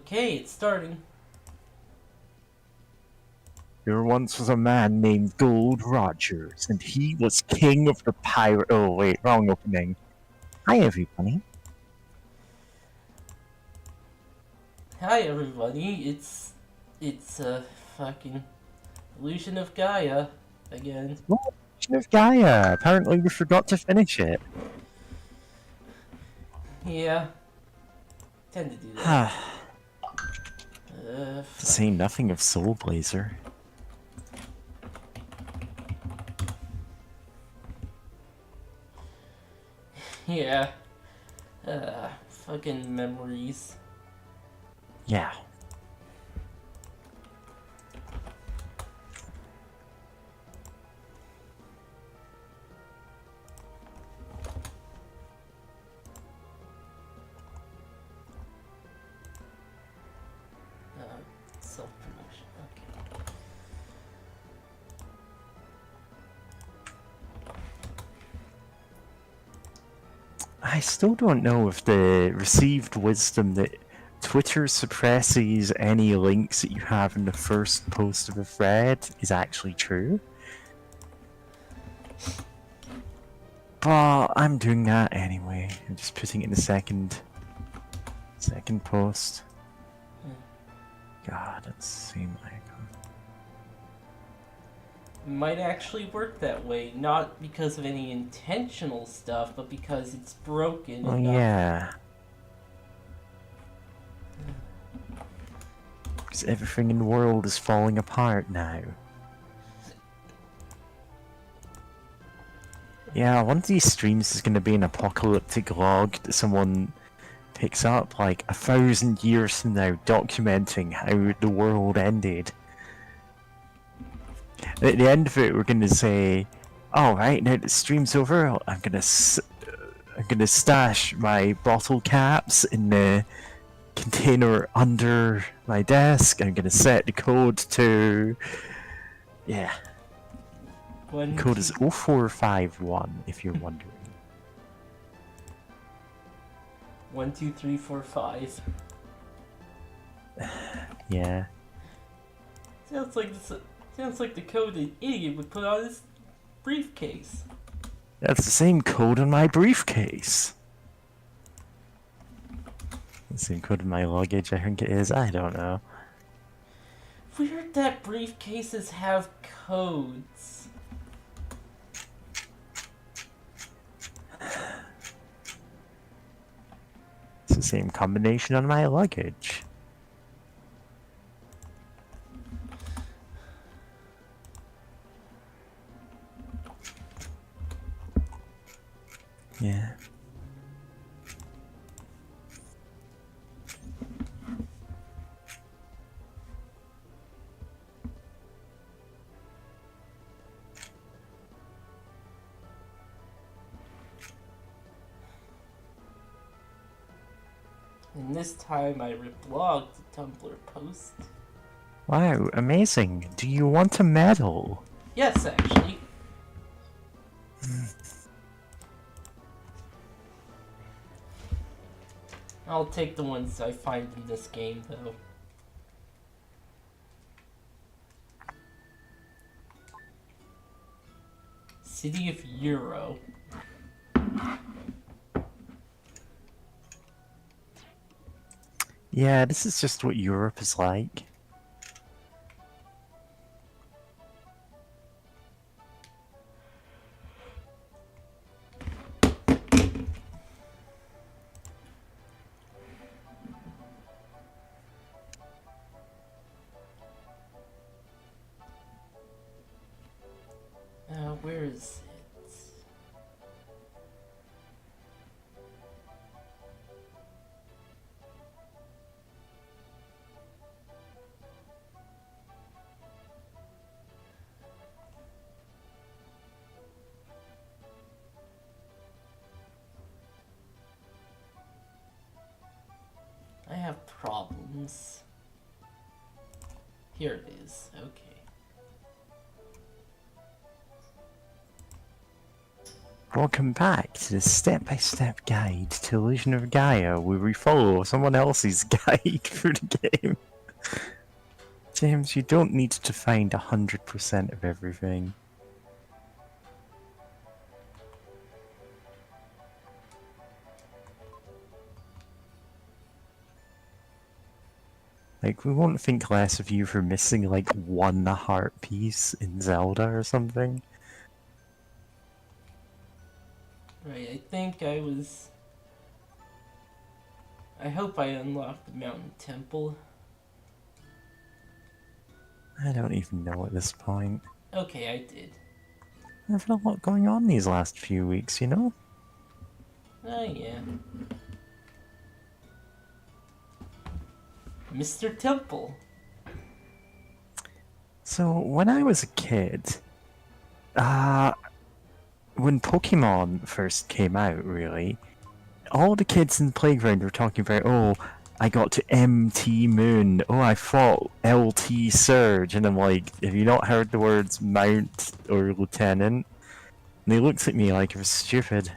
Okay, it's starting. There once was a man named Gold Rogers, and he was king of the pirate. Oh wait, wrong opening. Hi everybody. Hi everybody, it's fucking Illusion of Gaia again. Oh, Illusion of Gaia. Apparently we forgot to finish it. Yeah, tend to do that. To say nothing of Soul Blazer. Yeah. Fucking memories. Yeah. Self-promotion, okay. I still don't know if the received wisdom that Twitter suppresses any links that you have in the first post of a thread is actually true. But I'm doing that anyway. I'm just putting it in the second post. God, that's the same icon. It might actually work that way, not because of any intentional stuff, but because it's broken Oh enough. yeah. Because everything in the world is falling apart now. Yeah, one of these streams is going to be an apocalyptic log that someone picks up like 1,000 years from now, documenting how the world ended. At the end of it, we're going to say, "All right, now the stream's over. I'm gonna stash my bottle caps in the container under my desk. I'm gonna set the code to, yeah." The code is 0451 if you're wondering. 1, 2, 3, 4, 5. Yeah. Sounds like the code an idiot would put on his briefcase. That's the same code on my briefcase. The same code in my luggage, I think it is. I don't know. Weird that briefcases have codes. It's the same combination on my luggage. Yeah. And this time I reblogged the Tumblr post. Wow, amazing. Do you want a medal? Yes, actually. I'll take the ones I find in this game, though. City of Euro. Yeah, this is just what Europe is like. Where is it? I have problems. Here it is. Okay. Welcome back to the step-by-step guide to Illusion of Gaia, where we follow someone else's guide through the game. James, you don't need to find 100% of everything. Like, we won't think less of you for missing, like, one heart piece in Zelda or something. Right, I think I was... I hope I unlocked the mountain temple. I don't even know at this point. Okay, I did. I've had a lot going on these last few weeks, you know? Oh, yeah. Mr. Temple. So, when I was a kid, when Pokemon first came out, really, all the kids in the playground were talking about, oh, I got to MT Moon, oh, I fought LT Surge, and I'm like, have you not heard the words Mount or Lieutenant? And they looked at me like I was stupid.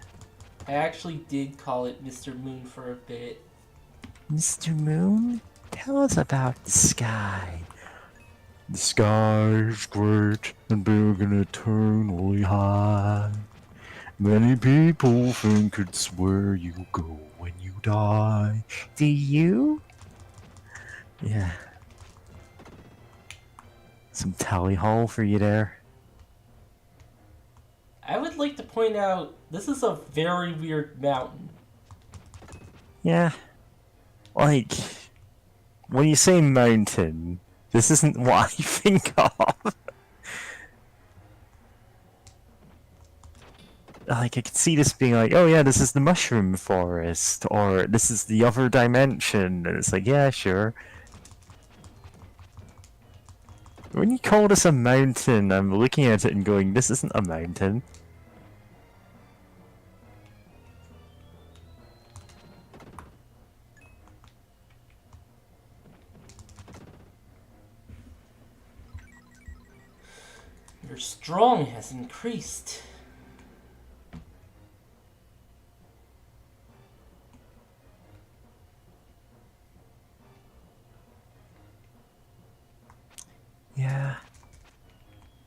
I actually did call it Mr. Moon for a bit. Mr. Moon? Tell us about the sky. The sky's great and big and eternally high. Many people think it's where you go when you die. Do you? Yeah. Some tally hall for you there. I would like to point out, this is a very weird mountain. Yeah. Like, when you say mountain, this isn't what I think of. Like, I could see this being like, oh yeah, this is the mushroom forest, or this is the other dimension, and it's like, yeah, sure. When you call this a mountain, I'm looking at it and going, this isn't a mountain. Your strong has increased. Yeah.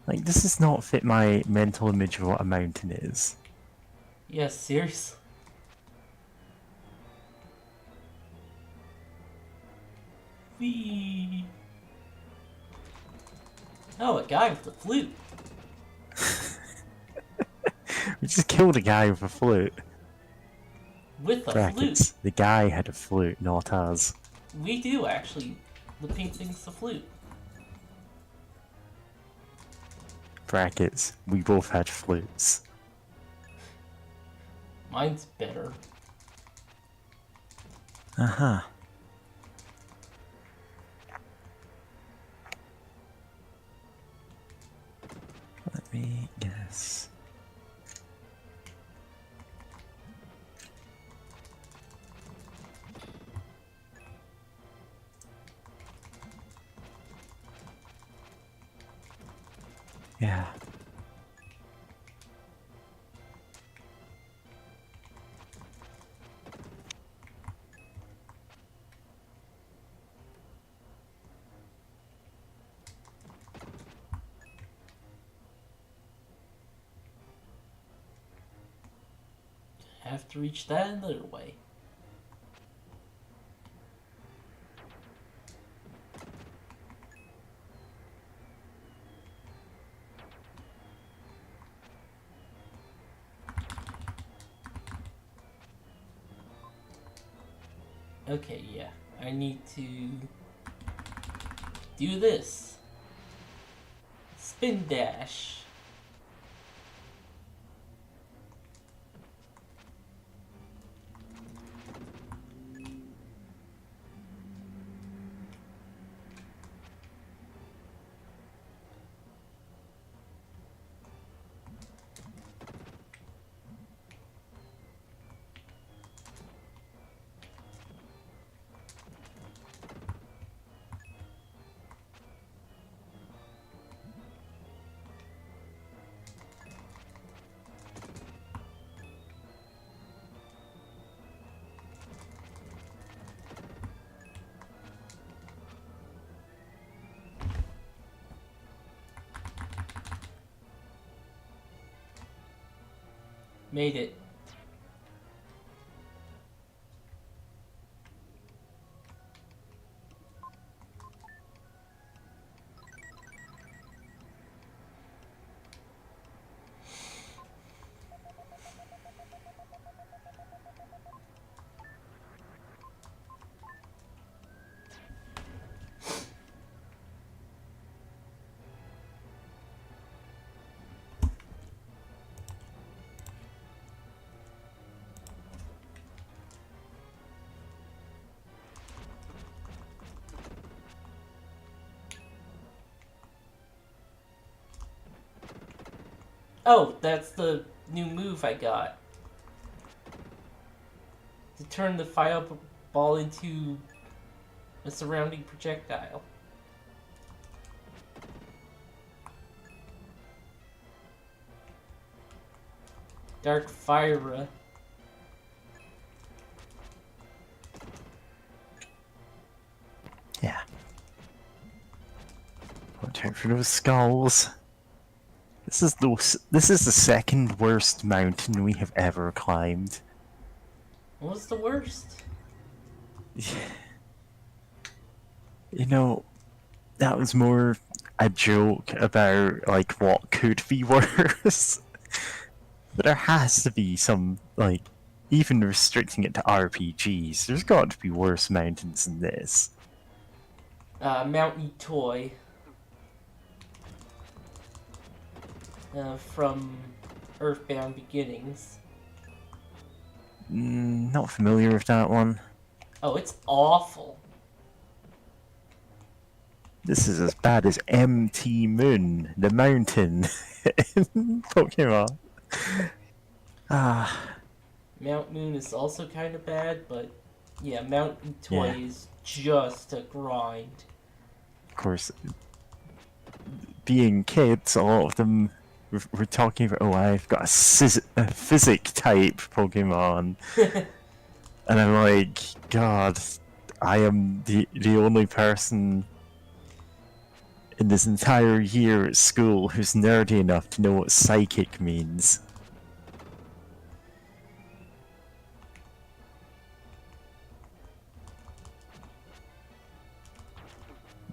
Like, this does not fit my mental image of what a mountain is. Yes, seriously. Whee! Oh, a guy with a flute. We just killed a guy with a flute. With a Brackets. flute. The guy had a flute, not us. We do, actually. The pink thing's the flute. Brackets. We both had flutes. Mine's better. Uh-huh. Let me guess. Yeah. Have to reach that another way. Okay, yeah. I need to do this. Spin dash. Made it. Oh, that's the new move I got. To turn the fireball into a surrounding projectile. Dark Fire. Yeah. Watch out for those skulls. This is the second worst mountain we have ever climbed. What was the worst? You know, that was more a joke about like what could be worse. But there has to be some, like, even restricting it to RPGs, there's got to be worse mountains than this. Mountain Toy. From Earthbound Beginnings. Not familiar with that one. Oh, it's awful. This is as bad as MT Moon, the mountain in Pokemon. Mount Moon is also kind of bad, but yeah, Mountain Toy Yeah. is just a grind. Of course, being kids, a lot of them were talking about, oh, I've got a physic type Pokemon. And I'm like, God, I am the only person in this entire year at school who's nerdy enough to know what psychic means.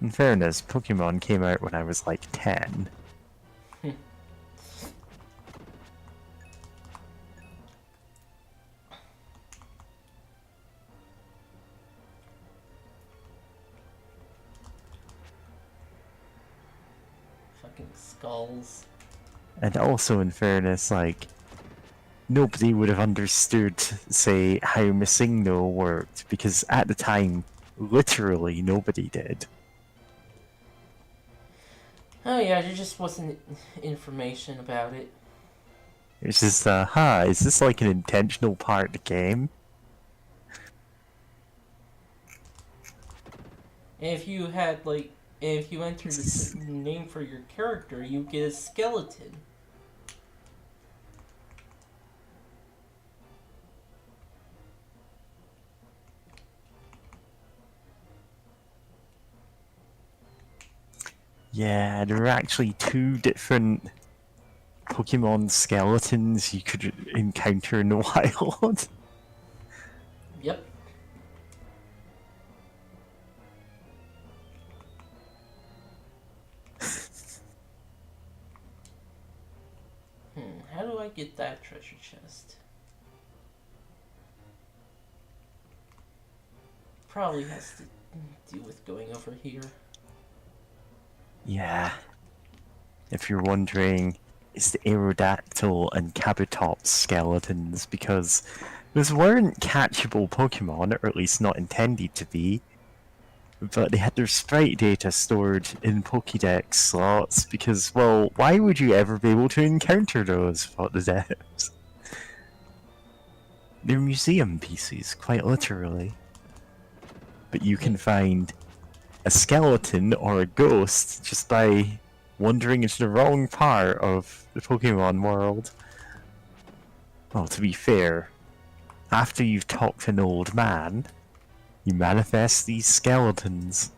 In fairness, Pokemon came out when I was like 10. Fucking skulls. And also, in fairness, like, nobody would have understood, say, how Missingno worked, because at the time, literally nobody did. Oh yeah, there just wasn't information about it. It's just, is this like an intentional part of the game? And if you had like, if you entered a certain name for your character, you get a skeleton. Yeah, there are actually two different Pokemon skeletons you could encounter in the wild. Yep. How do I get that treasure chest? Probably has to do with going over here. Yeah. If you're wondering, it's the Aerodactyl and Kabutops skeletons, because those weren't catchable Pokemon, or at least not intended to be, but they had their sprite data stored in Pokédex slots, because, well, why would you ever be able to encounter those without the devs? They're museum pieces, quite literally. But you can find a skeleton or a ghost just by wandering into the wrong part of the Pokemon world. Well, to be fair, after you've talked to an old man, you manifest these skeletons.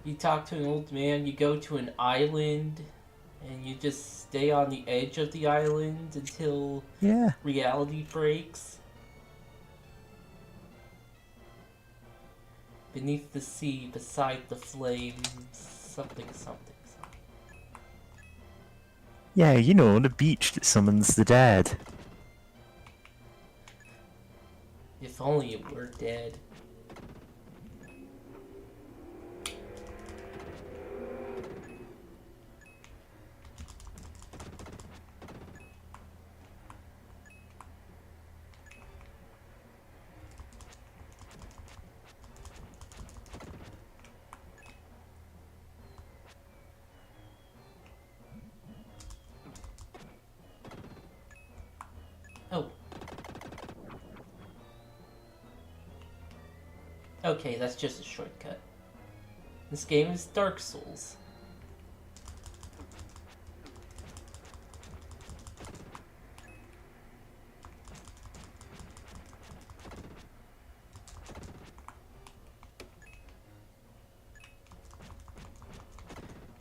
You talk to an old man, you go to an island, and you just stay on the edge of the island until Yeah. reality breaks. Beneath the sea, beside the flames, something, something, something. Yeah, you know, the beach that summons the dead. If only it were dead. Oh. Okay, that's just a shortcut. This game is Dark Souls.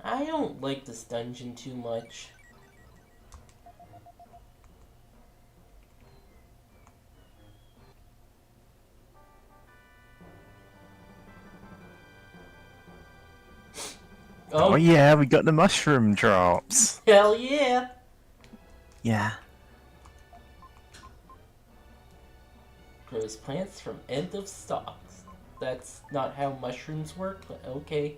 I don't like this dungeon too much. Oh yeah, we got the mushroom drops. Hell yeah! Yeah. Grows plants from end of stalks. That's not how mushrooms work, but okay.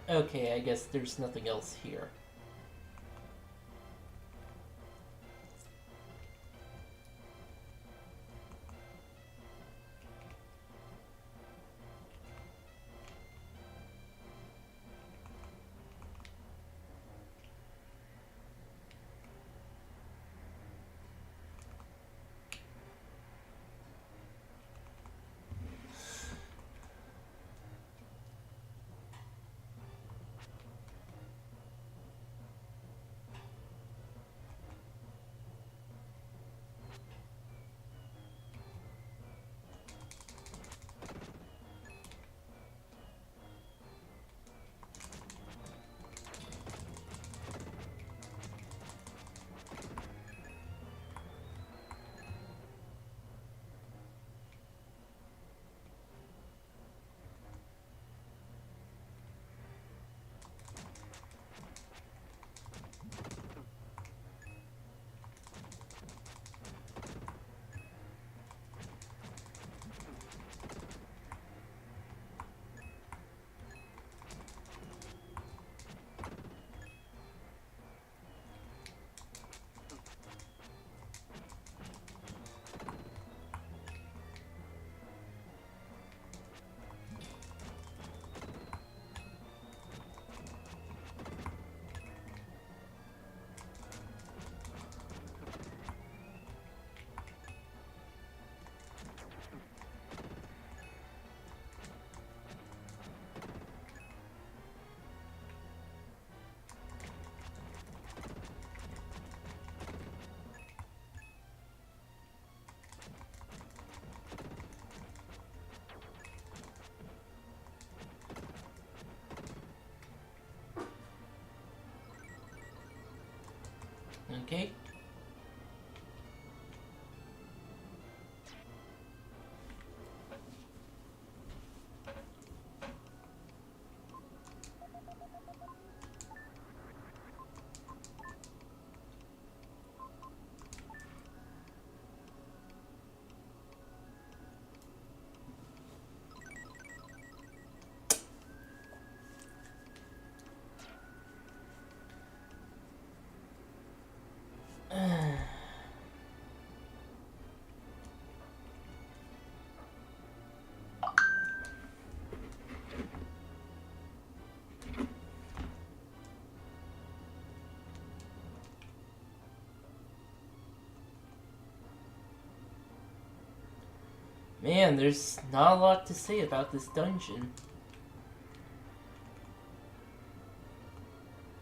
Okay, I guess there's nothing else here. Okay. Man, there's not a lot to say about this dungeon.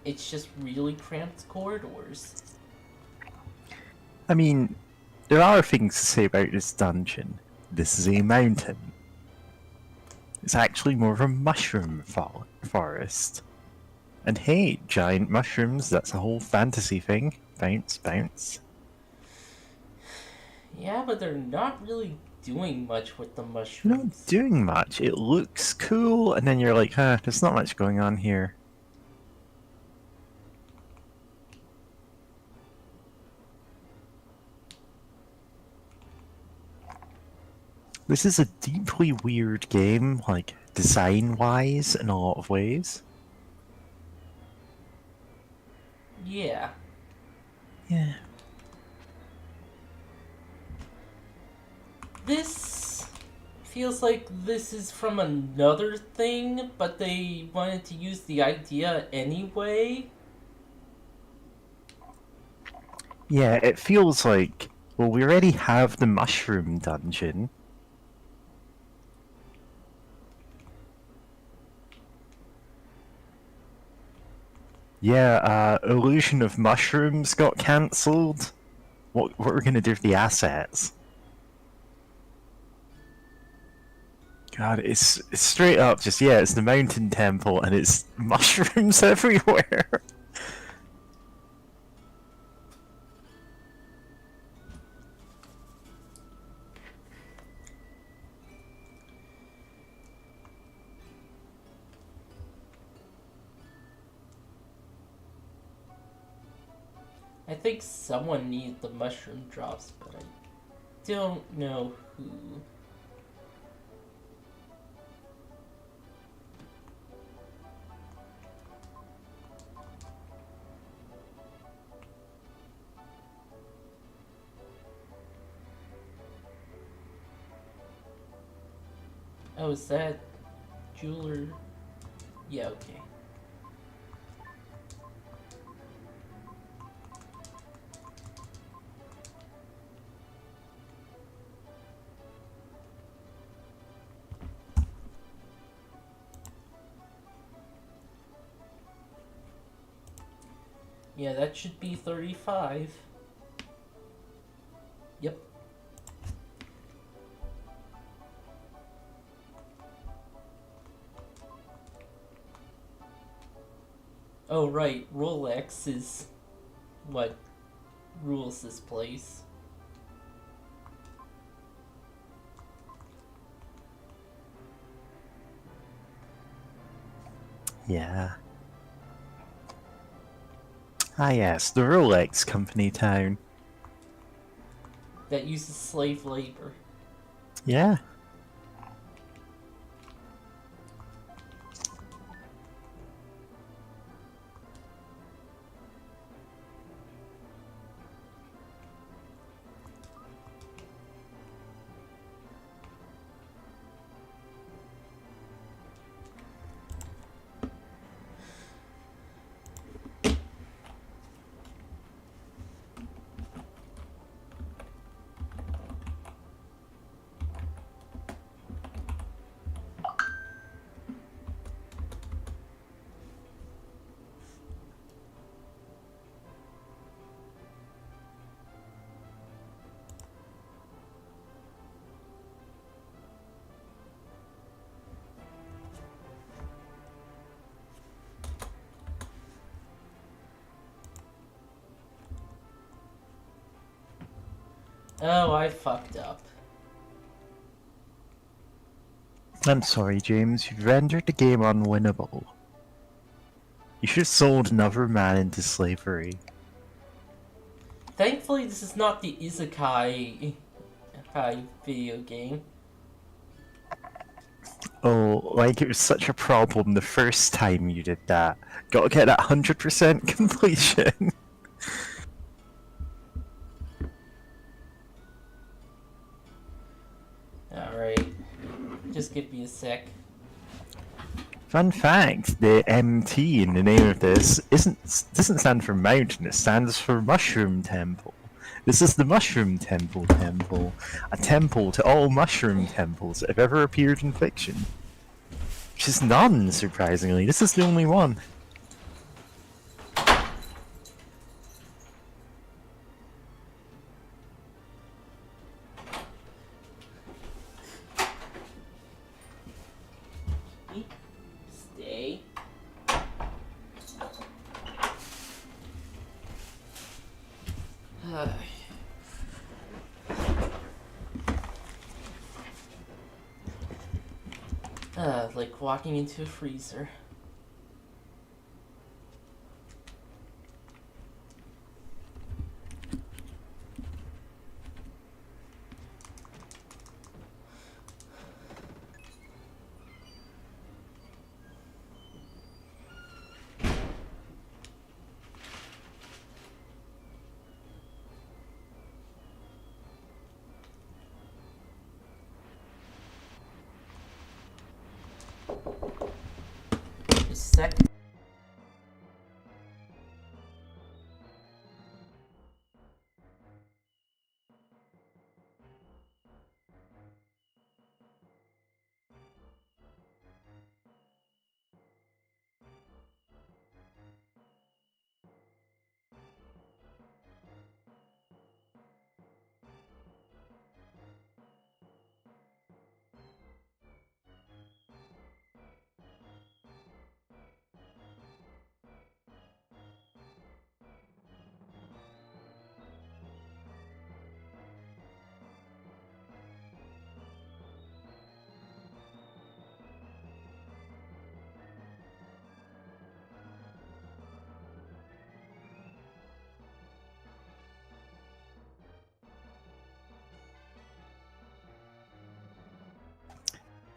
It's just really cramped corridors. I mean, there are things to say about this dungeon. This is a mountain. It's actually more of a mushroom forest. And hey, giant mushrooms, that's a whole fantasy thing. Bounce, bounce. Yeah, but they're not really doing much with the You're mushrooms. not doing much. It looks cool, and then you're like, huh, there's not much going on here. This is a deeply weird game, like, design-wise, in a lot of ways. Yeah. Yeah. This feels like this is from another thing, but they wanted to use the idea anyway. Yeah, it feels like, well, we already have the mushroom dungeon. Yeah, Illusion of Mushrooms got cancelled. What are we gonna do with the assets? God, it's straight up just, yeah, it's the mountain temple and it's mushrooms everywhere. I think someone needs the mushroom drops, but I don't know who. Oh, is that jeweler? Yeah, okay. Yeah, that should be 35. Yep. Oh, right. Rolex is what rules this place. Yeah. Ah yes, the Rolex Company town. That uses slave labor. Yeah. Oh, I fucked up. I'm sorry, James, you've rendered the game unwinnable. You should have sold another man into slavery. Thankfully, this is not the Isekai video game. Oh, like it was such a problem the first time you did that. Gotta get that 100% completion. Alright. Just give me a sec. Fun fact, the MT in the name of this doesn't stand for mountain, it stands for mushroom temple. This is the Mushroom Temple temple. A temple to all mushroom temples that have ever appeared in fiction. Which is none, surprisingly. This is the only one. Stay. Like walking into a freezer. Just a sec.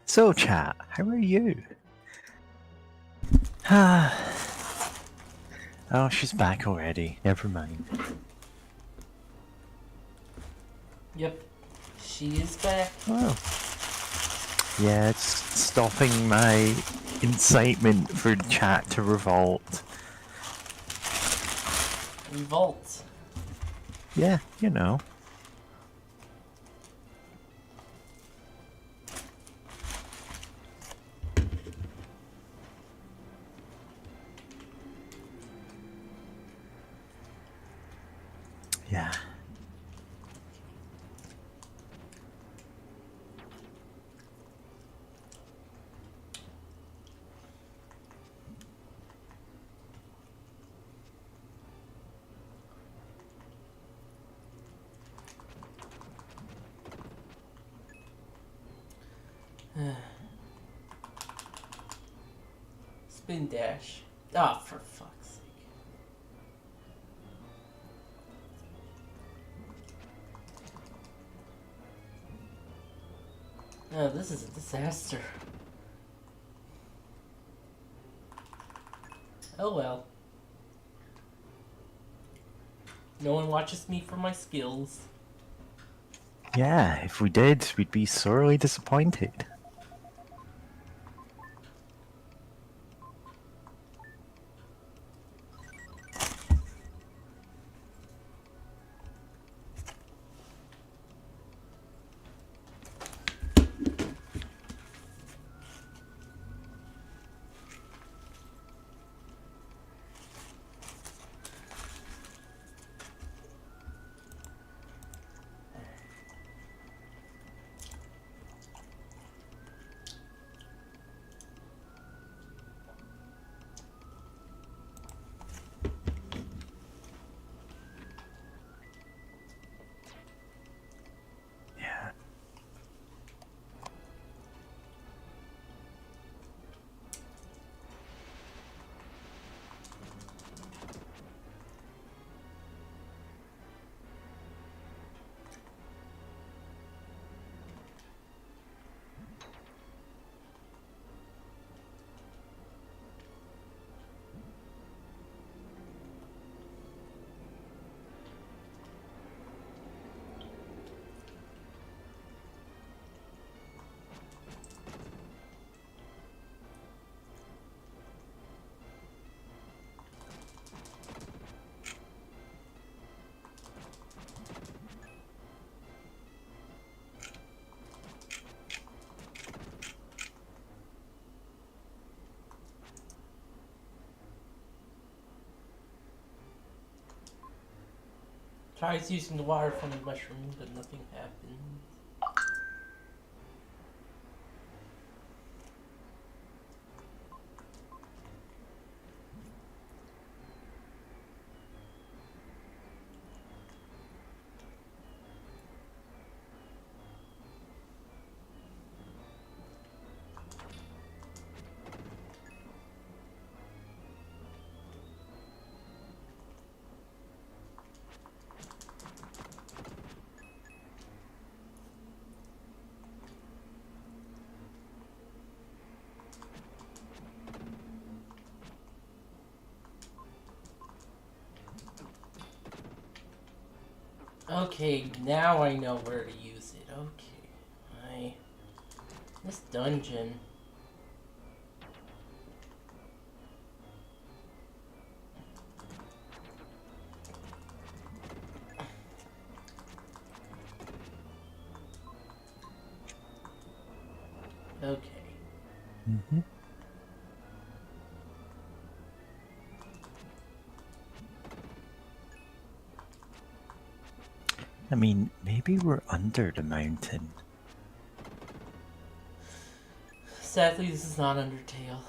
So, chat, how are you? Oh, she's back already. Never mind. Yep. She is back. Oh. Yeah, it's stopping my incitement for the chat to revolt. Revolt. Yeah, you know. Yeah. Spin dash. Ah, oh, for fuck's sake. Oh, this is a disaster. Oh well. No one watches me for my skills. Yeah, if we did, we'd be sorely disappointed. Tries using the water from the mushroom, but nothing happens. Okay, now I know where to use it. Okay. This dungeon. Okay. Mm-hmm. I mean, maybe we're under the mountain. Sadly, this is not Undertale.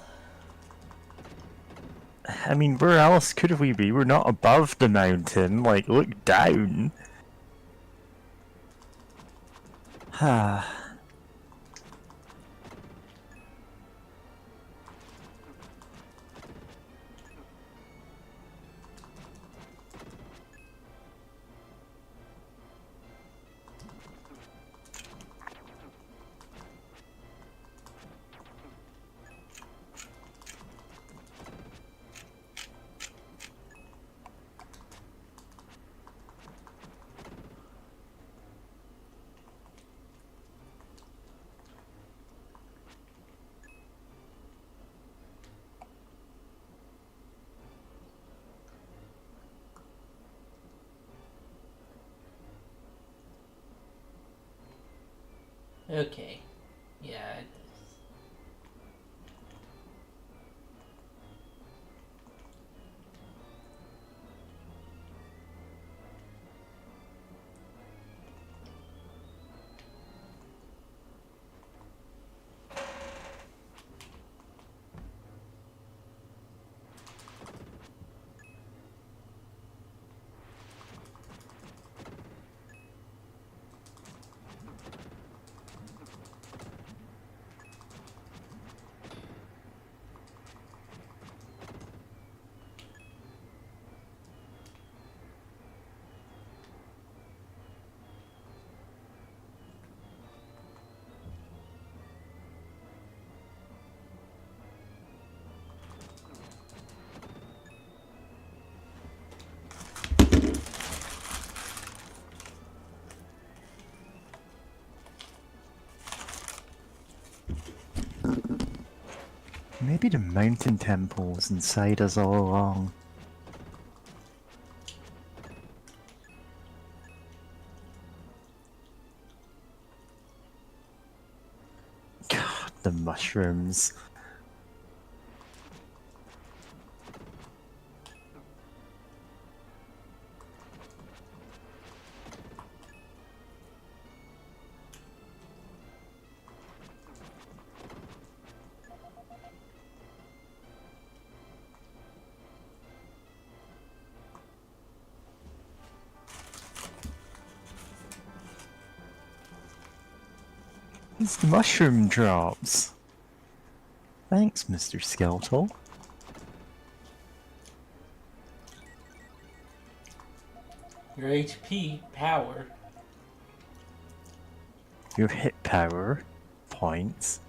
I mean, where else could we be? We're not above the mountain. Like, look down. Ah. Okay. Yeah, it Maybe the mountain temple's inside us all along. God, the mushrooms. It's the mushroom drops. Thanks, Mr. Skeletal. your HP power. Your hit power points.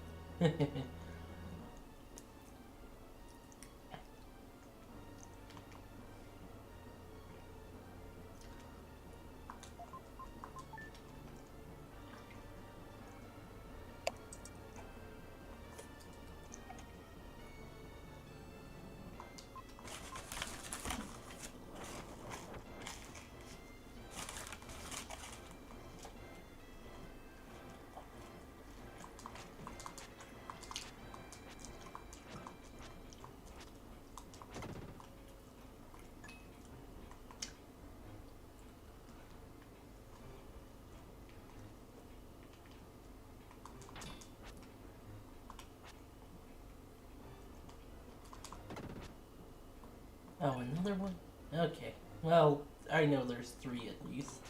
Oh, another one? Okay. Well, I know there's 3 at least.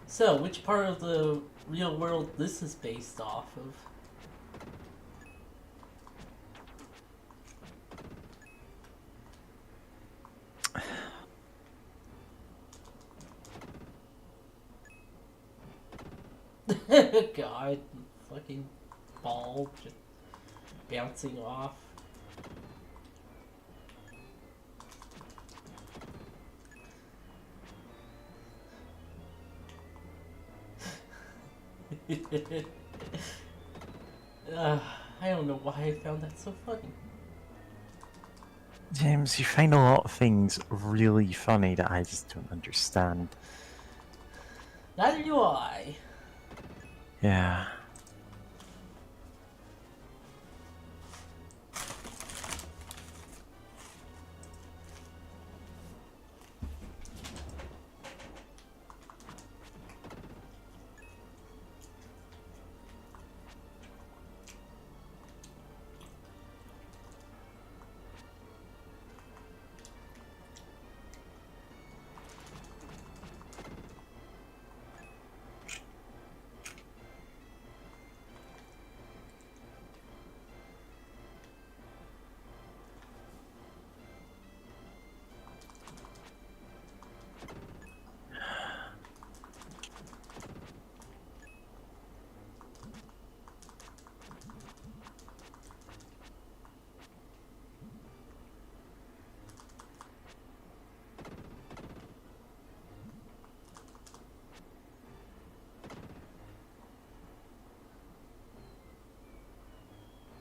So, which part of the real world this is based off of? God, fucking ball just bouncing off. I don't know why I found that so funny. James, you find a lot of things really funny that I just don't understand. Neither do I. Yeah.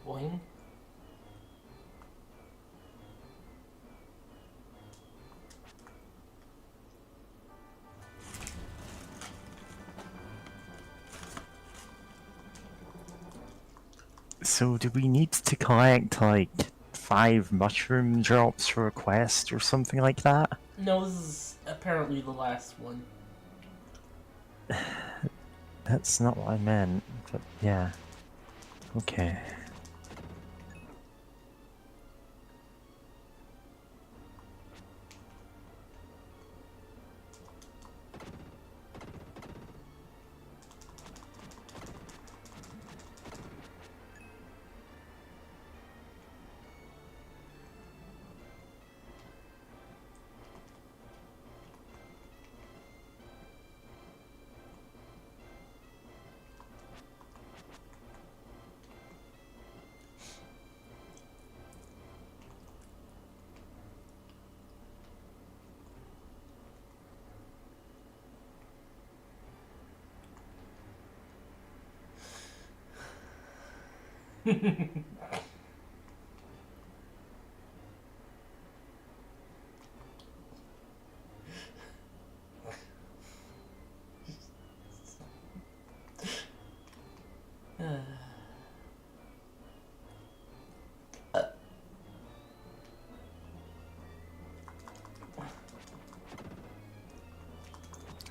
Boing. So do we need to collect like 5 mushroom drops for a quest or something like that? No, this is apparently the last one. That's not what I meant, but yeah. Okay.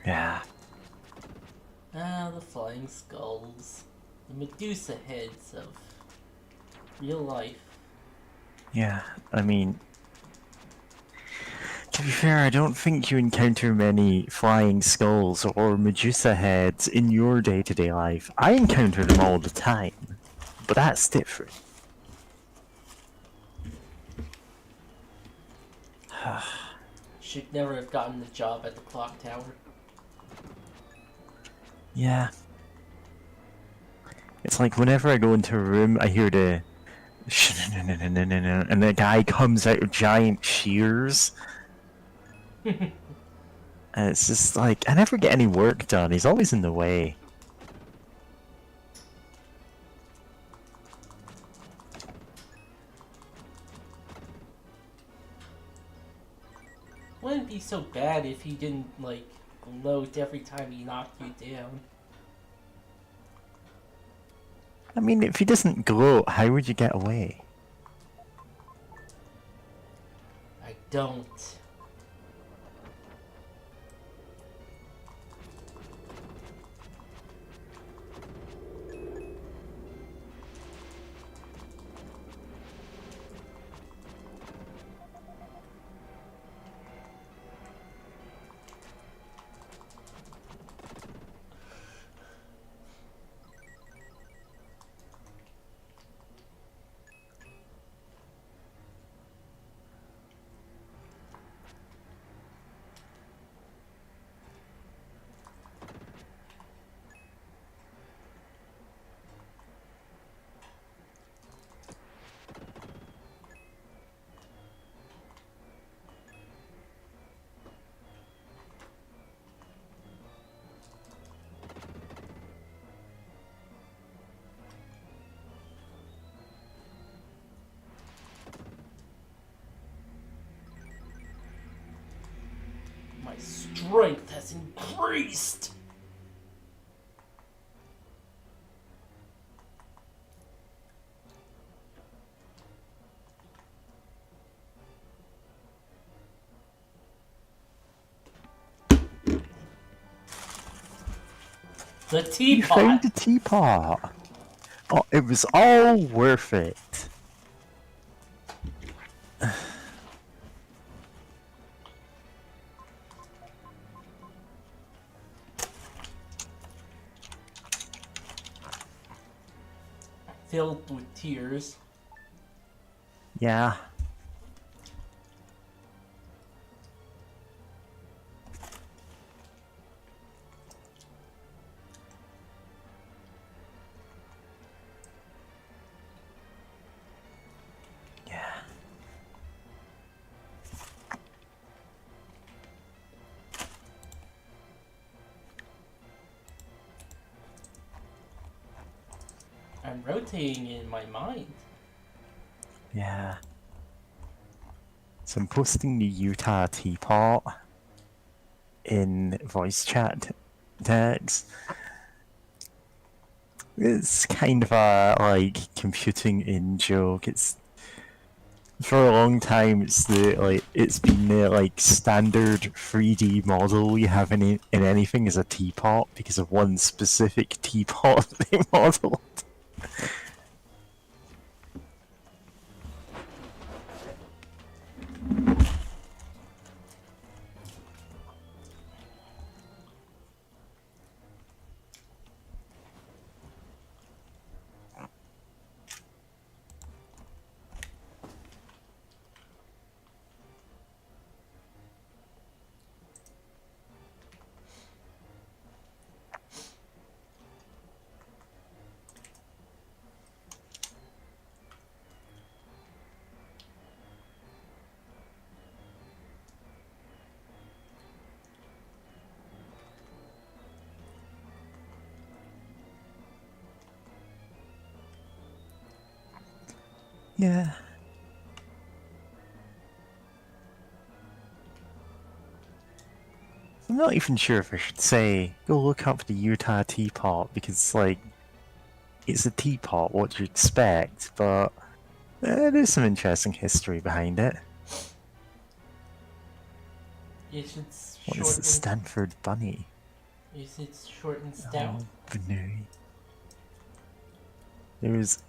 Yeah. The flying skulls. The Medusa heads of real life. Yeah, I mean, to be fair, I don't think you encounter many flying skulls or Medusa heads in your day-to-day life. I encounter them all the time, but that's different. Should never have gotten the job at the clock tower. Yeah. It's like whenever I go into a room, I hear the and the guy comes out with giant shears. And it's just like, I never get any work done. He's always in the way. Wouldn't be so bad if he didn't, like, gloat every time he knocked you down. I mean, if he doesn't gloat, how would you get away? don't. My strength has increased! The You found teapot! the teapot! Oh, it was all worth it. Filled with tears. Yeah. Yeah. I'm rotating in my mind. Yeah. So I'm posting the Utah teapot in voice chat text. It's kind of a like computing in joke. It's for a long time. It's been the like standard 3D model you have in anything is a teapot because of one specific teapot they modeled. Yeah. I'm not even sure if I should say go look up the Utah teapot because like it's a teapot. What do you expect? But there's some interesting history behind it. You should What is the shorten. Stanford Bunny? Is it short and stout? Oh, bunny. There's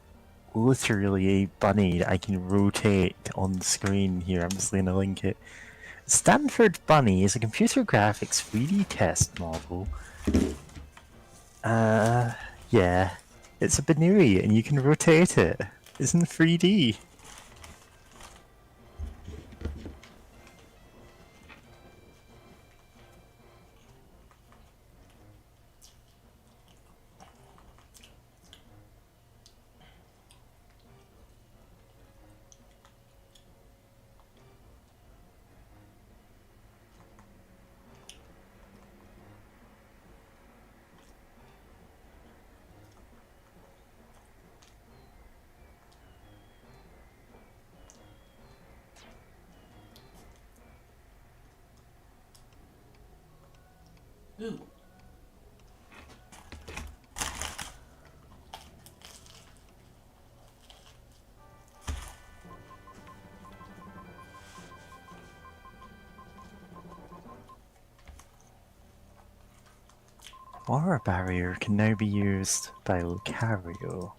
literally a bunny that I can rotate on the screen here. I'm just going to link it. Stanford Bunny is a computer graphics 3D test model. Yeah. It's a binary and you can rotate it. It's in 3D. aura barrier can now be used by Lucario.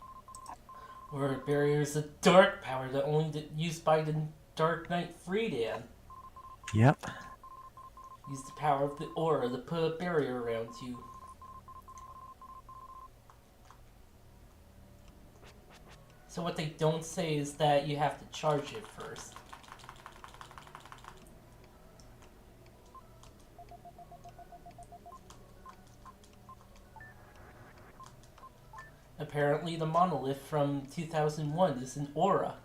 Aura barrier is a dark power that only used by the Dark Knight Freedan. Yep. Use the power of the aura to put a barrier around you. So what they don't say is that you have to charge it first. Apparently the monolith from 2001 is an aura.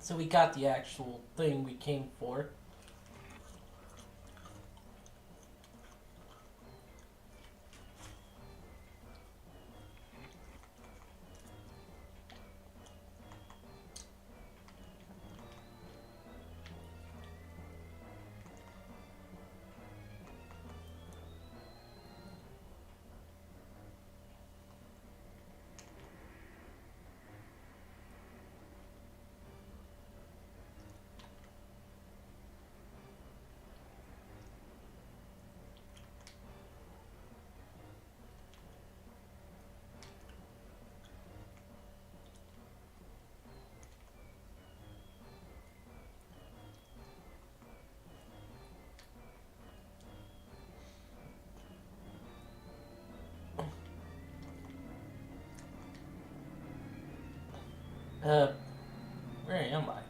So we got the actual thing we came for. Uh, where am I?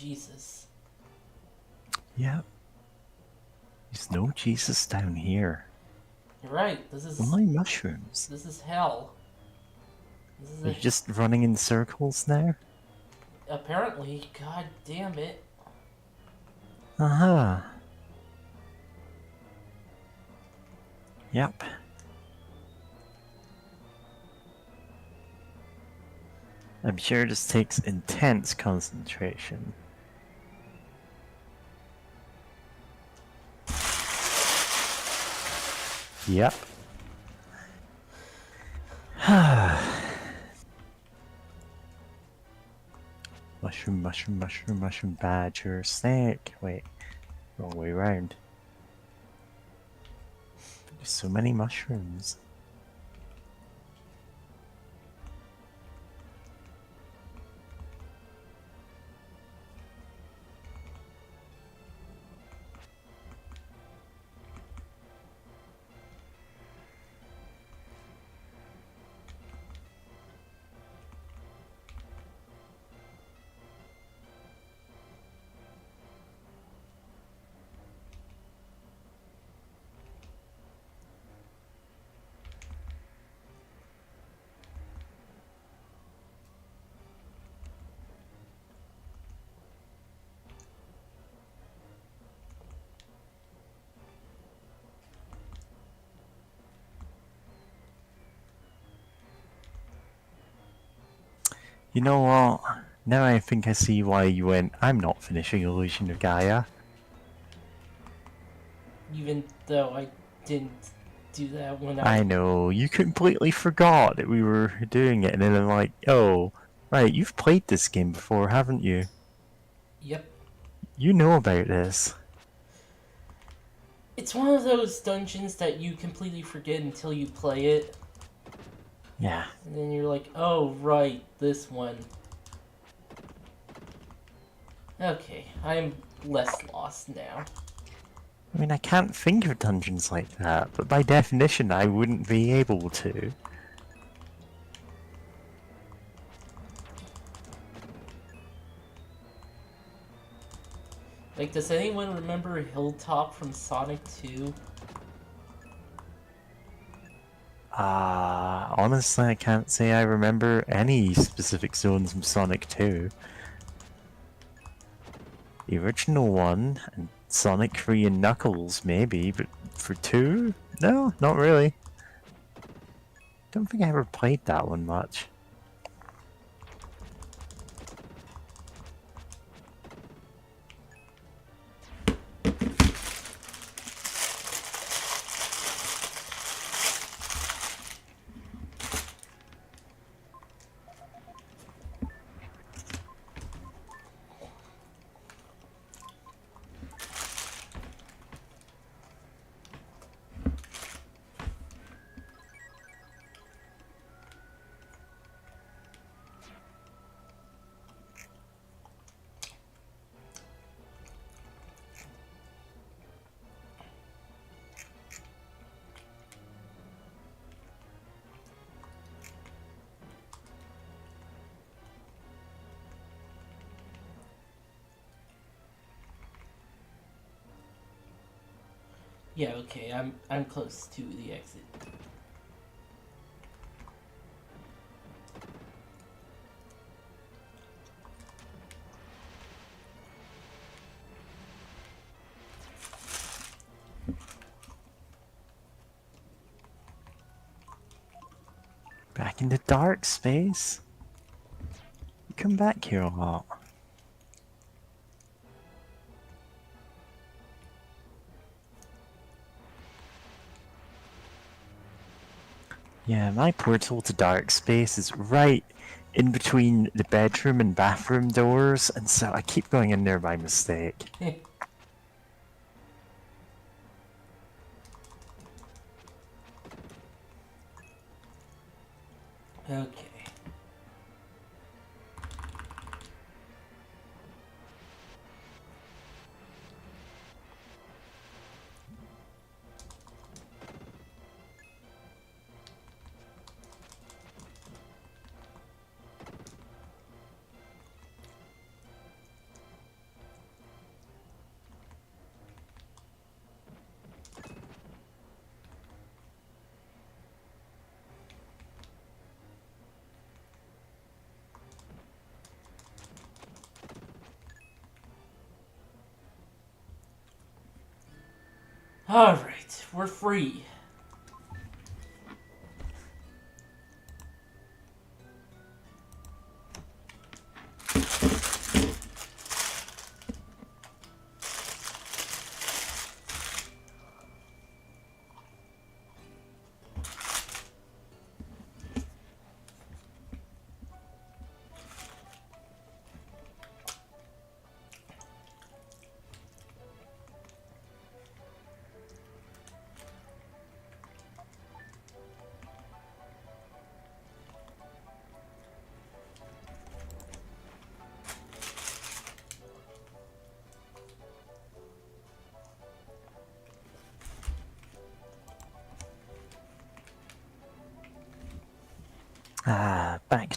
Jesus. Yep. There's no Jesus down here. You're right. This is Only mushrooms. this is hell. This is Are you just running in circles now? apparently. God damn it. Uh-huh. Yep. I'm sure this takes intense concentration. Yep. Mushroom, mushroom, mushroom, mushroom, badger, snake. Wait, wrong way round. There's so many mushrooms. You know what? Now I think I see why you went, I'm not finishing Illusion of Gaia. Even though I didn't do that when I know, you completely forgot that we were doing it, and then I'm like, oh, right, you've played this game before, haven't you? Yep. You know about this. It's one of those dungeons that you completely forget until you play it. Yeah. And then you're like, oh, right, this one. Okay, I'm less lost now. I mean, I can't think of dungeons like that, but by definition I wouldn't be able to. Like, does anyone remember Hilltop from Sonic 2? Honestly, I can't say I remember any specific zones from Sonic 2. The original one, and Sonic 3 and Knuckles, maybe, but for 2? No, not really. Don't think I ever played that one much. Yeah, okay, I'm close to the exit. Back into dark space? You come back here a lot. Yeah, my portal to dark space is right in between the bedroom and bathroom doors, and so I keep going in there by mistake. Okay. Alright, we're free.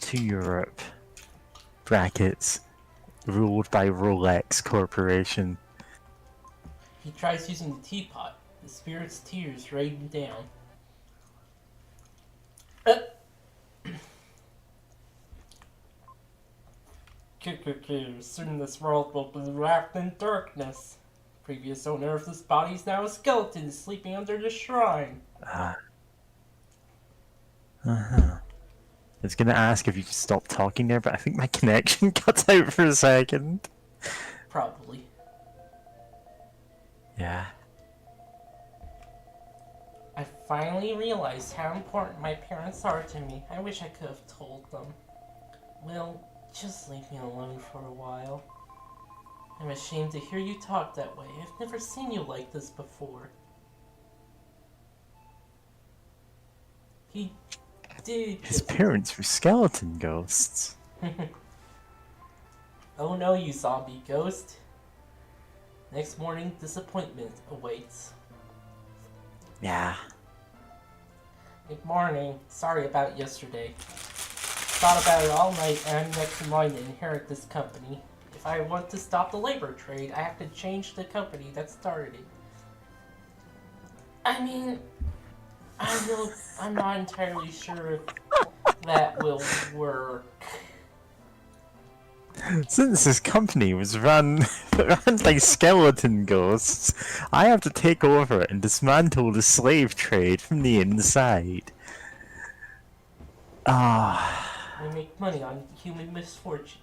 to Europe. Brackets. Ruled by Rolex Corporation. He tries using the teapot. The spirit's tears rain down. Soon this world will be wrapped in darkness. Previous owner of this body is now a skeleton sleeping under the shrine. I was gonna ask if you could stop talking there, but I think my connection cut out for a second. Probably. Yeah. I finally realized how important my parents are to me. I wish I could have told them. Well, just leave me alone for a while. I'm ashamed to hear you talk that way. I've never seen you like this before. He did. His parents were skeleton ghosts. Oh no, you zombie ghost. Next morning, disappointment awaits. Yeah. Good morning. Sorry about yesterday. Thought about it all night and I'm next in line to inherit this company. If I want to stop the labor trade, I have to change the company that started it. I mean, I'm not entirely sure if that will work. Since this company was run by skeleton ghosts, I have to take over and dismantle the slave trade from the inside. We make money on human misfortune.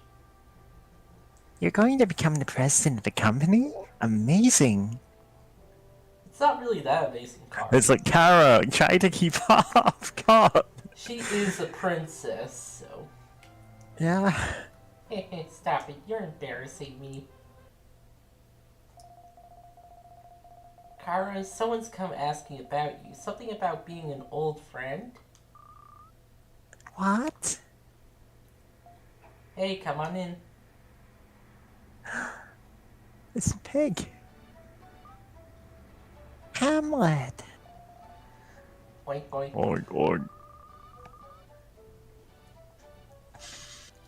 You're going to become the president of the company? Amazing. It's not really that amazing, Carl. It's like, Kara, try to keep up. God. She is a princess, so... Yeah. Stop it, you're embarrassing me. Kara, someone's come asking about you. Something about being an old friend? What? Hey, come on in. It's a pig. Hamlet. Oink, oink. Oink, oink.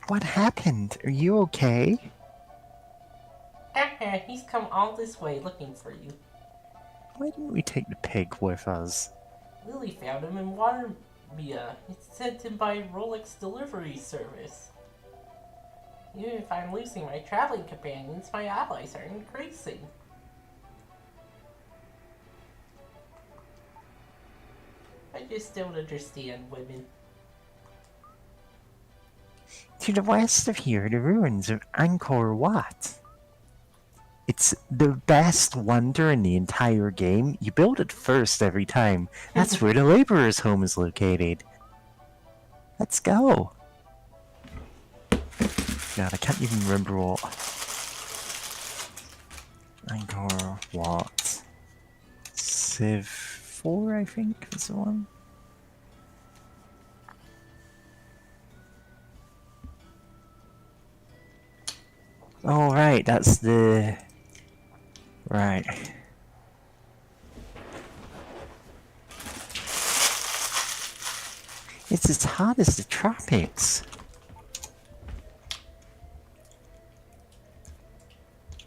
What happened? Are you okay? He's come all this way looking for you. Why didn't we take the pig with us? Lily found him in Watermia. It's sent him by Rolex delivery service. Even if I'm losing my traveling companions, my allies are increasing. I just don't understand women. To the west of here, the ruins of Angkor Wat. It's the best wonder in the entire game. You build it first every time. That's where the laborer's home is located. Let's go. God, I can't even remember what. Angkor Wat. Civ 4, I think, is the one. Oh, right, that's the... Right. It's as hot as the tropics.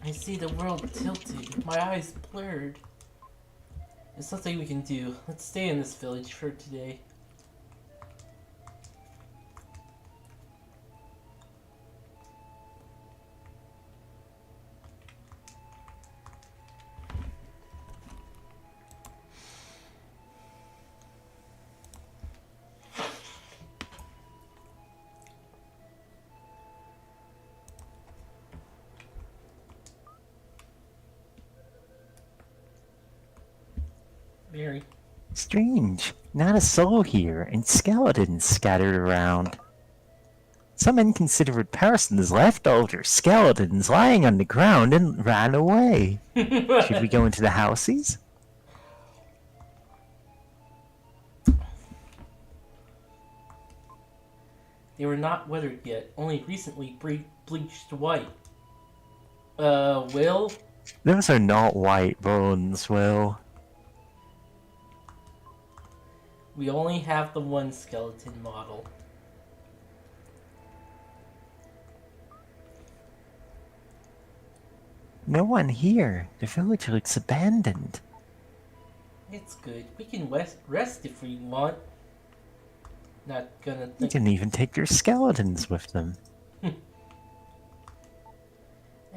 I see the world tilted. My eyes blurred. There's something we can do. Let's stay in this village for today. Very. Strange. Not a soul here, and skeletons scattered around. Some inconsiderate person has left all their skeletons lying on the ground and ran away. Should we go into the houses? They were not weathered yet, only recently bleached white. Will? Those are not white bones, Will. We only have the one skeleton model. No one here. The village looks abandoned. It's good. We can rest if we want. Not gonna They think. didn't even take their skeletons with them. I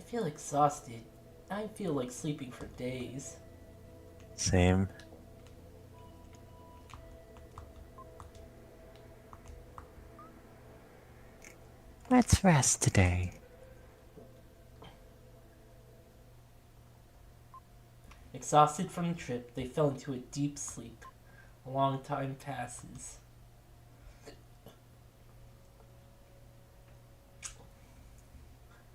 feel exhausted. I feel like sleeping for days. Same. Let's rest today. Exhausted from the trip, they fell into a deep sleep. A long time passes.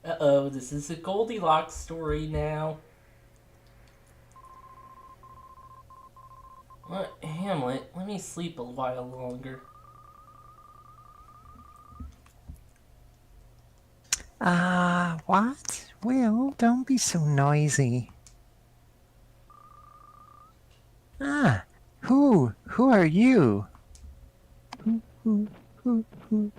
Uh-oh, this is a Goldilocks story now. Hamlet, let me sleep a while longer. What? Will, don't be so noisy. Who are you? Who? You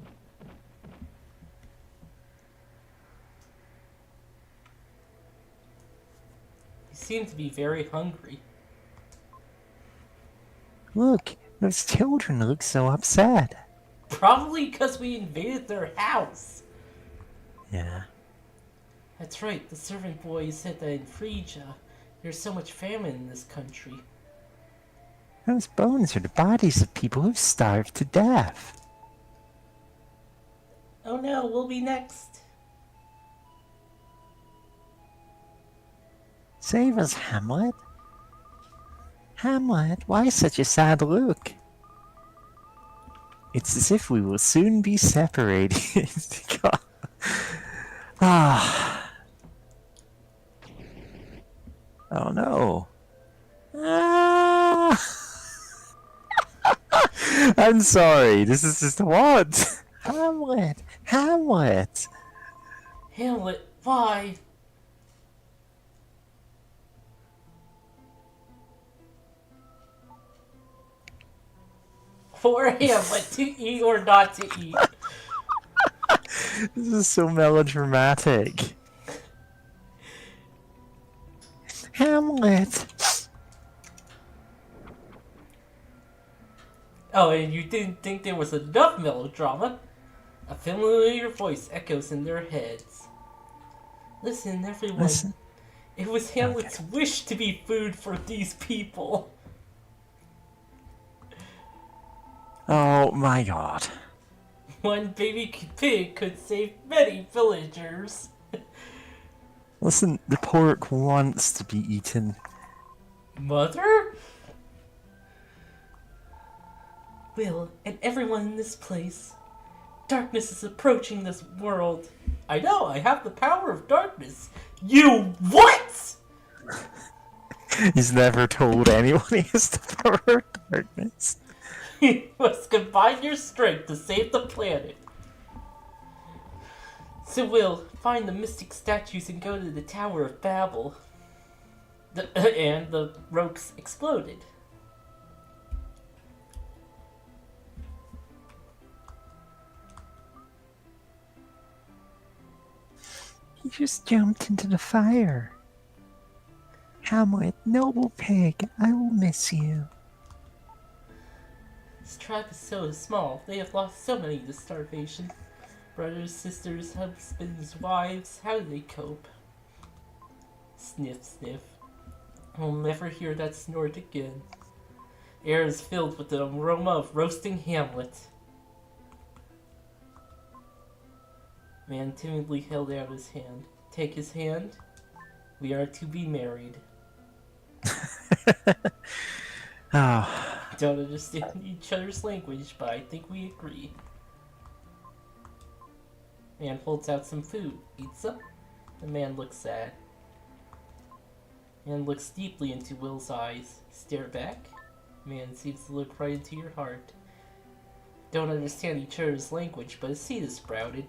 seem to be very hungry. Look, those children look so upset. Probably because we invaded their house. Yeah. That's right, the servant boy said that in Phrygia, there's so much famine in this country. Those bones are the bodies of people who've starved to death. Oh no, we'll be next. Save us, Hamlet. Hamlet, why such a sad look? It's as if we will soon be separated. Ah. Oh no. Ah. I'm sorry, this is just what? Hamlet! Hamlet! Hamlet, why? For Hamlet to eat or not to eat. This is so melodramatic. Hamlet! Oh, and you didn't think there was enough melodrama? A familiar voice echoes in their heads. Listen, everyone. Listen. It was Hamlet's wish to be food for these people. Oh my god. One baby pig could save many villagers. Listen, the pork wants to be eaten. Mother? Will, and everyone in this place. Darkness is approaching this world. I know, I have the power of darkness. You what? He's never told anyone he has the power of darkness. You must combine your strength to save the planet. So Will, find the mystic statues and go to the Tower of Babel. And the ropes exploded. He just jumped into the fire. Hamlet, noble pig, I will miss you. This tribe is so small. They have lost so many to starvation. Brothers, sisters, husbands, wives, how do they cope? Sniff, sniff. We'll never hear that snort again. Air is filled with the aroma of roasting Hamlet. Man timidly held out his hand. Take his hand. We are to be married. Oh. Don't understand each other's language, but I think we agree. Man holds out some food. Eats some. The man looks sad. Man looks deeply into Will's eyes. Stare back. Man seems to look right into your heart. Don't understand each other's language, but a seed is sprouted.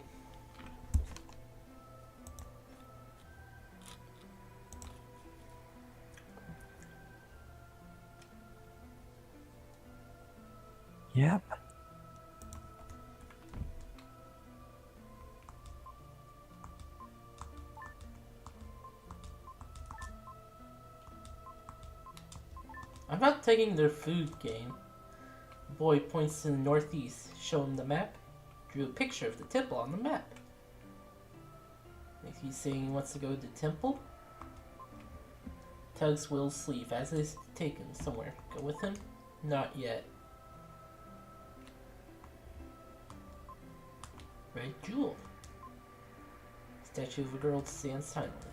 Yep. I'm not taking their food game. The boy points to the northeast, show him the map, drew a picture of the temple on the map. If he's saying he wants to go to the temple, tugs Will's sleeve as if to take him somewhere. Go with him? Not yet. Red jewel. Statue of a girl stands silently.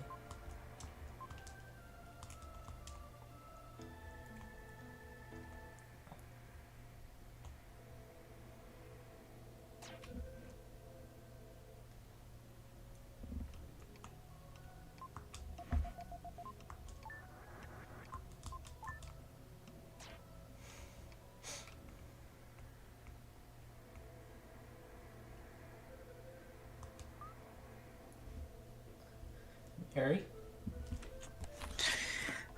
Harry?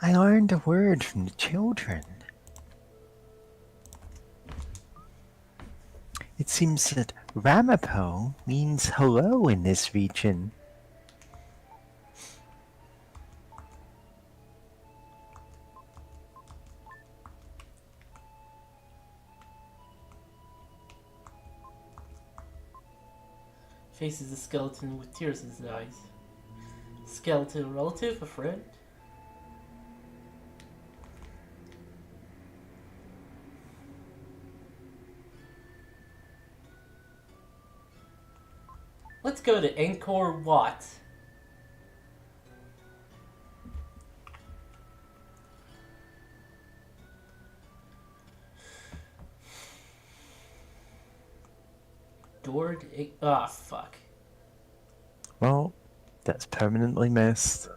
I learned a word from the children. It seems that Ramapo means hello in this region. Faces a skeleton with tears in his eyes. Skeleton, a relative, a friend? Let's go to Angkor Wat. Ah, fuck. Well, that's permanently missed.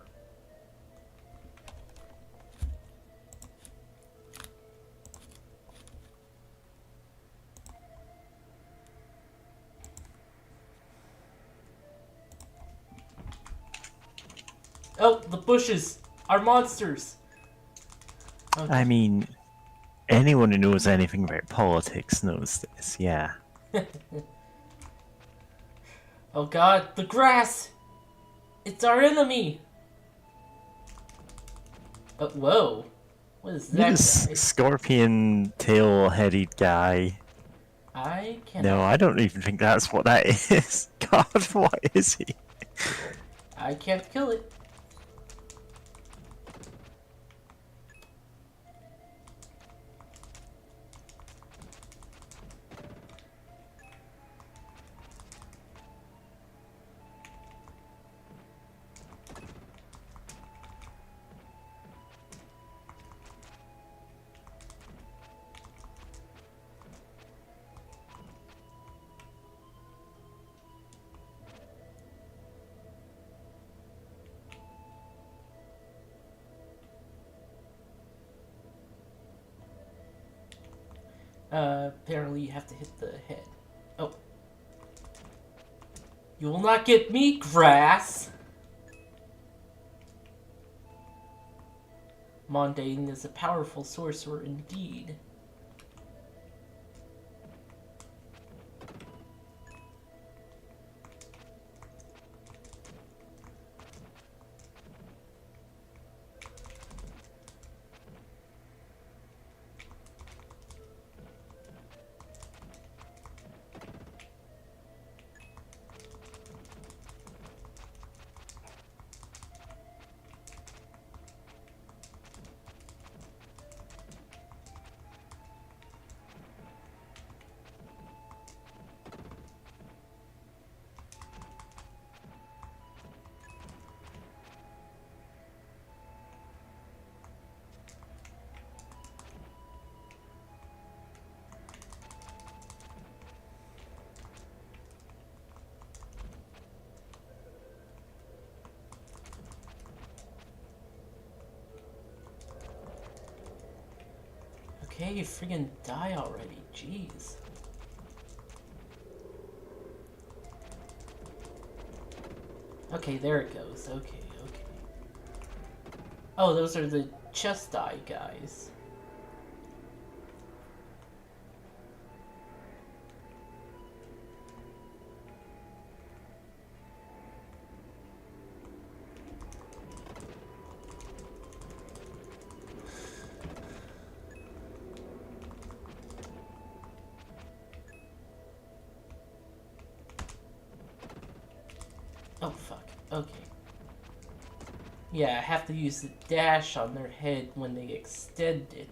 Oh, the bushes are monsters. Okay. I mean, anyone who knows anything about politics knows this, yeah. Oh god, the grass! It's our enemy! Oh, whoa. What is that This guy? scorpion tail-headed guy. I cannot... No, I don't even think that's what that is. God, what is he? I can't kill it. Apparently you have to hit the head. Oh. You will not get me, grass! Mondane is a powerful sorcerer indeed. Okay, you friggin' die already. Jeez. Okay, there it goes. Okay. Oh, those are the chest eye guys. Oh, fuck. Okay. Yeah, I have to use the dash on their head when they extend it.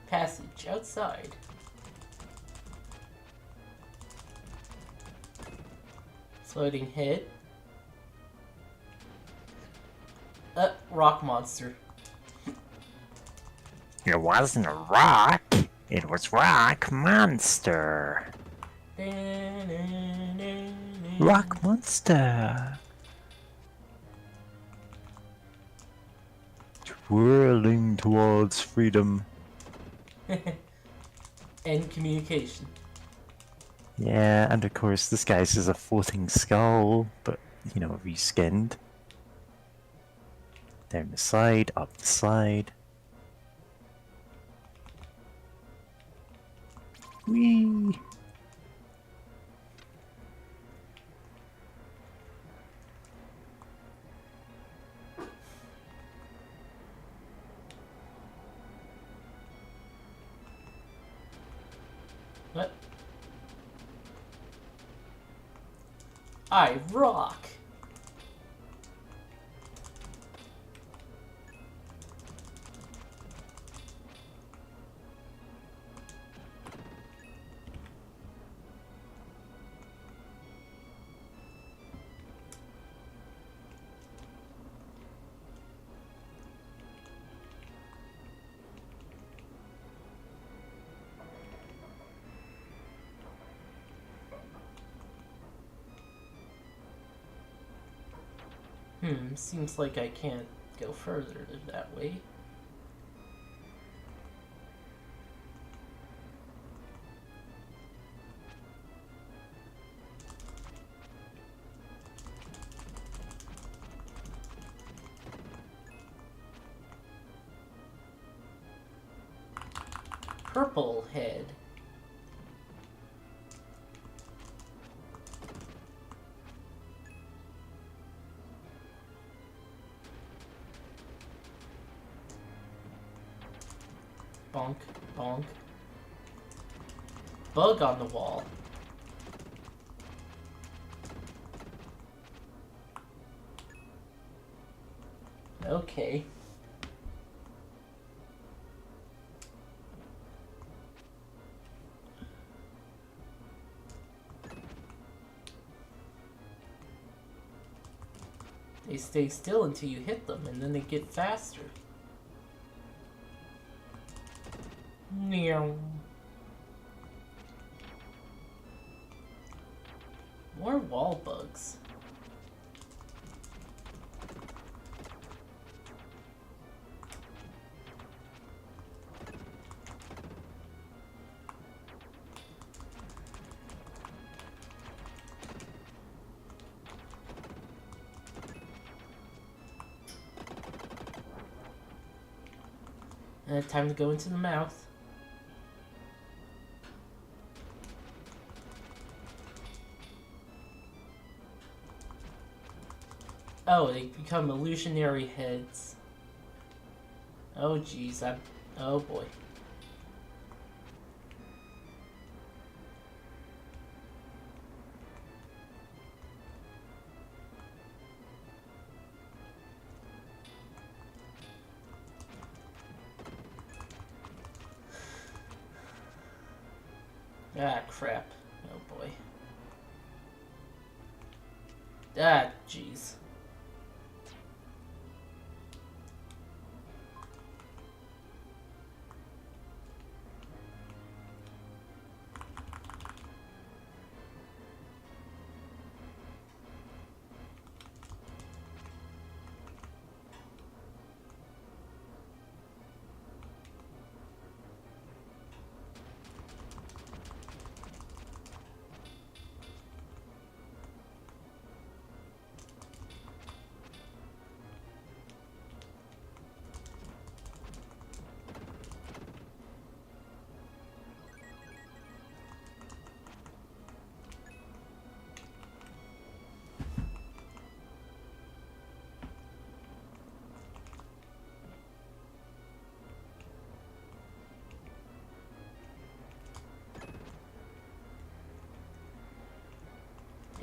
Passage outside. Floating head. Rock monster. It wasn't a rock. It was Rock Monster. Rock Monster. Twirling towards freedom. End communication. Yeah, and of course this guy's is a floating skull, but, you know, reskinned. Down the side, up the side. Whee! What? I rock! Seems like I can't go further that way. Purple head. Bonk, bonk. Bug on the wall. Okay. They stay still until you hit them, and then they get faster. Meow. More wall bugs. Time to go into the mouth. Oh, they become illusionary heads. Oh jeez, oh boy. Ah, crap. Oh boy. Ah, jeez.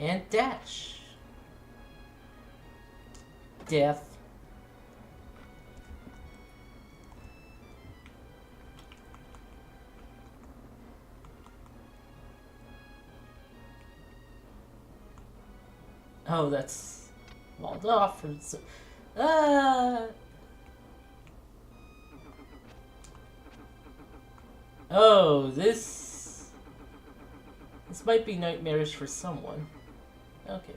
And dash. Death. Oh, that's walled off. Oh, this might be nightmarish for someone. Okay.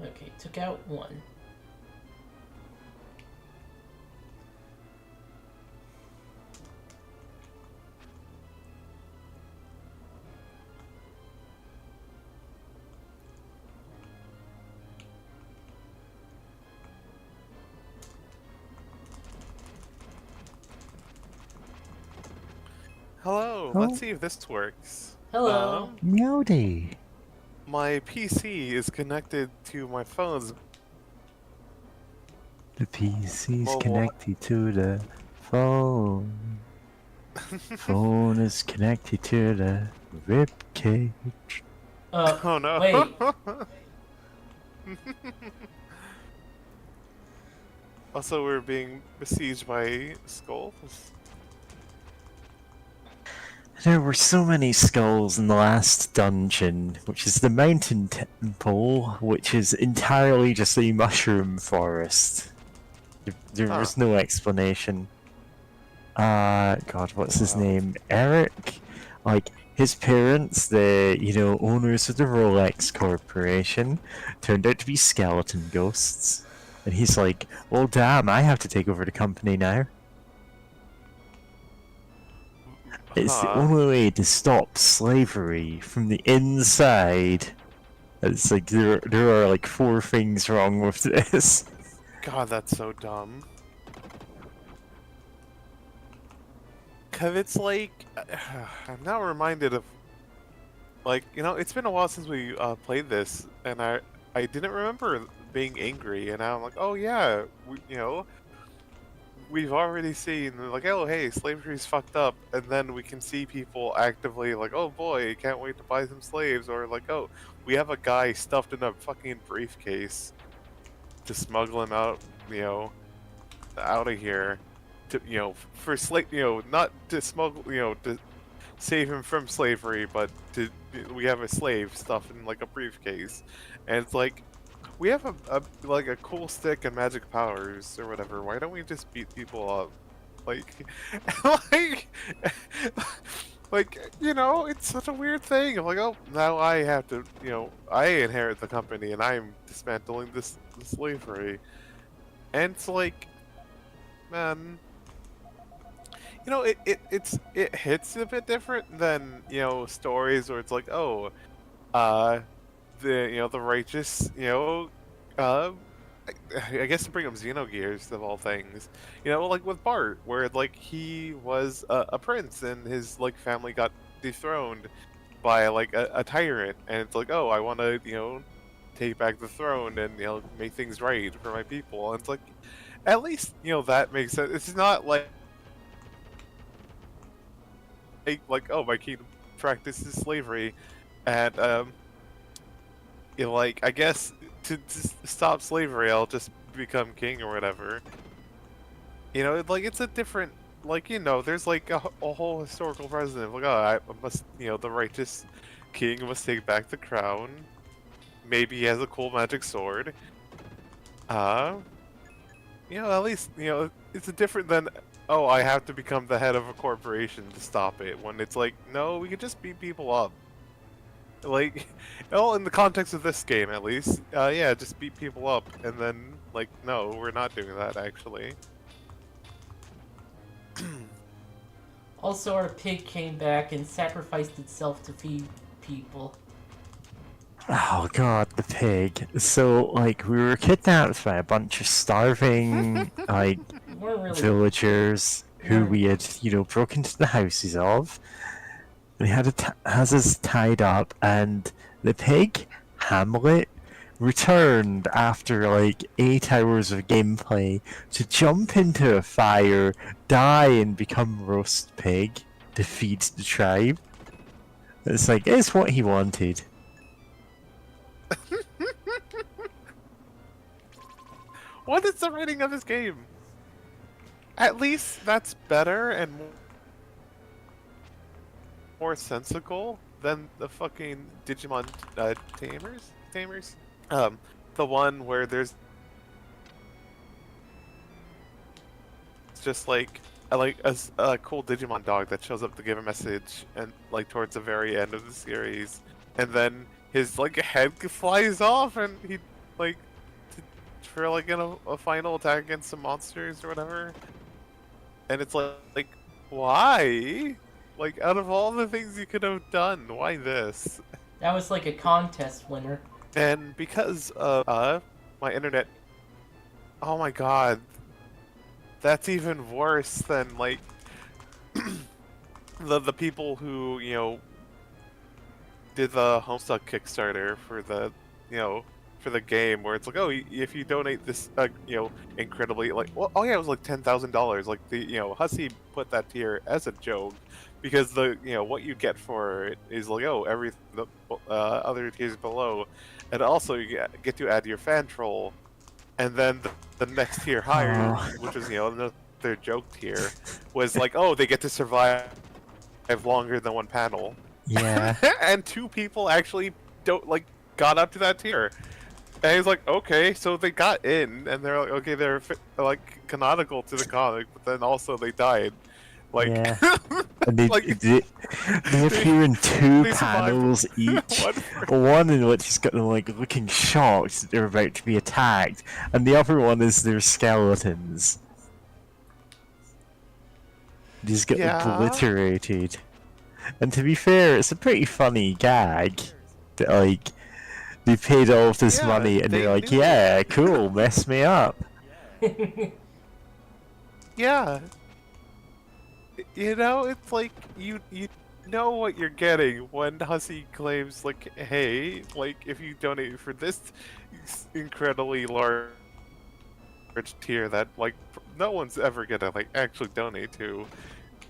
Okay, took out one. Hello, Oh. let's see if this works. Hello. Meowdy. My PC is connected to my phone's The PC's Mobile. connected to the phone. Phone is connected to the rib cage. Oh no. Wait. Also, we're being besieged by skulls. There were so many skulls in the last dungeon, which is the mountain temple, which is entirely just a mushroom forest. There was no explanation. God, what's his Wow. name? Eric? Like, his parents, the, owners of the Rolex Corporation, turned out to be skeleton ghosts. And he's like, well, damn, I have to take over the company now. It's the only way to stop slavery from the inside. It's like, there are like 4 things wrong with this. God, that's so dumb. Cause it's like, I'm now reminded of, like, it's been a while since we played this, and I didn't remember being angry, and now I'm like, oh yeah, we've already seen, like, oh hey, slavery's fucked up, and then we can see people actively like, oh boy, can't wait to buy some slaves, or like, oh, we have a guy stuffed in a fucking briefcase to smuggle him out, out of here, to, for not to smuggle, to save him from slavery, but we have a slave stuffed in like a briefcase, and it's like, we have a cool stick and magic powers or whatever. Why don't we just beat people up? Like, it's such a weird thing. I'm like, oh, now I have to, I inherit the company and I'm dismantling this slavery. And it's like, man, it hits a bit different than, stories where it's like, oh, the righteous, I guess to bring up Xenogears of all things, like with Bart, where like he was a prince and his like family got dethroned by like a tyrant, and it's like, oh, I want to take back the throne and make things right for my people, and it's like, at least that makes sense. It's not like oh, my kingdom practices slavery, and like, I guess to stop slavery, I'll just become king or whatever. Like, it's a different, like, there's like a whole historical precedent. Like, oh, I must, the righteous king must take back the crown. Maybe he has a cool magic sword. At least, it's different than, oh, I have to become the head of a corporation to stop it. When it's like, no, we could just beat people up. Like, well, in the context of this game, at least, yeah, just beat people up, and then, like, no, we're not doing that, actually. Also, our pig came back and sacrificed itself to feed people. Oh god, the pig. So, like, we were kidnapped by a bunch of starving, like, We're really villagers who we had, broken into the houses of. They has us tied up, and the pig, Hamlet, returned after like 8 hours of gameplay to jump into a fire, die, and become roast pig, defeat the tribe. It's like, it's what he wanted. What is the rating of this game? At least that's better and more sensical than the fucking Digimon Tamers? The one where there's just like a cool Digimon dog that shows up to give a message and like towards the very end of the series, and then his like head flies off and he like for like a final attack against some monsters or whatever, and it's like why? Like out of all the things you could have done, why this? That was like a contest winner. And because of my internet, oh my god, that's even worse than like the people who did the Homestuck Kickstarter for the for the game, where it's like, oh, if you donate this incredibly like, well, oh yeah, it was like $10,000. Like the Hussey put that tier as a joke because the what you get for it is like, oh, every the other tiers below, and also you get to add your fan troll, and then the next tier higher, which was another joke tier, was like, oh, they get to survive longer than one panel. Yeah. And 2 people actually got up to that tier. And he's like, okay, so they got in, and they're like, okay, they're like canonical to the comic, but then also they died. Like, yeah. And they appear in 2 panels each. One in which he's got them like looking shocked that they're about to be attacked, and the other one is their skeletons. They just get obliterated. And to be fair, it's a pretty funny gag that like they paid all of this money and they're like, yeah, cool, mess me up. Yeah. It's like you know what you're getting when Hussey claims like, hey, like if you donate for this incredibly large tier that like no one's ever gonna like actually donate to.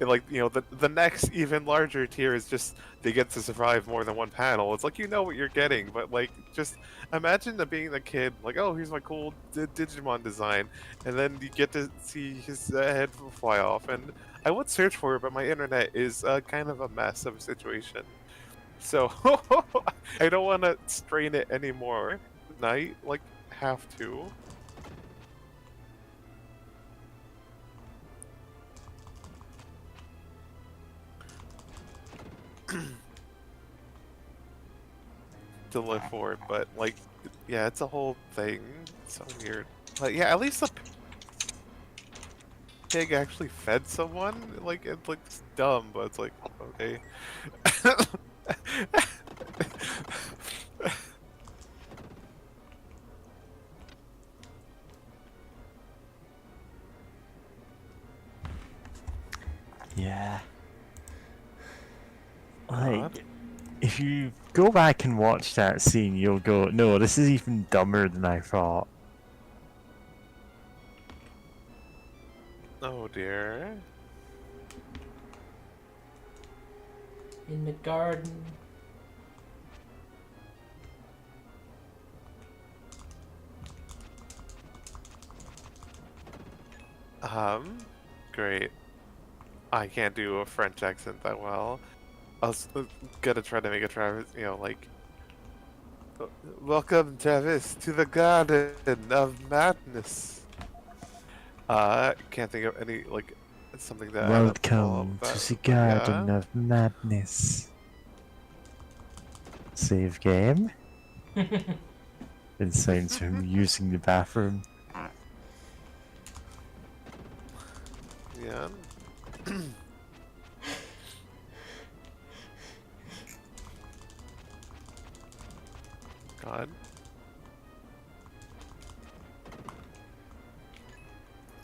And, like the next even larger tier is just they get to survive more than one panel. It's like what you're getting, but like just imagine being the kid like, oh, here's my cool Digimon design, and then you get to see his head fly off. And I would search for it, but my internet is kind of a mess of a situation, so I don't want to strain it anymore. Tonight, like, have to. To live for it, but like, yeah, it's a whole thing. It's so weird. But yeah, at least the pig actually fed someone. Like, it looks dumb, but it's like, okay. Yeah. Like, if you go back and watch that scene, you'll go, no, this is even dumber than I thought. Oh dear. In the garden. Great. I can't do a French accent that well. I was gonna try to make a Travis, like, welcome, Travis, to the Garden of Madness. Can't think of any, like, something that. Welcome to the Garden of Madness. Save game. It sounds from using the bathroom. Yeah. God.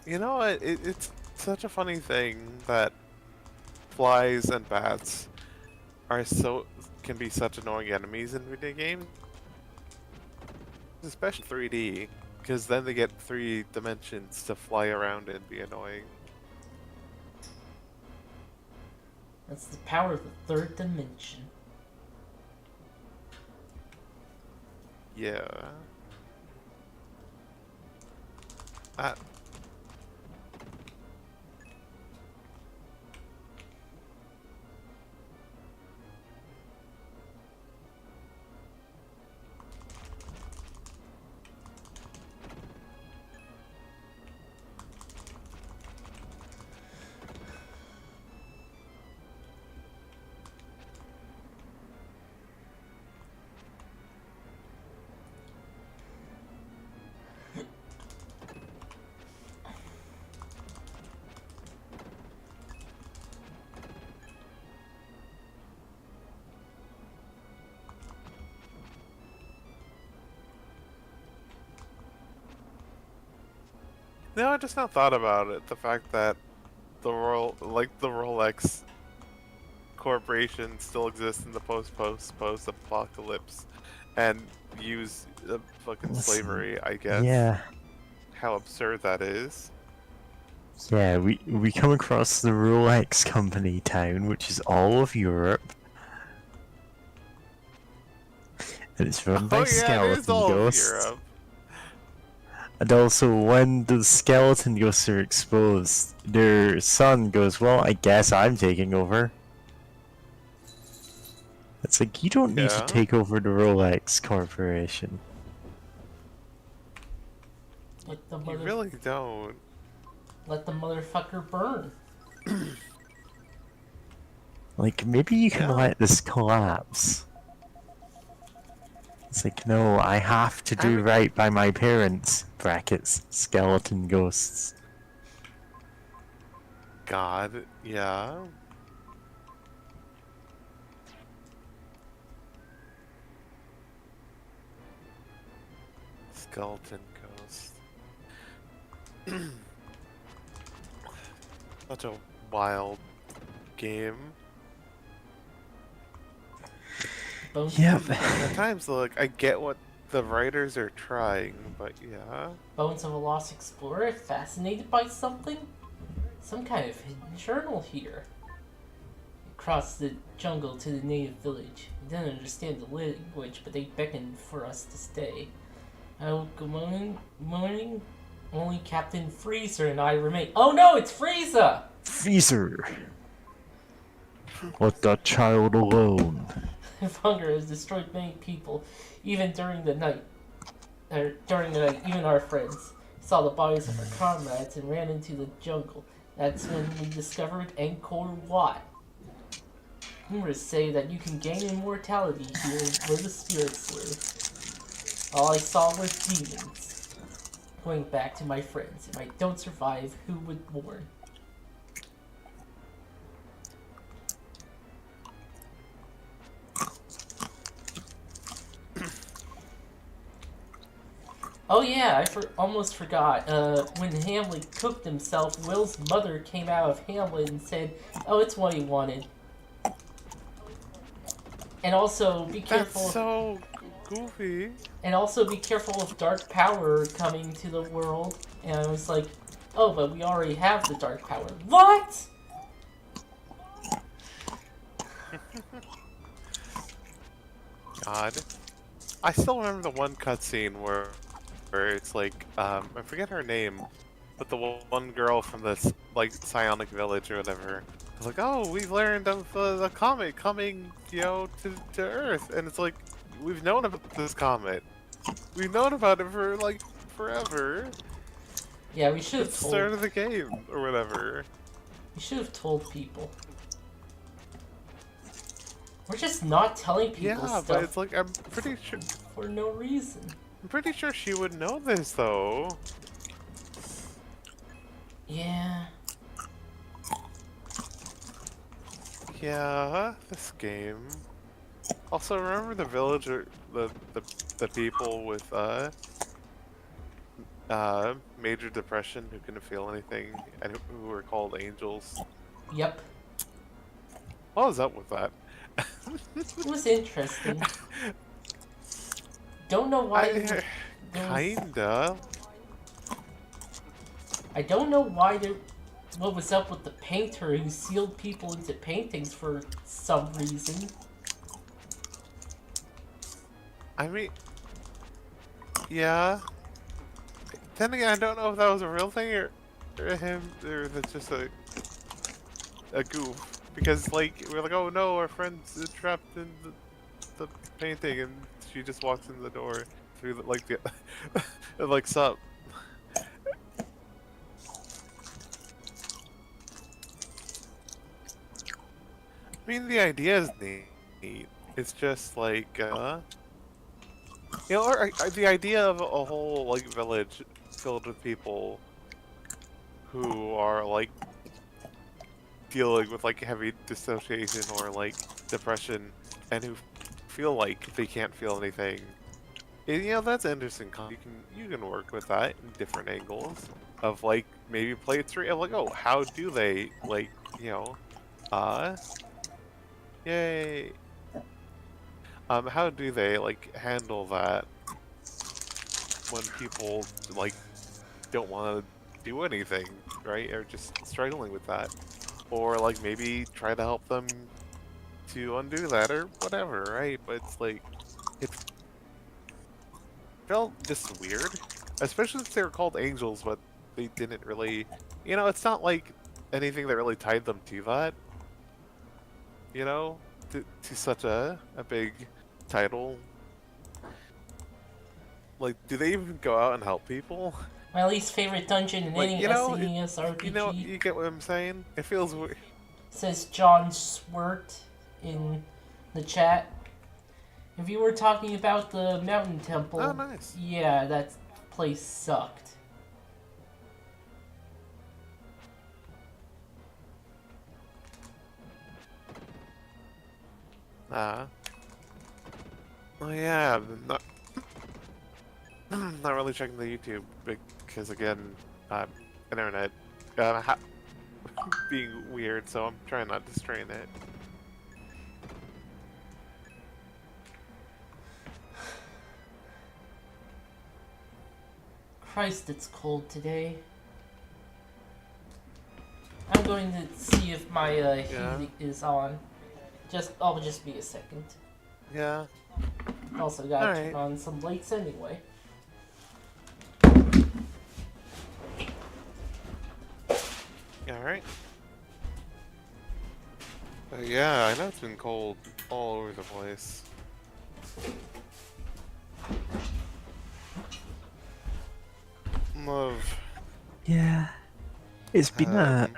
You know what? It's such a funny thing that flies and bats can be such annoying enemies in video games. especially 3D, because then they get 3 dimensions to fly around and be annoying. That's the power of the third dimension. Yeah. Ah. No, I just now thought about it. The fact that the Rolex corporation still exists in the post-apocalypse, and use fucking Listen, slavery. I guess. Yeah. How absurd that is. Yeah, we come across the Rolex company town, which is all of Europe. And it's run by Oh yeah, it is skeleton all of ghosts. Europe. And also, when the skeleton ghosts are exposed, their son goes, well, I guess I'm taking over. It's like, you don't need to Yeah. take over the Rolex Corporation. Let the You really don't. let the motherfucker burn. Like, maybe you can Yeah. let this collapse. It's like, no, I have to do right by my parents. Brackets, skeleton ghosts. God, yeah. Skeleton ghost. Such a wild game. Yep. At times, look, I get what the writers are trying, but yeah. Bones of a lost explorer, fascinated by something? Some kind of hidden journal here. Across the jungle to the native village. We didn't understand the language, but they beckoned for us to stay. Good morning. Only Captain Freezer and I remain. Oh no, it's Frieza! Freezer! Let that child alone. Hunger has destroyed many people, even during the night. Even our friends saw the bodies of our comrades and ran into the jungle. That's when we discovered Angkor Wat. Rumors say that you can gain immortality here where the spirits live. All I saw were demons. Going back to my friends. If I don't survive, who would mourn? Oh yeah, I almost forgot. When Hamlet cooked himself, Will's mother came out of Hamlet and said, "Oh, it's what he wanted." And also, be careful. That's so goofy. And also, be careful of dark power coming to the world. And I was like, "Oh, but we already have the dark power." What? God, I still remember the one cutscene where it's like, I forget her name, but the one girl from this, like, psionic village or whatever. It's like, oh, we've learned of the comet coming, you know, to Earth. And it's like, we've known about this comet. We've known about it for, like, forever. Yeah, we should have It's the told. start of the game, or whatever. We should have told people. We're just not telling people Yeah, stuff but it's like, I'm pretty sure for no reason. she would know this, though. Yeah. Yeah, this game. Also, remember the villager, the people with major depression who couldn't feel anything and who were called angels? Yep. What was up with that? It was interesting. Don't know why. There was, Kinda. I don't know why there, what was up with the painter who sealed people into paintings for some reason. I mean, yeah. Then again, I don't know if that was a real thing or him, or that's just a goof. Because, like, we're like, oh no, our friend's trapped in the painting, and she just walks in the door through, like, the. like, sup. I mean, the idea is neat. It's just like, you know, or the idea of a whole like village filled with people who are like dealing with like heavy dissociation or like depression, and who feel like they can't feel anything. You know, that's interesting. You can work with that in different angles of like maybe play it through. Like, oh, how do they like you know, uh, yay. How do they like handle that when people like don't want to do anything, right? Or just struggling with that, or like maybe try to help them to undo that or whatever, right? But it's like it felt just weird, especially since they were called angels, but they didn't really, you know, it's not like anything that really tied them to that, you know, to such a big title. Like, do they even go out and help people? My least favorite dungeon in Like, any you know, SNES RPG. you know, you get what I'm saying? It feels weird. Says John Swert in the chat. If you were talking about the mountain temple, Oh, nice. yeah, that place sucked. Oh yeah, not, not really checking the YouTube because again, internet being weird, so I'm trying not to strain it. Christ, it's cold today. I'm going to see if my Yeah. heat is on. I'll just be a second. Yeah. Also gotta Alright. turn on some lights anyway. Alright. Yeah, I know it's been cold all over the place. Love. Yeah. It's been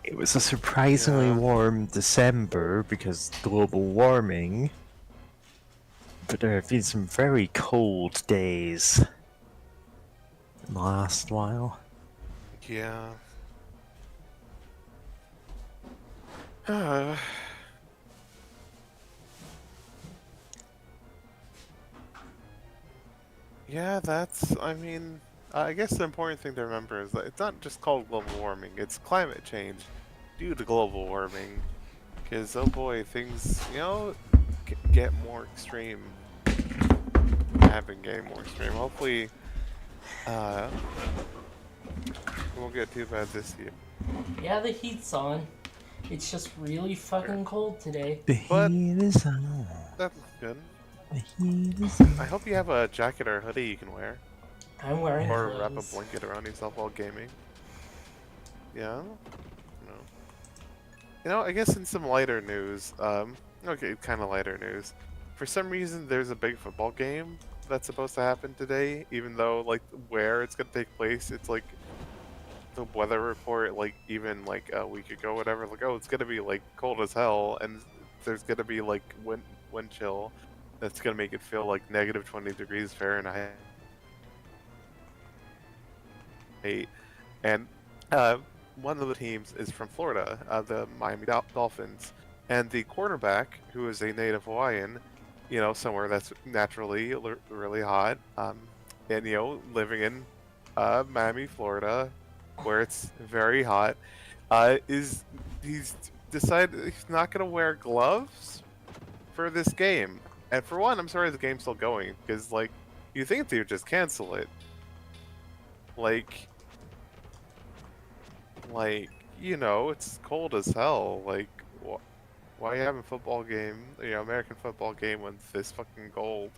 it was a surprisingly yeah. warm December because global warming. But there have been some very cold days in the last while. Yeah. Yeah, I mean, I guess the important thing to remember is that it's not just called global warming, it's climate change due to global warming. Because, oh boy, things, you know, get more extreme. Have been getting more extreme. Hopefully, it won't get too bad this year. Yeah, the heat's on. It's just really fucking cold today. The But- heat is on. That's good. The heat is on. I hope you have a jacket or a hoodie you can wear. I'm wearing Or clothes. wrap a blanket around yourself while gaming. Yeah? No. You know, I guess in some lighter news, okay, kind of lighter news. For some reason, there's a big football game that's supposed to happen today, even though, like, where it's gonna take place, it's like the weather report, like, even like a week ago, whatever, like, oh, it's gonna be like cold as hell, and there's gonna be like wind chill that's gonna make it feel like negative 20 degrees Fahrenheit. And one of the teams is from Florida, the Miami Dolphins, and the quarterback, who is a native Hawaiian, you know, somewhere that's naturally really hot, and you know, living in Miami, Florida, where it's very hot, he's decided he's not gonna wear gloves for this game. And for one, I'm sorry the game's still going because like You think they would just cancel it? Like, you know, it's cold as hell. Like, why have a football game, you know, American football game when it's this fucking cold?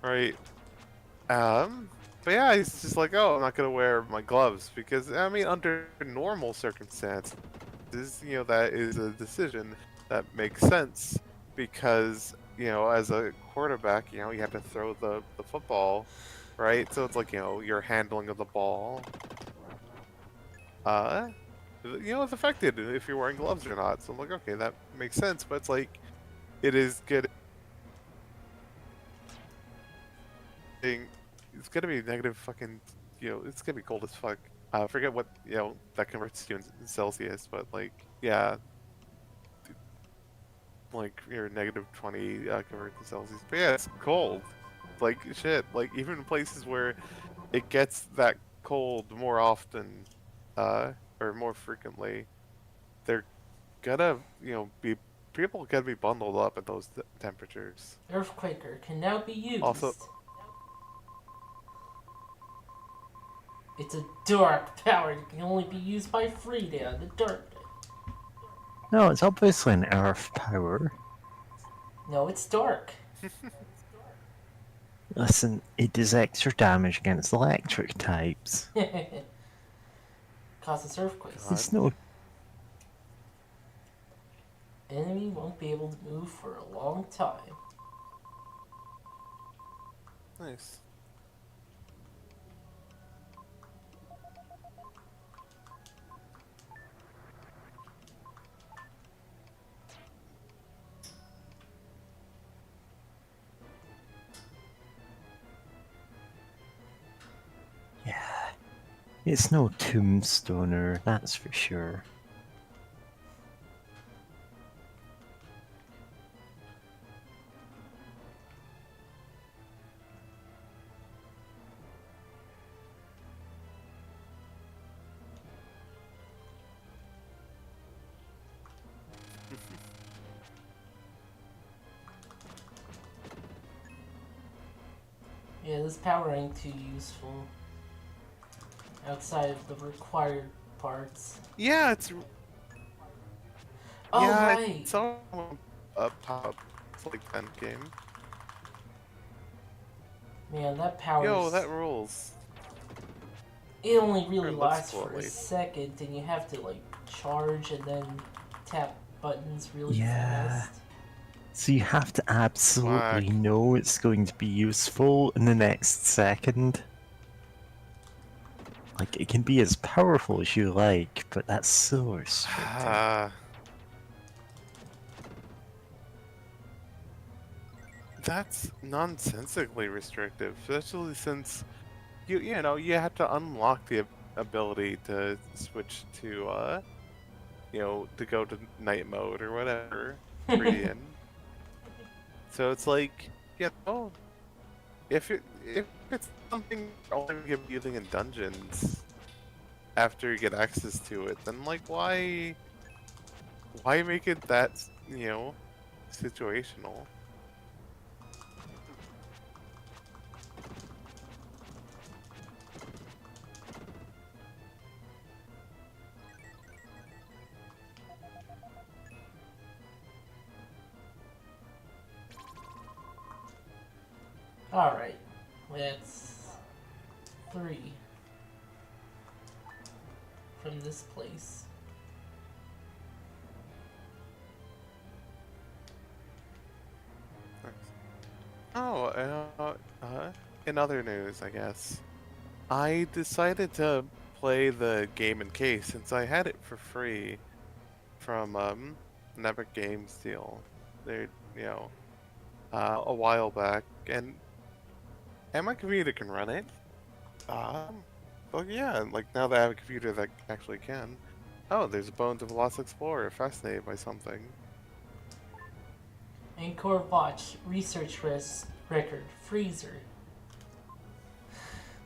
Right. But yeah, he's just like, oh, I'm not gonna wear my gloves because, I mean, under normal circumstances, you know, that is a decision that makes sense because, you know, as a quarterback, you know, you have to throw the football, right? So it's like, you know, your handling of the ball, you know, it's affected if you're wearing gloves or not. So I'm like, okay, that makes sense, but it's like, it is good. It's gonna be negative fucking, you know, it's gonna be cold as fuck. I forget what, you know, that converts to in Celsius, but like, yeah, like your -20 converts to Celsius. But yeah, it's cold. Like shit. Like even in places where it gets that cold more often, or more frequently, they're gonna, you know, be people gonna be bundled up at those temperatures. Earthquaker can now be used. Also, It's a dark power that can only be used by Frida in the dark. No, it's obviously an earth power. No, it's dark. Listen, it does extra damage against electric types. Causes earthquakes. God. It's no. Enemy won't be able to move for a long time. Nice. Yeah. It's no tombstoner, that's for sure. Yeah, this power ain't too useful. Outside of the required parts. Yeah, it's Oh, yeah, right! it's all a pop. It's like that game. Man, that power. Yo, that rules. It only really Or looks lasts for a slowly. second, and you have to, like, charge and then tap buttons really Yeah. fast. So you have to absolutely Whack. know it's going to be useful in the next second. Like, it can be as powerful as you like, but that's so restricting. That's nonsensically restrictive, especially since you know you have to unlock the ability to switch to you know, to go to night mode or whatever, in. So it's like, you know, if it's something only you're using in dungeons after you get access to it, then like why make it that, you know, situational? Alright, that's 3 from this place. Oh, in other news, I guess, I decided to play the game in case since I had it for free from an Epic Games deal. They, you know, a while back, and my computer can run it. Well, yeah, like now that I have a computer that actually can. Oh, there's Bones of a Lost Explorer. Fascinated by something. Angkor Watch research record Freezer.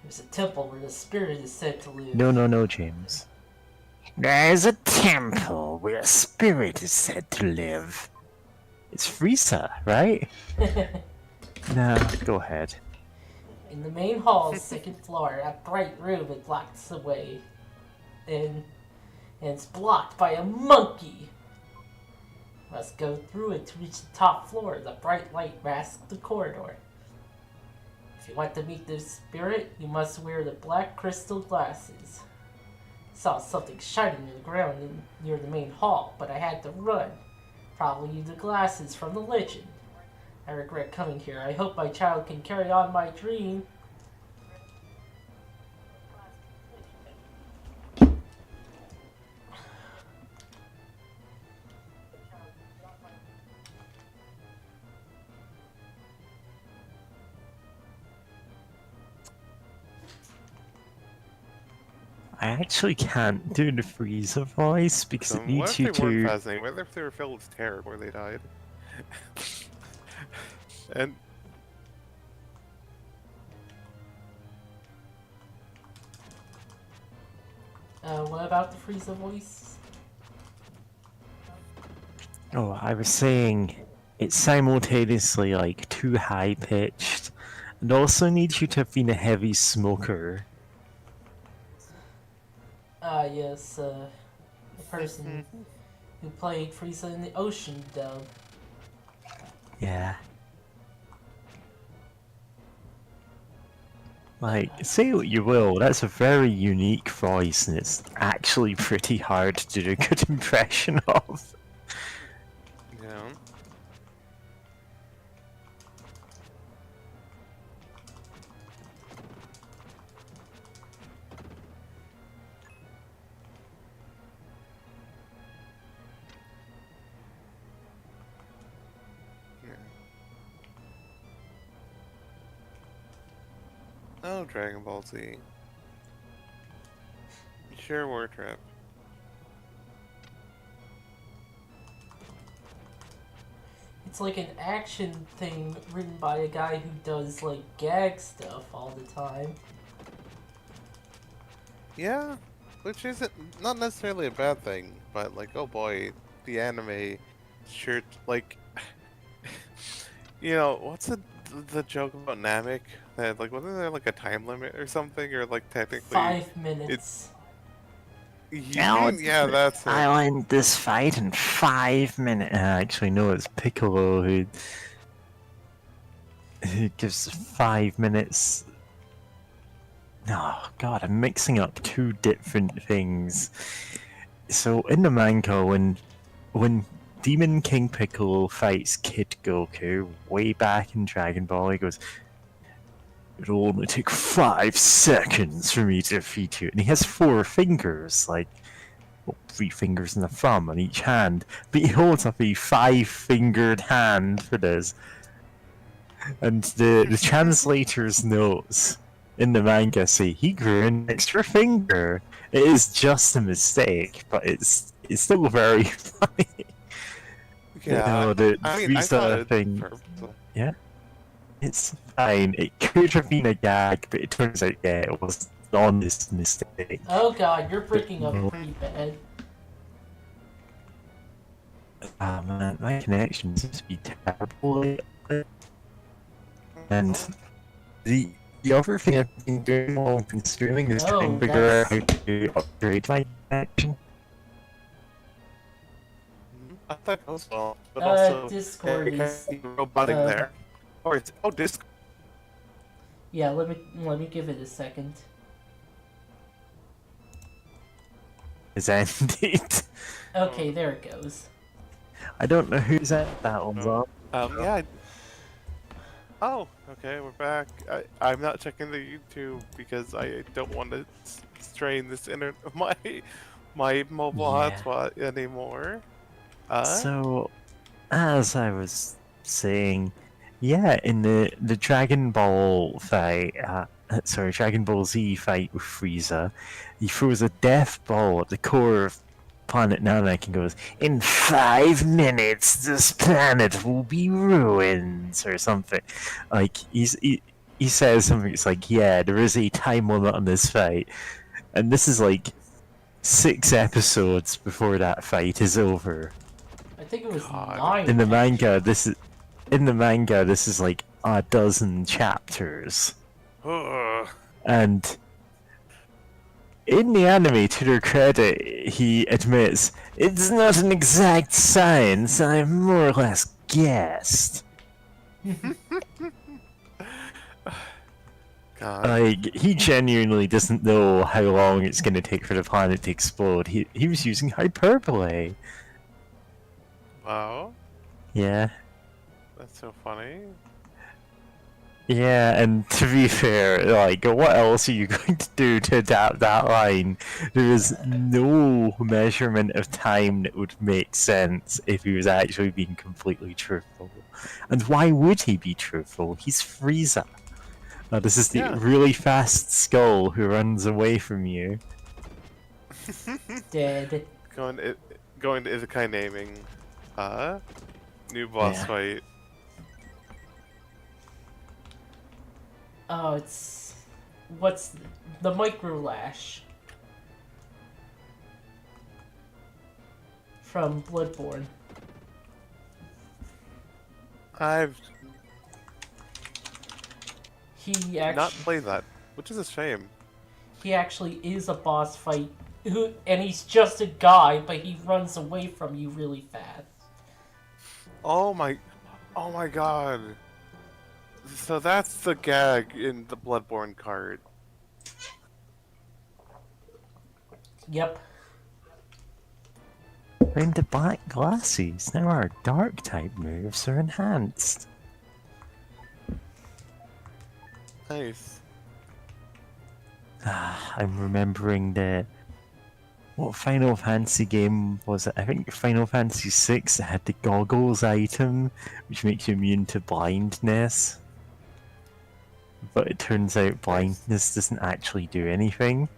There's a temple where the spirit is said to live. No, James. There's a temple where a spirit is said to live. It's Frieza, right? Nah, go ahead. In the main hall's second floor, a bright room it blocks the way. And it's blocked by a monkey. Must go through it to reach the top floor. The bright light masks the corridor. If you want to meet the spirit, you must wear the black crystal glasses. Saw something shining in the ground near the main hall, but I had to run. Probably the glasses from the legend. I regret coming here. I hope my child can carry on my dream. I actually can't do the Frieza voice because So it what needs if you they weren't to. fascinating? What if they were filled with terror before they died? And What about the Frieza voice? Oh, I was saying it's simultaneously like too high pitched, and also needs you to have been a heavy smoker. Yes, the person who played Frieza in the Ocean dub. Yeah. Like, say what you will, that's a very unique voice, and it's actually pretty hard to do a good impression of. you know, yeah. Oh, Dragon Ball Z. Sure, War Trip. It's like an action thing written by a guy who does like gag stuff all the time. Yeah, which isn't not necessarily a bad thing, but like, oh boy, the anime sure like, you know, what's the joke about Namek? That like, wasn't there like a time limit or something, or like technically 5 minutes. yeah, that's I it. won this fight in 5 minutes. Actually, no, it's Piccolo who gives 5 minutes. Oh god, I'm mixing up two different things. So in the manga, when Demon King Piccolo fights Kid Goku way back in Dragon Ball, he goes, "It'll only take 5 seconds for me to defeat you," and he has 4 fingers, like, well, 3 fingers and a thumb on each hand, but he holds up a 5-fingered hand for this. And the translator's notes in the manga say he grew an extra finger. It is just a mistake, but it's still very funny. Yeah, You know, the I mean, I thought Frieza it thing. purposely. Yeah, it's fine. It could have been a gag, but it turns out, yeah, it was an honest mistake. Oh god, you're breaking up No. pretty bad. Ah man, my connection seems to be terrible lately. And the other thing I've been doing while I've been streaming is trying to figure out how to upgrade my connection. I thought it was well, but also Discord it is. has roboting there. Or it's Discord. Yeah, let me give it a second. Is ended. Okay, there it goes. I don't know who's at that one's on. Yeah. Oh, okay, we're back. I'm not checking the YouTube because I don't want to strain this my mobile Yeah. hotspot anymore. So, as I was saying, yeah, in the Dragon Ball fight, Dragon Ball Z fight with Frieza, he throws a death ball at the core of planet Namek and goes, "In 5 minutes, this planet will be ruined," or something. Like, he says something, it's like, yeah, there is a time limit on this fight, and this is like 6 episodes before that fight is over. I think it was God. 9. In the actually. manga, this is like a dozen chapters. Ugh. And in the anime, to their credit, he admits, it's not an exact science, I more or less guessed. God. Like, he genuinely doesn't know how long it's going to take for the planet to explode. He was using hyperbole. Wow. Yeah. That's so funny. Yeah, and to be fair, like, what else are you going to do to adapt that line? There is no measurement of time that would make sense if he was actually being completely truthful. And why would he be truthful? He's Frieza. This is the Yeah. really fast skull who runs away from you. Dead. Going to Isekai naming. New boss Yeah. fight. Oh, it's... What's... The Micro Lash. From Bloodborne. I've He not actually... played that, which is a shame. He actually is a boss fight. And he's just a guy, but he runs away from you really fast. Oh my god. So that's the gag in the Bloodborne card. Yep. Find the black glasses. Now our dark type moves are enhanced. Nice. I'm remembering the... What Final Fantasy game was it? I think Final Fantasy VI had the goggles item, which makes you immune to blindness. But it turns out blindness doesn't actually do anything.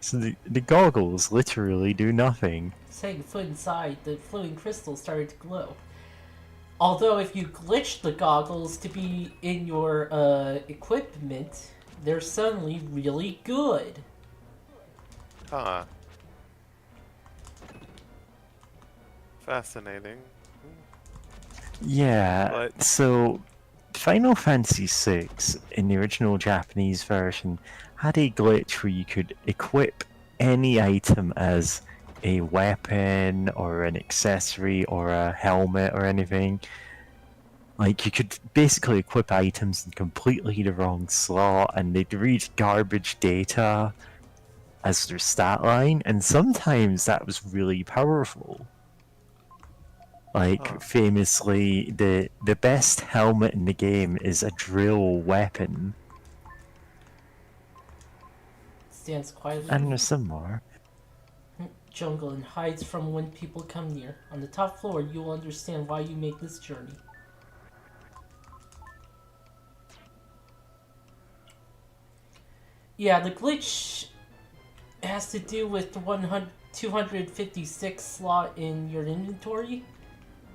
So the goggles literally do nothing. Setting foot inside, the floating crystal started to glow. Although if you glitch the goggles to be in your equipment, they're suddenly really good. Huh. Fascinating. Yeah, But so Final Fantasy VI in the original Japanese version had a glitch where you could equip any item as a weapon or an accessory or a helmet or anything. Like, you could basically equip items in completely the wrong slot and they'd read garbage data as their stat line, and sometimes that was really powerful. Like, Huh. famously, the best helmet in the game is a drill weapon. Stands quietly And in there's some more. the jungle and hides from when people come near. On the top floor, you will understand why you make this journey. Yeah, the glitch has to do with the 256 slot in your inventory,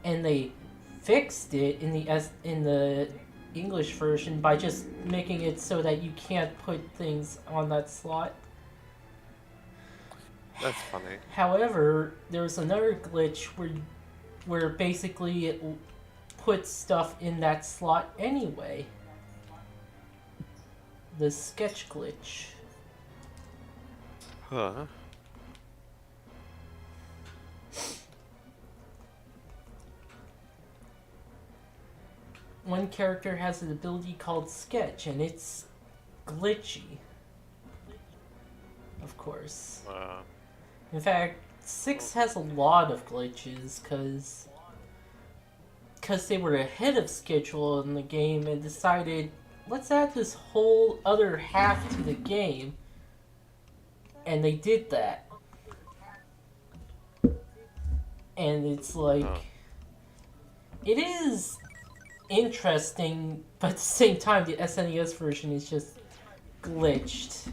and they fixed it in the English version by just making it so that you can't put things on that slot. That's funny. However, there's another glitch where basically it puts stuff in that slot anyway. The sketch glitch. Huh. One character has an ability called Sketch, and it's glitchy. Of course. In fact, 6 has a lot of glitches, because they were ahead of schedule in the game and decided, let's add this whole other half to the game. And they did that. And it's like... It is interesting, but at the same time, the SNES version is just glitched.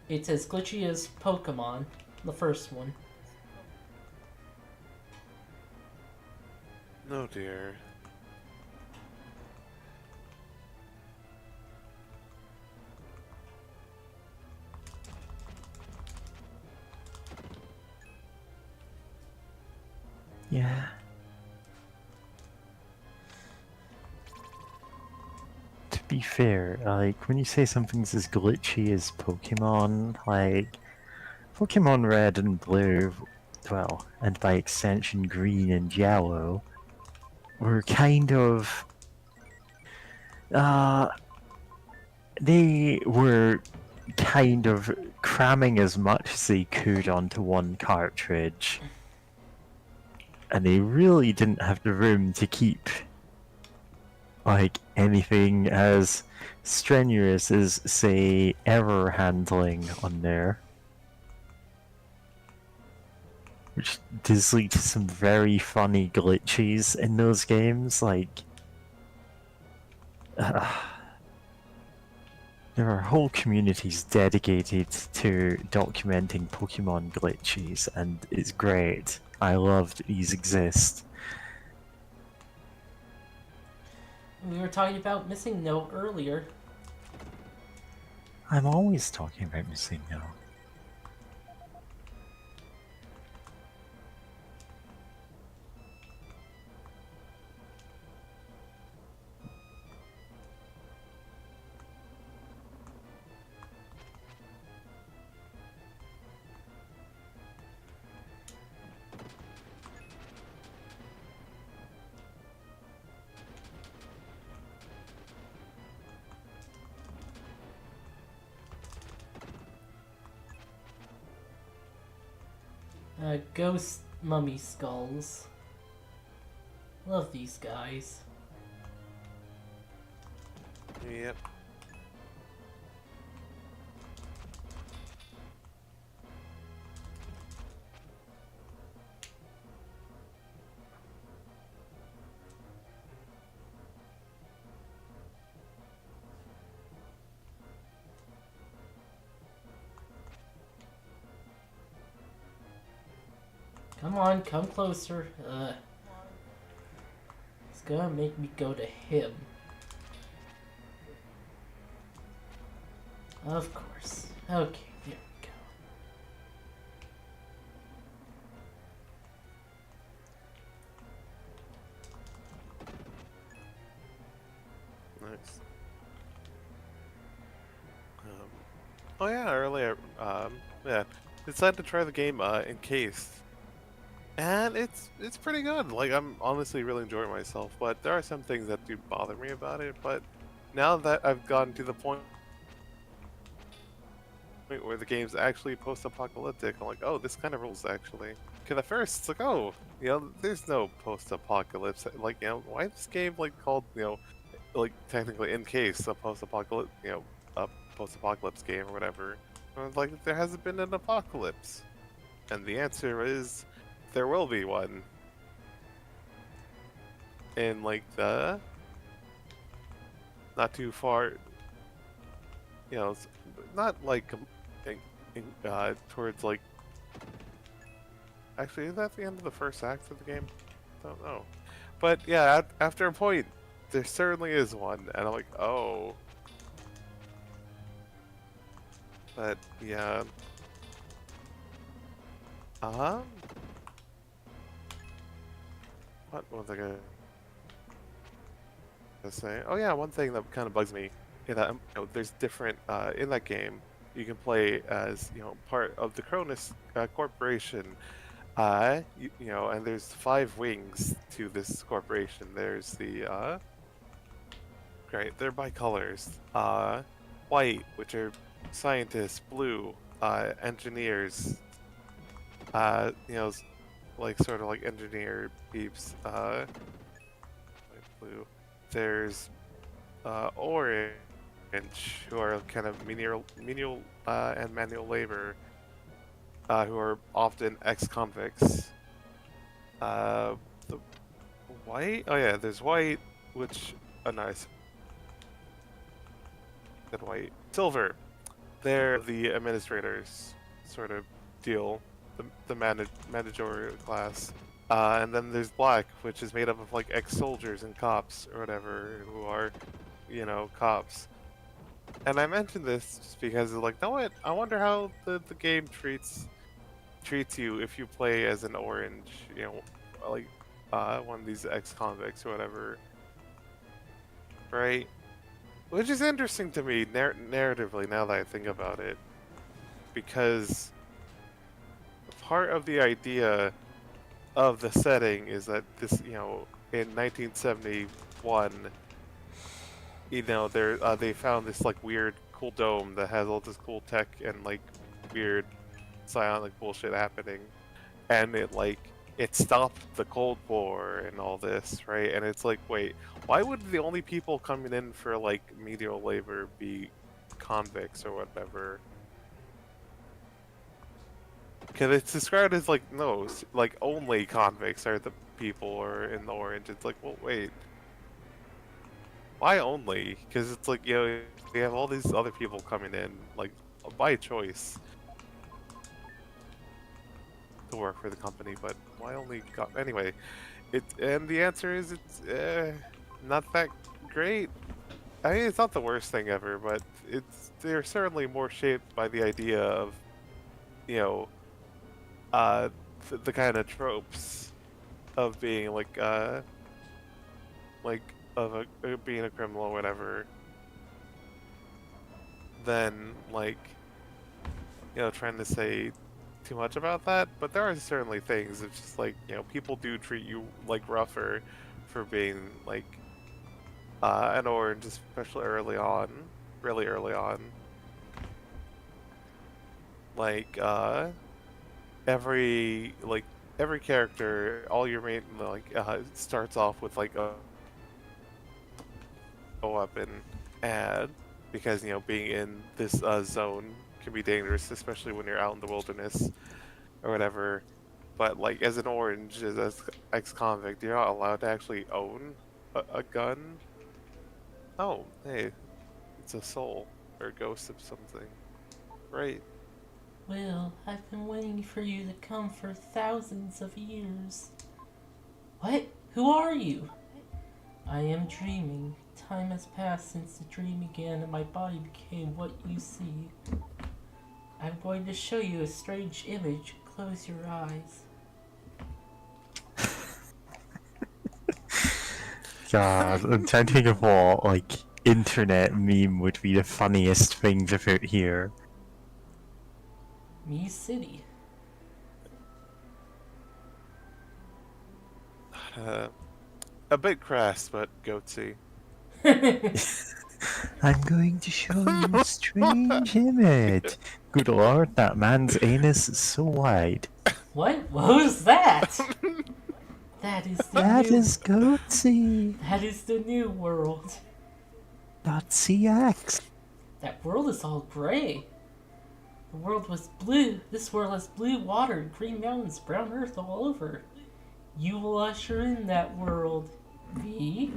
It's as glitchy as Pokemon, the first one. No dear. Yeah. To be fair, like, when you say something's as glitchy as Pokemon, like, Pokemon Red and Blue, well, and by extension Green and Yellow, were kind of, uh, they were kind of cramming as much as they could onto one cartridge. And they really didn't have the room to keep, like, anything as strenuous as, say, error handling on there. Which does lead to some very funny glitches in those games, like... there are whole communities dedicated to documenting Pokemon glitches, and it's great. I love that these exist. We were talking about Missing Note earlier. I'm always talking about Missing Note. Ghost mummy skulls. Love these guys. Yep. Come on, come closer. It's gonna make me go to him. Of course. Okay, there we go. Nice. Oh yeah, earlier, yeah, decided to try the game Encased, and it's pretty good. Like, I'm honestly really enjoying myself, but there are some things that do bother me about it. But now that I've gotten to the point where the game's actually post-apocalyptic, I'm like, oh, this kind of rules actually. Because at first it's like, oh, there's no post-apocalypse. Like, why is this game like called, like technically Encased, a post-apocalypse, a post-apocalypse game or whatever? And I was like, there hasn't been an apocalypse, and the answer is there will be one. In like the not too far, not like towards like. Actually, is that the end of the first act of the game? Don't know. But yeah, after a point, there certainly is one, and I'm like, oh. But yeah. What was I gonna say? Oh yeah, one thing that kind of bugs me is that there's different in that game. You can play as part of the Cronus Corporation. And there's 5 wings to this corporation. There's the great. They're by colors. White, which are scientists. Blue, engineers. Like sort of like engineer peeps. Like blue. There's orange, who are kind of menial and manual labor, who are often ex-convicts. The white? Oh yeah, there's white, which nice. Said white. Silver. They're the administrators, sort of deal. The managerial class. And then there's black, which is made up of like ex-soldiers and cops or whatever, who are, cops. And I mentioned this just because it's like, no, I wonder how the game treats you if you play as an orange, like one of these ex-convicts or whatever, right? Which is interesting to me narratively now that I think about it, because part of the idea of the setting is that this, in 1971, they found this like weird cool dome that has all this cool tech and like weird psionic bullshit happening, and it stopped the Cold War and all this, right? And it's like, wait, why would the only people coming in for like menial labor be convicts or whatever? Because it's described as like, no, like only convicts are the people or in the orange. It's like, well, wait, why only? Because it's like, you have all these other people coming in like by choice to work for the company, but why only anyway? And the answer is it's not that great. I mean, it's not the worst thing ever, but they're certainly more shaped by the idea of, you know, the kind of tropes of being being a criminal or whatever, than trying to say too much about that. But there are certainly things. It's just like, people do treat you like rougher for being like an orange, especially really early on. Like every character, all your main starts off with like a weapon, and because being in this zone can be dangerous, especially when you're out in the wilderness or whatever. But like as an orange, as ex-convict, you're not allowed to actually own a gun. Oh, hey, it's a soul or a ghost of something, right? Well, I've been waiting for you to come for thousands of years. What? Who are you? I am dreaming. Time has passed since the dream began and my body became what you see. I'm going to show you a strange image. Close your eyes. God, I'm trying to think of what, like, internet meme would be the funniest thing to put here. Me City. A bit crass, but goatsy. I'm going to show you a strange image. Good lord, that man's anus is so wide. What was that? That is the That new... is goatsy. That is the new world. .cx. That world is all gray. The world was blue. This world has blue water, green mountains, brown earth all over. You will usher in that world. Me?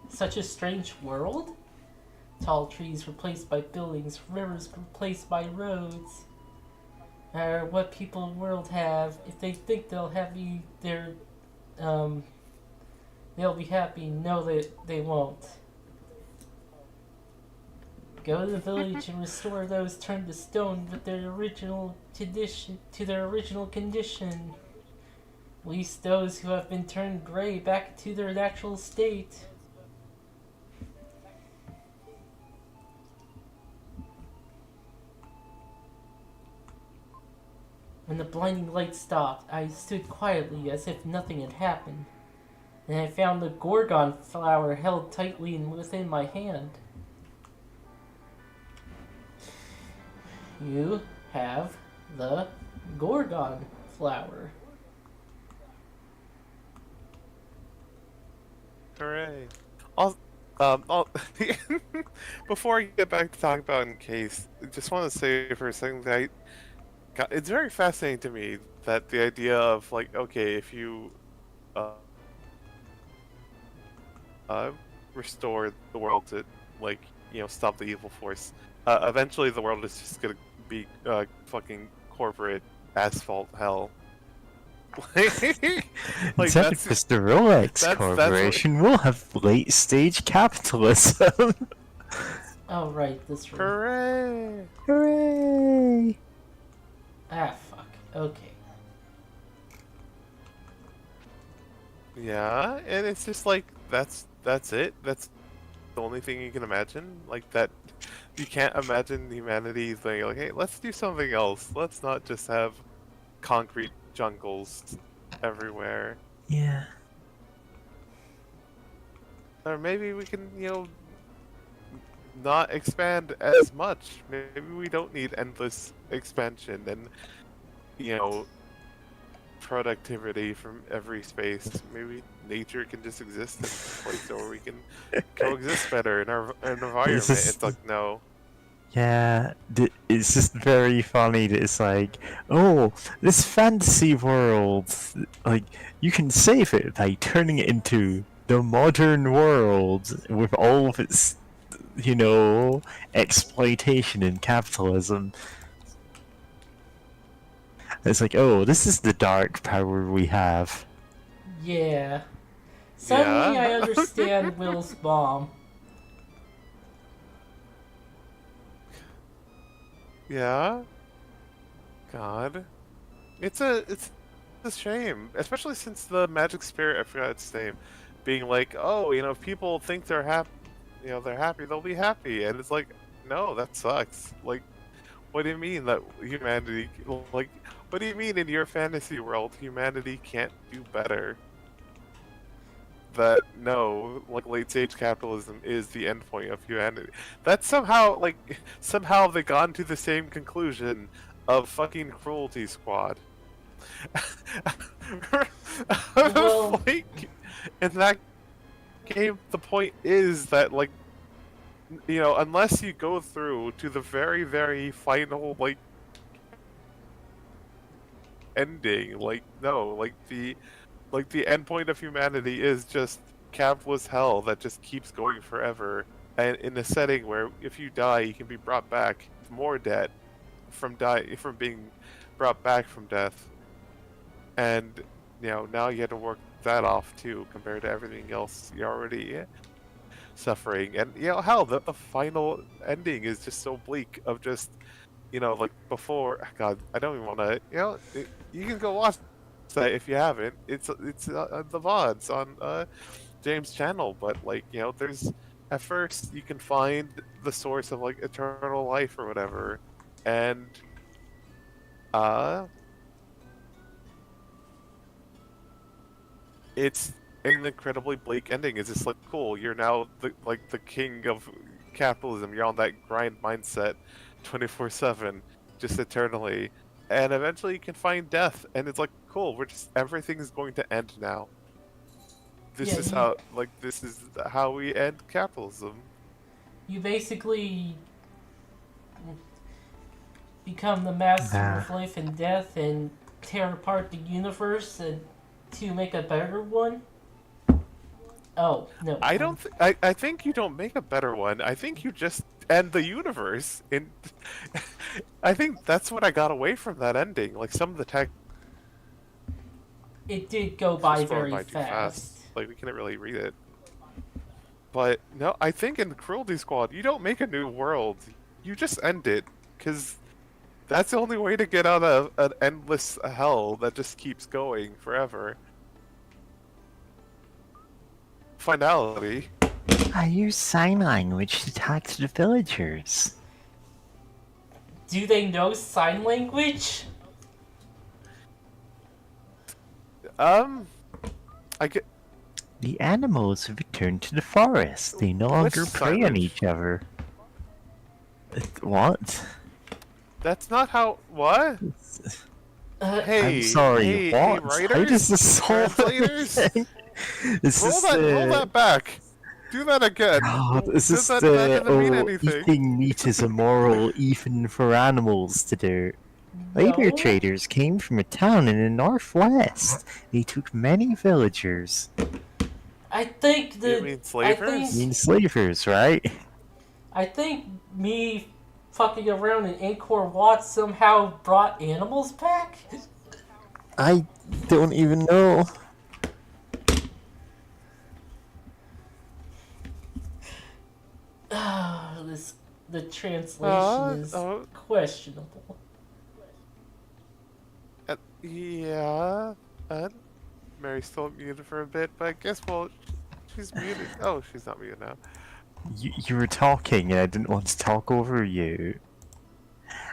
Such a strange world? Tall trees replaced by buildings, rivers replaced by roads. What people in the world have, if they think they'll have they'll be happy, know that they won't. Go to the village and restore those turned to stone with their original condition, to their original condition. Release those who have been turned gray back to their natural state. When the blinding light stopped, I stood quietly as if nothing had happened. Then I found the gorgon flower held tightly within my hand. You have the gorgon flower. Hooray! Before I get back to talking about in case, I just want to say for a second that it's very fascinating to me that the idea of like, okay, if you restore the world to stop the evil force, eventually the world is just gonna be fucking corporate asphalt hell. Instead of just the Rolex Corporation, we'll have late-stage capitalism. Oh right, this room. Hooray! Hooray! Ah fuck. Okay. Yeah, and it's just like that's it. That's the only thing you can imagine. Like that, you can't imagine humanity saying like, "Hey, let's do something else. Let's not just have concrete jungles everywhere." Yeah. Or maybe we can, not expand as much. Maybe we don't need endless expansion and, you know, productivity from every space. Maybe nature can just exist in a place where we can coexist better in our It's environment. just It's like, no. yeah, it's just very funny that it's like, oh, this fantasy world, like you can save it by turning it into the modern world with all of its, exploitation and capitalism. It's like, oh, this is the dark power we have. Yeah. Suddenly I Yeah. understand Will's mom. Yeah. God. It's a shame, especially since the magic spirit, I forgot its name, being like, oh, if people think they're happy, they're happy, they'll be happy, and it's like, no, that sucks. Like, what do you mean that humanity, like, what do you mean in your fantasy world humanity can't do better? That no, like late stage capitalism is the endpoint of humanity. That somehow they got to the same conclusion of fucking Cruelty Squad. Well, Like, in that game, the point is that, like, unless you go through to the very, very final, like, ending, like, no, like the end point of humanity is just capitalist hell that just keeps going forever, and in a setting where if you die, you can be brought back more dead from being brought back from death, and now you have to work that off too compared to everything else you're already suffering, and hell, the final ending is just so bleak of just like before. God, I don't even want to. You can go watch that if you haven't. It's the VODs on James' channel, but like there's at first you can find the source of like eternal life or whatever, and uh, it's an incredibly bleak ending. It's just like, cool, you're now the king of capitalism. You're on that grind mindset, 24/7, just eternally, and eventually you can find death, and it's like, cool, everything's going to end now. yeah, This is how we end capitalism. you basically become the master Nah. of life and death and tear apart the universe and to make a better one. Oh no. I don't. I think you don't make a better one. I think you just end the universe. I think that's what I got away from that ending. Like some of the text It did go was by going very by too fast. fast. Like we couldn't really read it. But no, I think in Cruelty Squad, you don't make a new world. You just end it, because that's the only way to get out of an endless hell that just keeps going forever. Finality. I use sign language to talk to the villagers. Do they know sign language? I get. The animals have returned to the forest. They no Which longer prey on language? each other. What? That's not how. What? Hey, I'm sorry, hey, what? hey, How writers, does this solve translators, everything? Is roll this that back. Do that again. God, is Does this that doesn't mean anything? eating meat is immoral even for animals to do? Later No. traders came from a town in the northwest. They took many villagers. I think You the mean I slavers? think Slavers, right? I think me fucking around in Angkor Wat somehow brought animals back. I don't even know. The translation is questionable. Yeah. Mary's still muted for a bit, but I guess, well, she's muted. Oh, she's not muted now. You were talking and I didn't want to talk over you.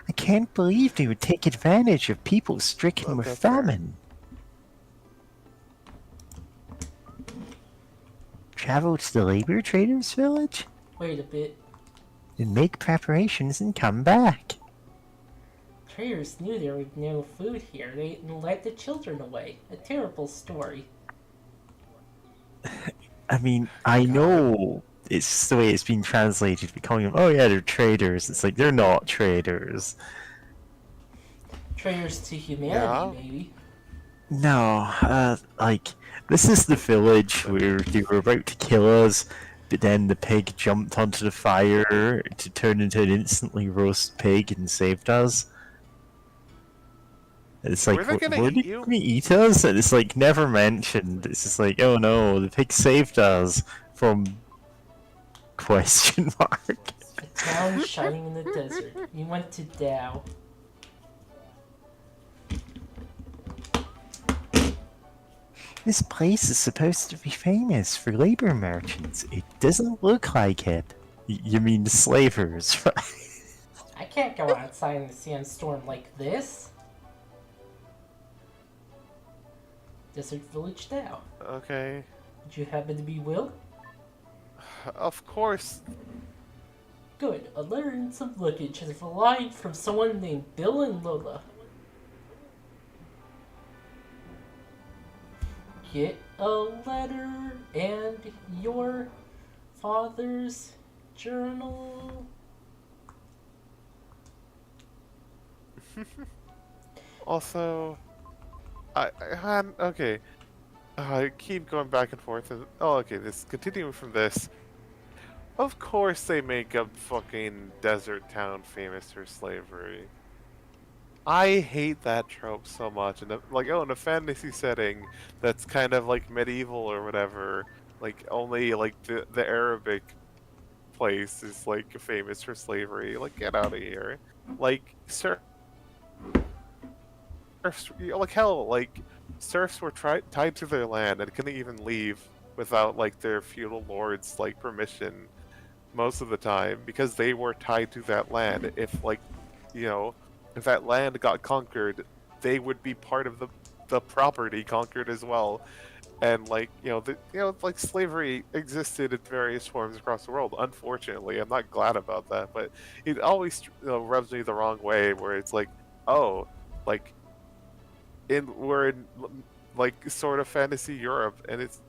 I can't believe they would take advantage of people stricken with That's fair. famine. Travel to the labor traders village Wait a bit. and make preparations and come back. Traders knew there was no food here. They led the children away. A terrible story. I mean, I know it's just the way it's been translated, but calling them, oh yeah, they're traders. It's like, they're not traders. Traders to humanity, Yeah. maybe. No, like, this is the village where they were about to kill us, but then the pig jumped onto the fire to turn into an instantly roast pig and saved us. It's like, Were they gonna were eat they you? gonna eat us? And it's like, never mentioned. It's just like, oh no, the pig saved us from question mark. A town shining in the desert. You went to Tao. This place is supposed to be famous for labor merchants. It doesn't look like it. You mean slavers, right? I can't go outside in a sandstorm like this. Desert Village Tao. Okay. Did you happen to be Will? Of course. Good. A letter and some luggage has arrived from someone named Bill and Lola. Get a letter and your father's journal. Also, okay. I keep going back and forth. And, oh, okay. This continuing from this. Of course, they make a fucking desert town famous for slavery. I hate that trope so much. And like, oh, in a fantasy setting that's kind of like medieval or whatever, like only like the Arabic place is like famous for slavery. Like, get out of here. Like, serfs, like hell, like serfs were tied to their land and couldn't even leave without like their feudal lords like permission most of the time because they were tied to that land. If like, you know, if that land got conquered, they would be part of the property conquered as well. And like, like slavery existed in various forms across the world. Unfortunately, I'm not glad about that, but it always rubs me the wrong way. Where it's like, oh, like we're in like sort of fantasy Europe, and it's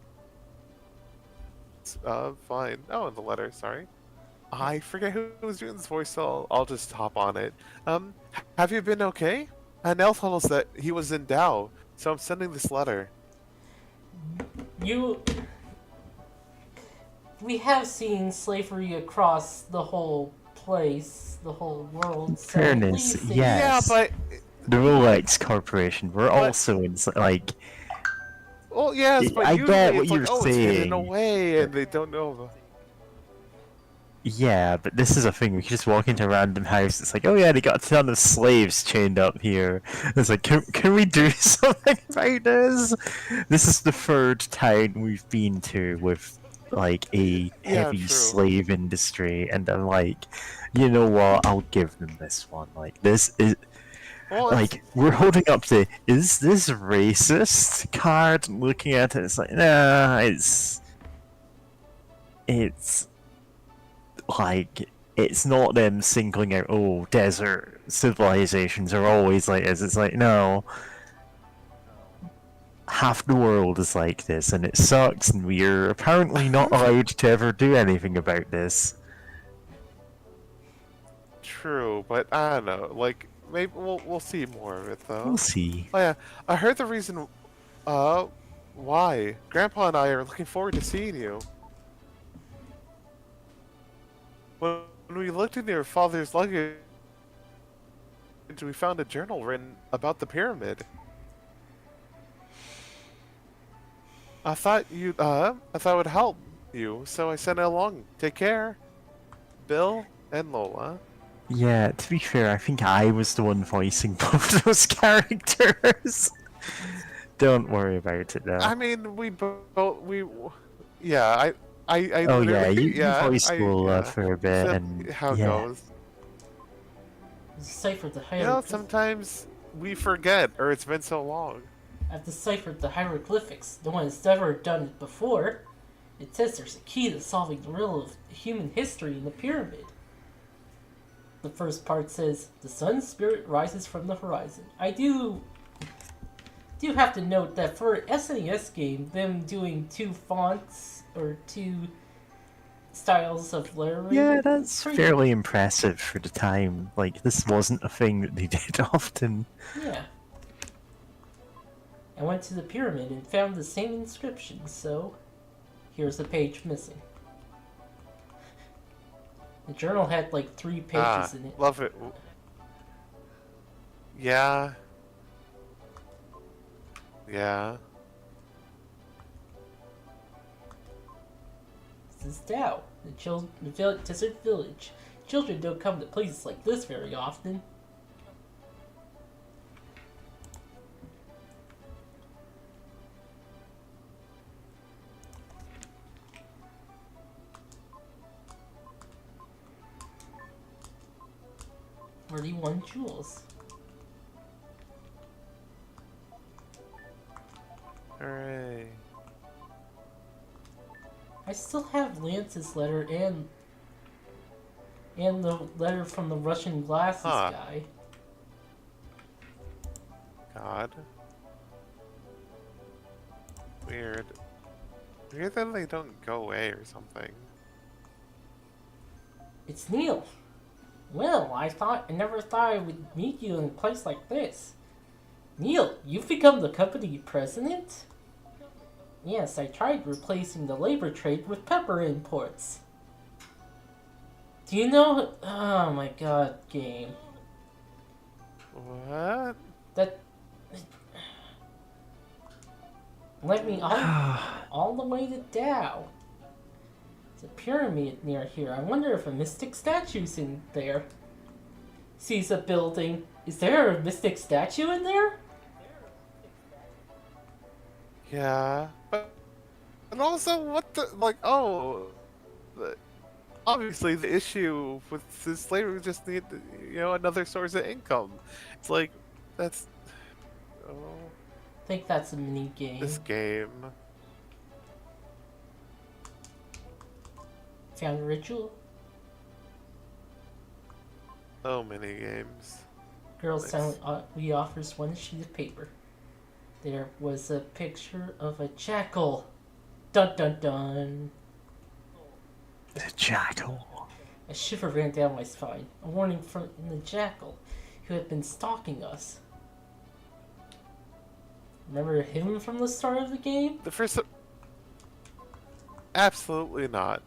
fine. Oh, in the letter, sorry. I forget who was doing this voice, so I'll just hop on it. Have you been okay? Nell told us that he was in Tao, so I'm sending this letter. We have seen slavery across the whole place, the whole world. So Fairness, please say- yes. Yeah, but The Rolex Corporation, we're also in, like, well, yes, but I usually get what it's like, you're oh, it's hidden saying. away, and they don't know about. yeah, but this is a thing. We could just walk into a random house. It's like, oh yeah, they got a ton of slaves chained up here. It's like, can we do something about this? This is the third town we've been to with like a heavy true. slave industry, and I'm like, you know what? I'll give them this one. Like, this is. Well, Like, we're holding up the "is this racist" card, and looking at it, it's like, nah, it's like, it's not them singling out, oh, desert civilizations are always like this. It's like, no, half the world is like this, and it sucks, and we're apparently not allowed to ever do anything about this. true, but I don't know. Like, maybe we'll see more of it though. We'll see. Oh yeah, I heard the reason. Why? Grandpa and I are looking forward to seeing you. When we looked in your father's luggage, we found a journal written about the pyramid. I thought it would help you, so I sent it along. Take care, Bill and Lola. Yeah, to be fair, I think I was the one voicing both those characters. Don't worry about it now. I mean, yeah, I Oh yeah, literally, you yeah, voiced Lola yeah. for a It's bit, just and how it yeah. goes. I've deciphered the You know, hieroglyphics. sometimes we forget, or it's been so long. I've deciphered the hieroglyphics. No one has ever done it before. It says there's a key to solving the riddle of human history in the pyramid. The first part says the sun's spirit rises from the horizon. I do have to note that for an SNES game, them doing two fonts or two styles of lettering. Yeah, that's pretty fairly impressive for the time. Like, this wasn't a thing that they did often. Yeah. I went to the pyramid and found the same inscription, so here's a page missing. The journal had like 3 pages in it. Love it. Yeah. Yeah. This is Tao, the desert village. Children don't come to places like this very often. $41 jewels. Hooray. I still have Lance's letter and the letter from the Russian glasses guy. God. Weird. Weird that they don't go away or something. It's Neil. Well, I never thought I would meet you in a place like this. Neil, you've become the company president? Yes, I tried replacing the labor trade with pepper imports. Do you know... Oh my god, game. What? That... Let me all the way to Tao. There's a pyramid near here. I wonder if a mystic statue's in there. Sees a building. Is there a mystic statue in there? Yeah, but and also what the obviously the issue with this slavery we just need another source of income. It's like that's I think that's a mini game. this game. Found a ritual. So many games. Girl Nice. silently offers one sheet of paper. There was a picture of a jackal. Dun dun dun. The jackal. A shiver ran down my spine. A warning from the jackal, who had been stalking us. Remember him from the start of the game? The first. Absolutely not.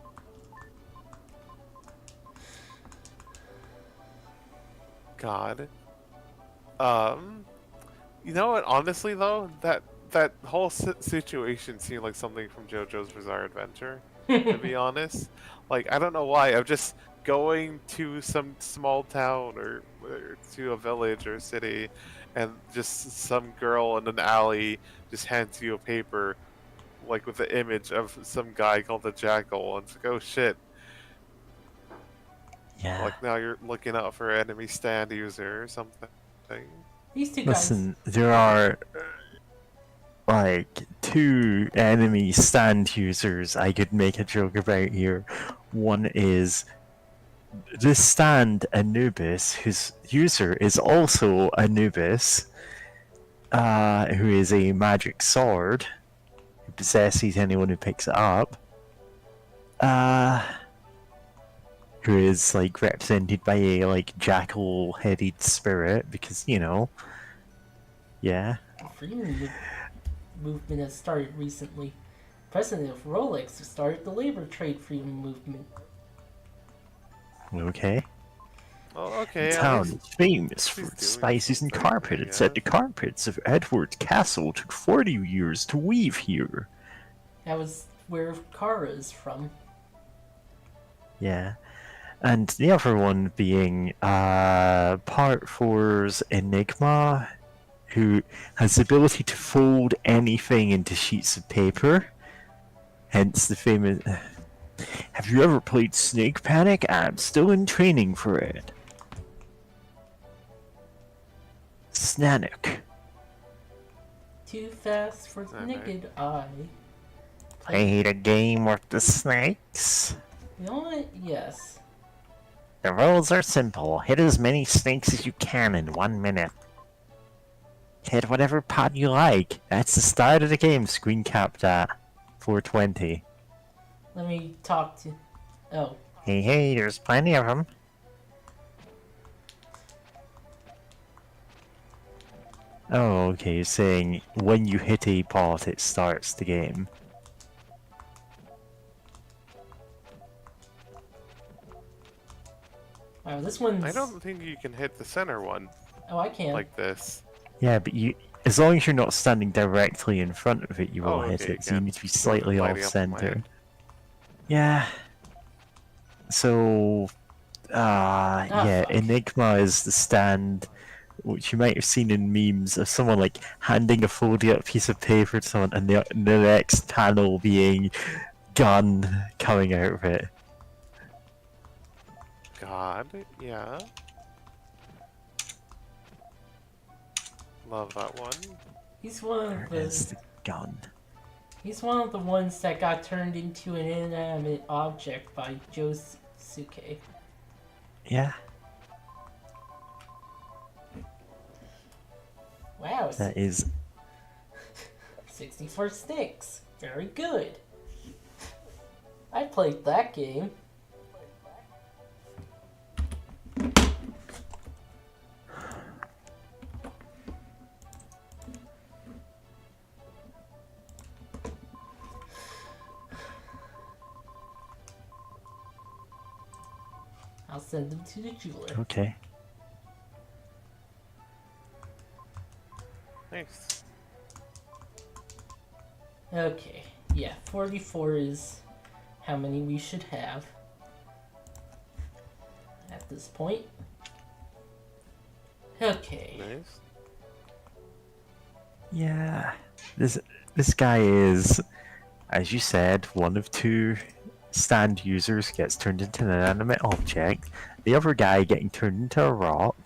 God. You know what? Honestly, though, that whole situation seemed like something from JoJo's Bizarre Adventure. To be honest, like I don't know why. I'm just going to some small town or to a village or a city, and just some girl in an alley just hands you a paper, like with the image of some guy called the Jackal, and it's like, oh shit. Yeah. Like now you're looking out for enemy stand user or something. These two Listen, there are like 2 enemy stand users I could make a joke about here. One is this stand Anubis, whose user is also Anubis, who is a magic sword, who possesses anyone who picks it up. Who is like represented by a like jackal-headed spirit because yeah. freedom movement has started recently. President of Rolex started the labor trade freedom movement. Okay. Oh, okay. The at town least- is famous for he's its doing spices and something, carpet. I It said the guess. carpets of Edward Castle took 40 years to weave here. That was where Kara is from. Yeah. And the other one being Part 4's Enigma, who has the ability to fold anything into sheets of paper. Hence the famous. Have you ever played Snake Panic? I'm still in training for it. Snanuk. Too fast for the Alright. naked eye. Played a game with the snakes? You know what? Yes. The rules are simple. Hit as many snakes as you can in 1 minute. Hit whatever pot you like. That's the start of the game. Screen capped at 420. Let me talk to. Oh. Hey, there's plenty of them. Oh, okay, you're saying when you hit a pot, it starts the game. Wow, this one's. I don't think you can hit the center one Oh, I can. like this. Yeah, but as long as you're not standing directly in front of it, you will hit okay, it, so you yeah. need to be slightly Lighting up in my off-center. head. Yeah. So, yeah, fuck. Enigma is the stand, which you might have seen in memes of someone like handing a folded up piece of paper to someone, and the next panel being gun coming out of it. God, yeah. Love that one. He's one of There is the. the gun. He's one of the ones that got turned into an inanimate object by Josuke. Yeah, Wow, that is. 64 sticks. Very good. I played that game. I'll send them to the jeweler. Okay. Nice. Okay, yeah, 44 is how many we should have at this point. Okay. Nice. Yeah, this guy is, as you said, one of two stand users gets turned into an inanimate object. The other guy getting turned into a rock.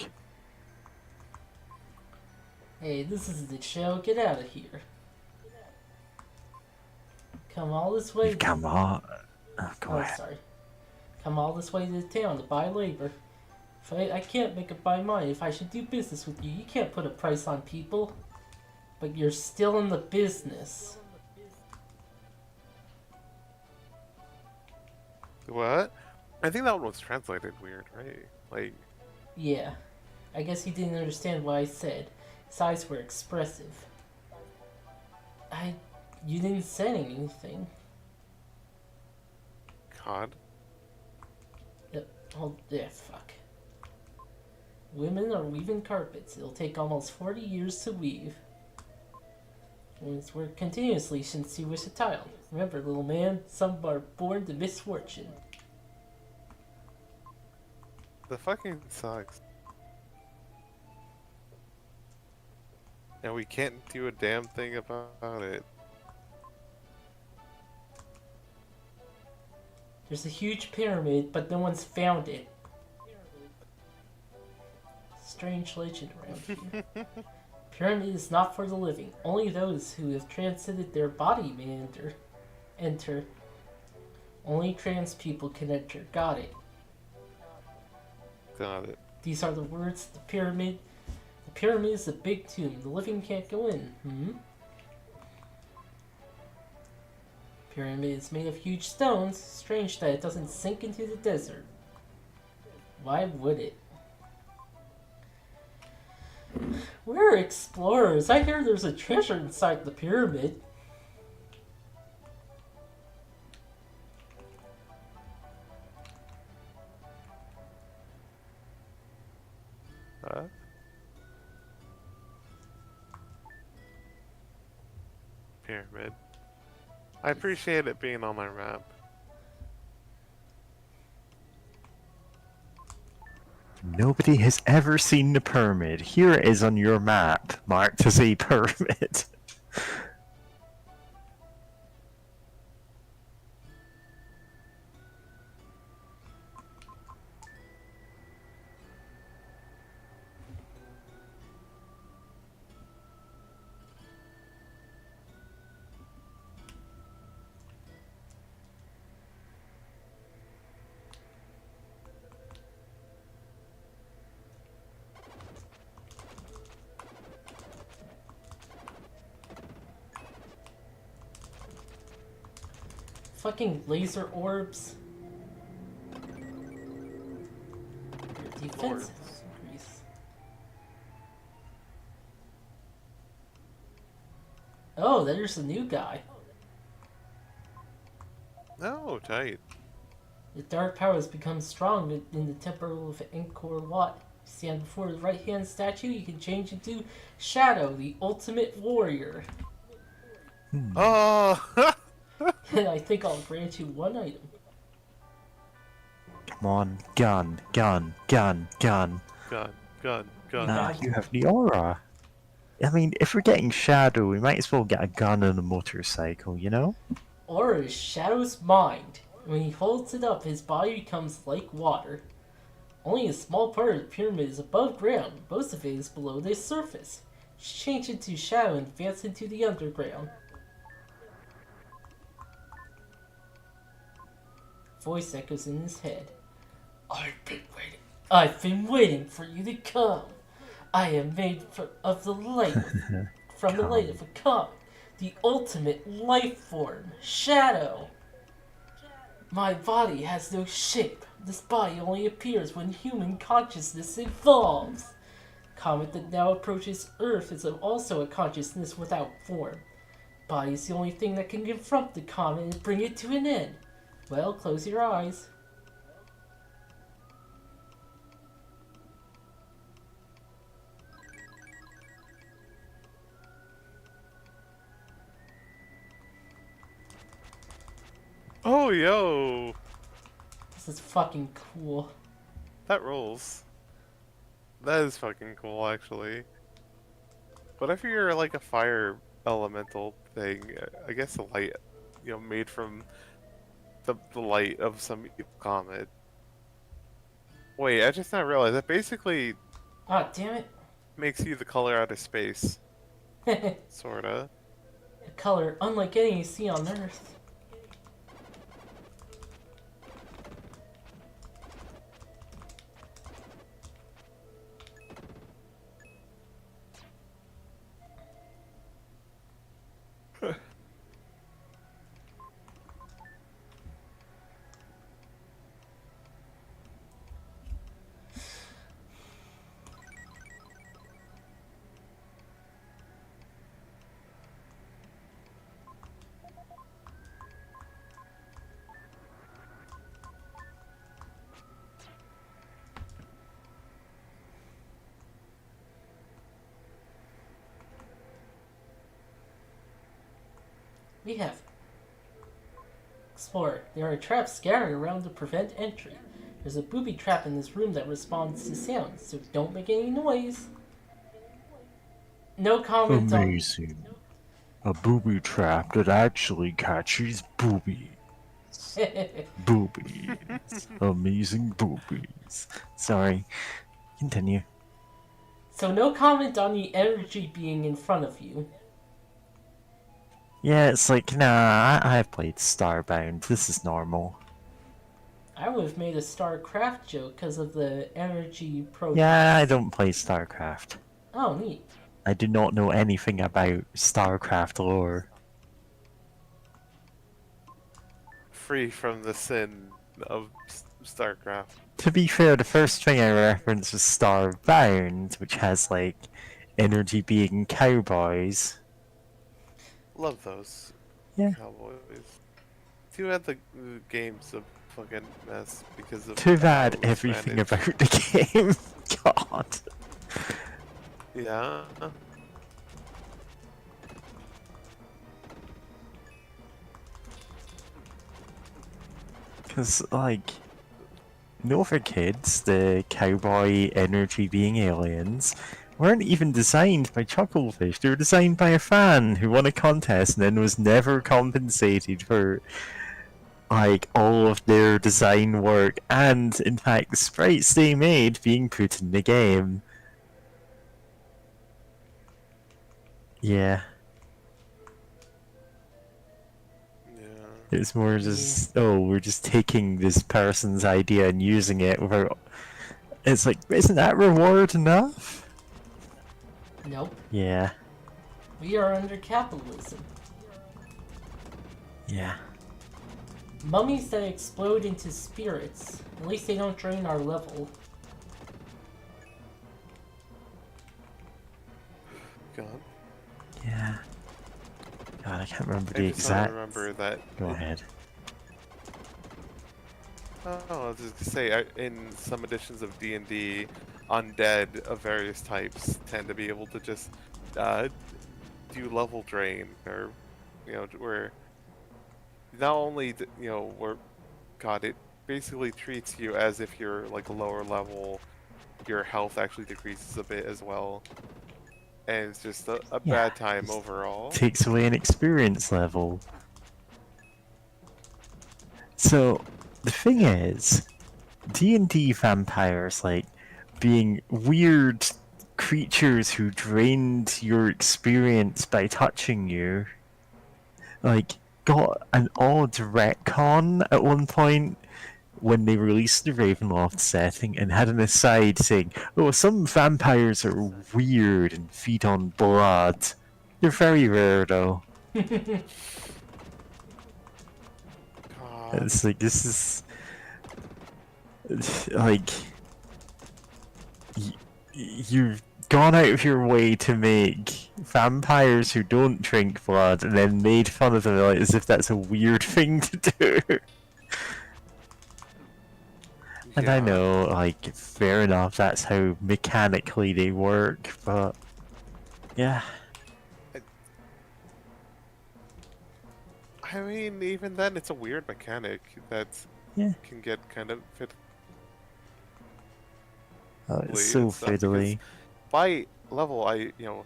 Hey, this is the show. Get out of here. Come all this way. You've come on. Oh, go Oh, ahead. sorry. Come all this way to town to buy labor. If I can't make up my mind if I should do business with you. You can't put a price on people. But you're still in the business. What? I think that one was translated weird, right? Like, Yeah. I guess he didn't understand what I said. His eyes were expressive. You didn't say anything. God. Oh, yeah, fuck. Women are weaving carpets. It'll take almost 40 years to weave. It's worked continuously since you was a child. Remember, little man, some are born to misfortune. The fucking sucks. And we can't do a damn thing about it. There's a huge pyramid, but no one's found it. Strange legend around here. Pyramid is not for the living. Only those who have transcended their body may enter. Only trans people can enter. Got it. Got it. These are the words of the pyramid. The pyramid is a big tomb. The living can't go in. Pyramid is made of huge stones. Strange that it doesn't sink into the desert. Why would it? We're explorers. I hear there's a treasure inside the pyramid. Huh? Pyramid. I appreciate it being on my map. Nobody has ever seen the pyramid. Here it is on your map, marked as a pyramid. Fucking laser orbs. Your defense has increased. Oh, there's a new guy. Oh, tight. The dark power has become strong in the temple of Angkor Wat. Stand before the right-hand statue, you can change into Shadow, the ultimate warrior. Oh! And I think I'll grant you one item. Come on, gun, gun, gun, gun. Gun, gun, gun. Nah, you have the aura. I mean, if we're getting Shadow, we might as well get a gun and a motorcycle, you know? Aura is Shadow's mind. When he holds it up, his body becomes like water. Only a small part of the pyramid is above ground. Most of it is below the surface. Just change it to Shadow and advance into the underground. Voice echoes in his head. I've been waiting for you to come. I am made of the light, from the light of a comet, the ultimate life form, Shadow. My body has no shape. This body only appears when human consciousness evolves. Comet that now approaches Earth is also a consciousness without form. Body is the only thing that can confront the comet and bring it to an end. Well, close your eyes. Oh, yo! This is fucking cool. That rolls. That is fucking cool, actually. What if you're like a fire elemental thing? I guess a light, made from the light of some evil comet. Wait, I just now realized that basically Ah, damn it. makes you the color out of space. A Sorta. color unlike any you see on Earth. We have Explorer. There are traps scattered around to prevent entry. There's a booby trap in this room that responds to sound, so don't make any noise. No comment on... Amazing. A booby trap that actually catches boobies. Boobies. Amazing boobies. Sorry. Continue. So no comment on the energy being in front of you. Yeah, it's like, nah, I've played Starbound. This is normal. I would have made a StarCraft joke because of the energy pro. Yeah, I don't play StarCraft. Oh, neat. I do not know anything about StarCraft lore. Free from the sin of StarCraft. To be fair, the first thing I referenced was Starbound, which has, like, energy being cowboys. Love those Yeah. cowboys. Too bad the game's a fucking mess because of Too how bad it was everything managed. about the game. God. Yeah. Because, like, Nova Kids, the cowboy energy being aliens, weren't even designed by Chucklefish. They were designed by a fan who won a contest and then was never compensated for like all of their design work and in fact the sprites they made being put in the game. Yeah. Yeah. It's more just, oh, we're just taking this person's idea and using it without... It's like, isn't that reward enough? Nope. Yeah. We are under capitalism. Yeah. Mummies that explode into spirits. At least they don't drain our level. God. Yeah. God, I can't remember the I just don't exact... remember that. Go ahead. Oh, I was just gonna say, in some editions of D&D, undead of various types tend to be able to just do level drain, or where not only where God, it basically treats you as if you're like a lower level. Your health actually decreases a bit as well, and it's just a Yeah, bad time just overall. takes away an experience level. So, the thing is, D&D vampires, like, being weird creatures who drained your experience by touching you, like, got an odd retcon at one point when they released the Ravenloft setting and had an aside saying, oh, some vampires are weird and feed on blood. They're very rare, though. God. It's like, this is... like... You've gone out of your way to make vampires who don't drink blood and then made fun of them like, as if that's a weird thing to do. And I Yeah. know, like, fair enough, that's how mechanically they work, but... Yeah. I mean, even then, it's a weird mechanic that Yeah. can get kind of fiddly Oh, it's so and stuff, because fiddly. by level, I know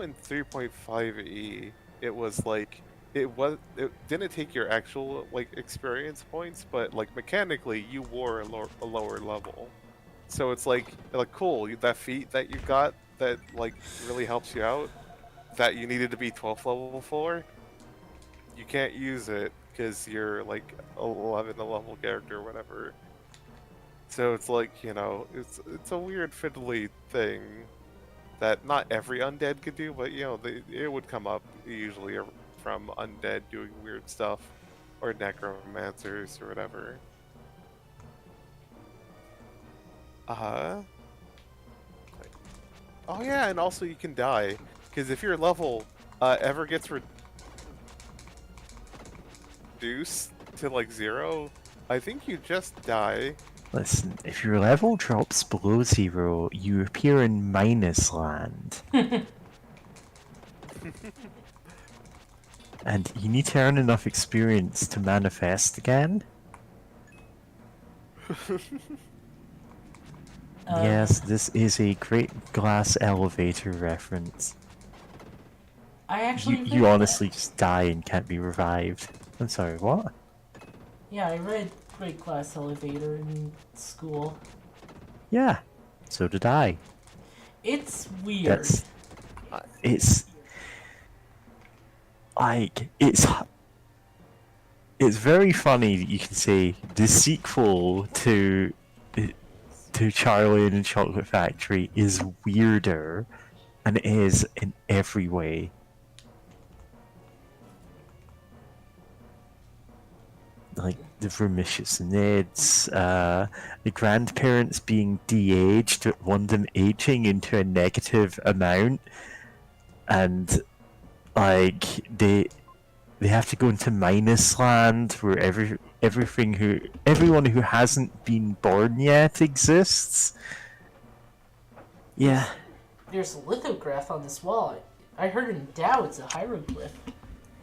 in 3.5e, it was like, it didn't take your actual, like, experience points, but, like, mechanically, you wore a lower level. So it's like cool, that feat that you got that, like, really helps you out, that you needed to be 12th level for, you can't use it because you're like 11th level character or whatever. So it's like, it's a weird fiddly thing that not every undead could do, but it would come up usually from undead doing weird stuff, or necromancers or whatever. Oh yeah, and also you can die, because if your level ever gets reduced to like 0, I think you just die. Listen, if your level drops below 0, you appear in Minus Land. And you need to earn enough experience to manifest again. Yes, this is a Great Glass Elevator reference. I actually read You honestly just die and can't be revived. I'm sorry, what? Yeah, I read Great Glass Elevator in school. Yeah, so did I. It's weird. It's like, it's very funny that you can say the sequel to Charlie and the Chocolate Factory is weirder, and it is in every way. Like the Vermicious Nids, the grandparents being de-aged, one of them aging into a negative amount, and like they have to go into Minus Land where everyone who hasn't been born yet exists. Yeah. There's a lithograph on this wall. I heard in Tao it's a hieroglyph.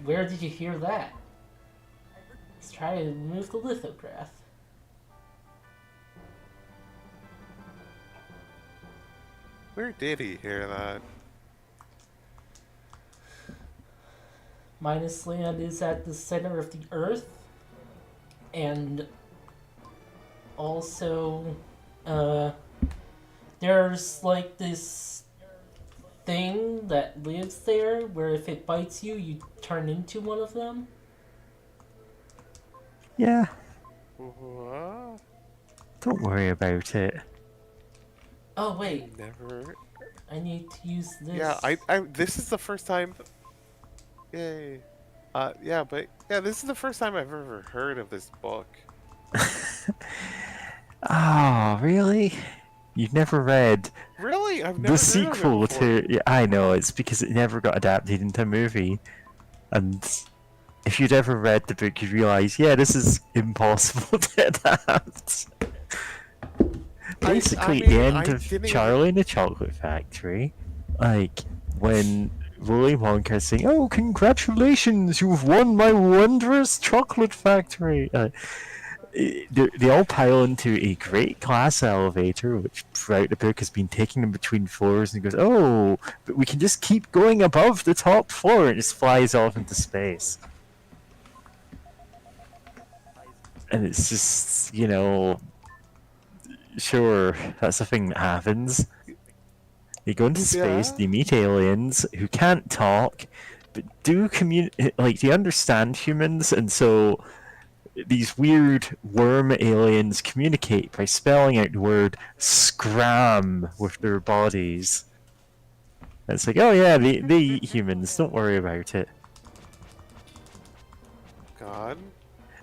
Where did you hear that? Let's try to remove the lithograph. Where did he hear that? Minus Land is at the center of the Earth, and also, uh, there's like this thing that lives there where if it bites you, you turn into one of them. Yeah, What? don't worry about it. Oh wait, Never. I need to use this. Yeah, this is the first time. Yay. Yeah, but yeah, this is the first time I've ever heard of this book. Oh, really? You've never read Really? I've the never heard of it sequel before. to? Yeah, I know, it's because it never got adapted into a movie. And if you'd ever read the book, you'd realize, yeah, this is impossible to adapt. Basically, the mean, end I of didn't even. Charlie and the Chocolate Factory, like when Willy Wonka is saying, "Oh, congratulations, you've won my wondrous chocolate factory." They all pile into a great glass elevator, which throughout the book has been taking them between floors, and he goes, "Oh, but we can just keep going above the top floor," and just flies off into space. And it's just, sure, that's a thing that happens. They go into space, Yeah. they meet aliens who can't talk, but do like they understand humans, and so these weird worm aliens communicate by spelling out the word scram with their bodies. And it's like, oh yeah, they eat humans, don't worry about it. God.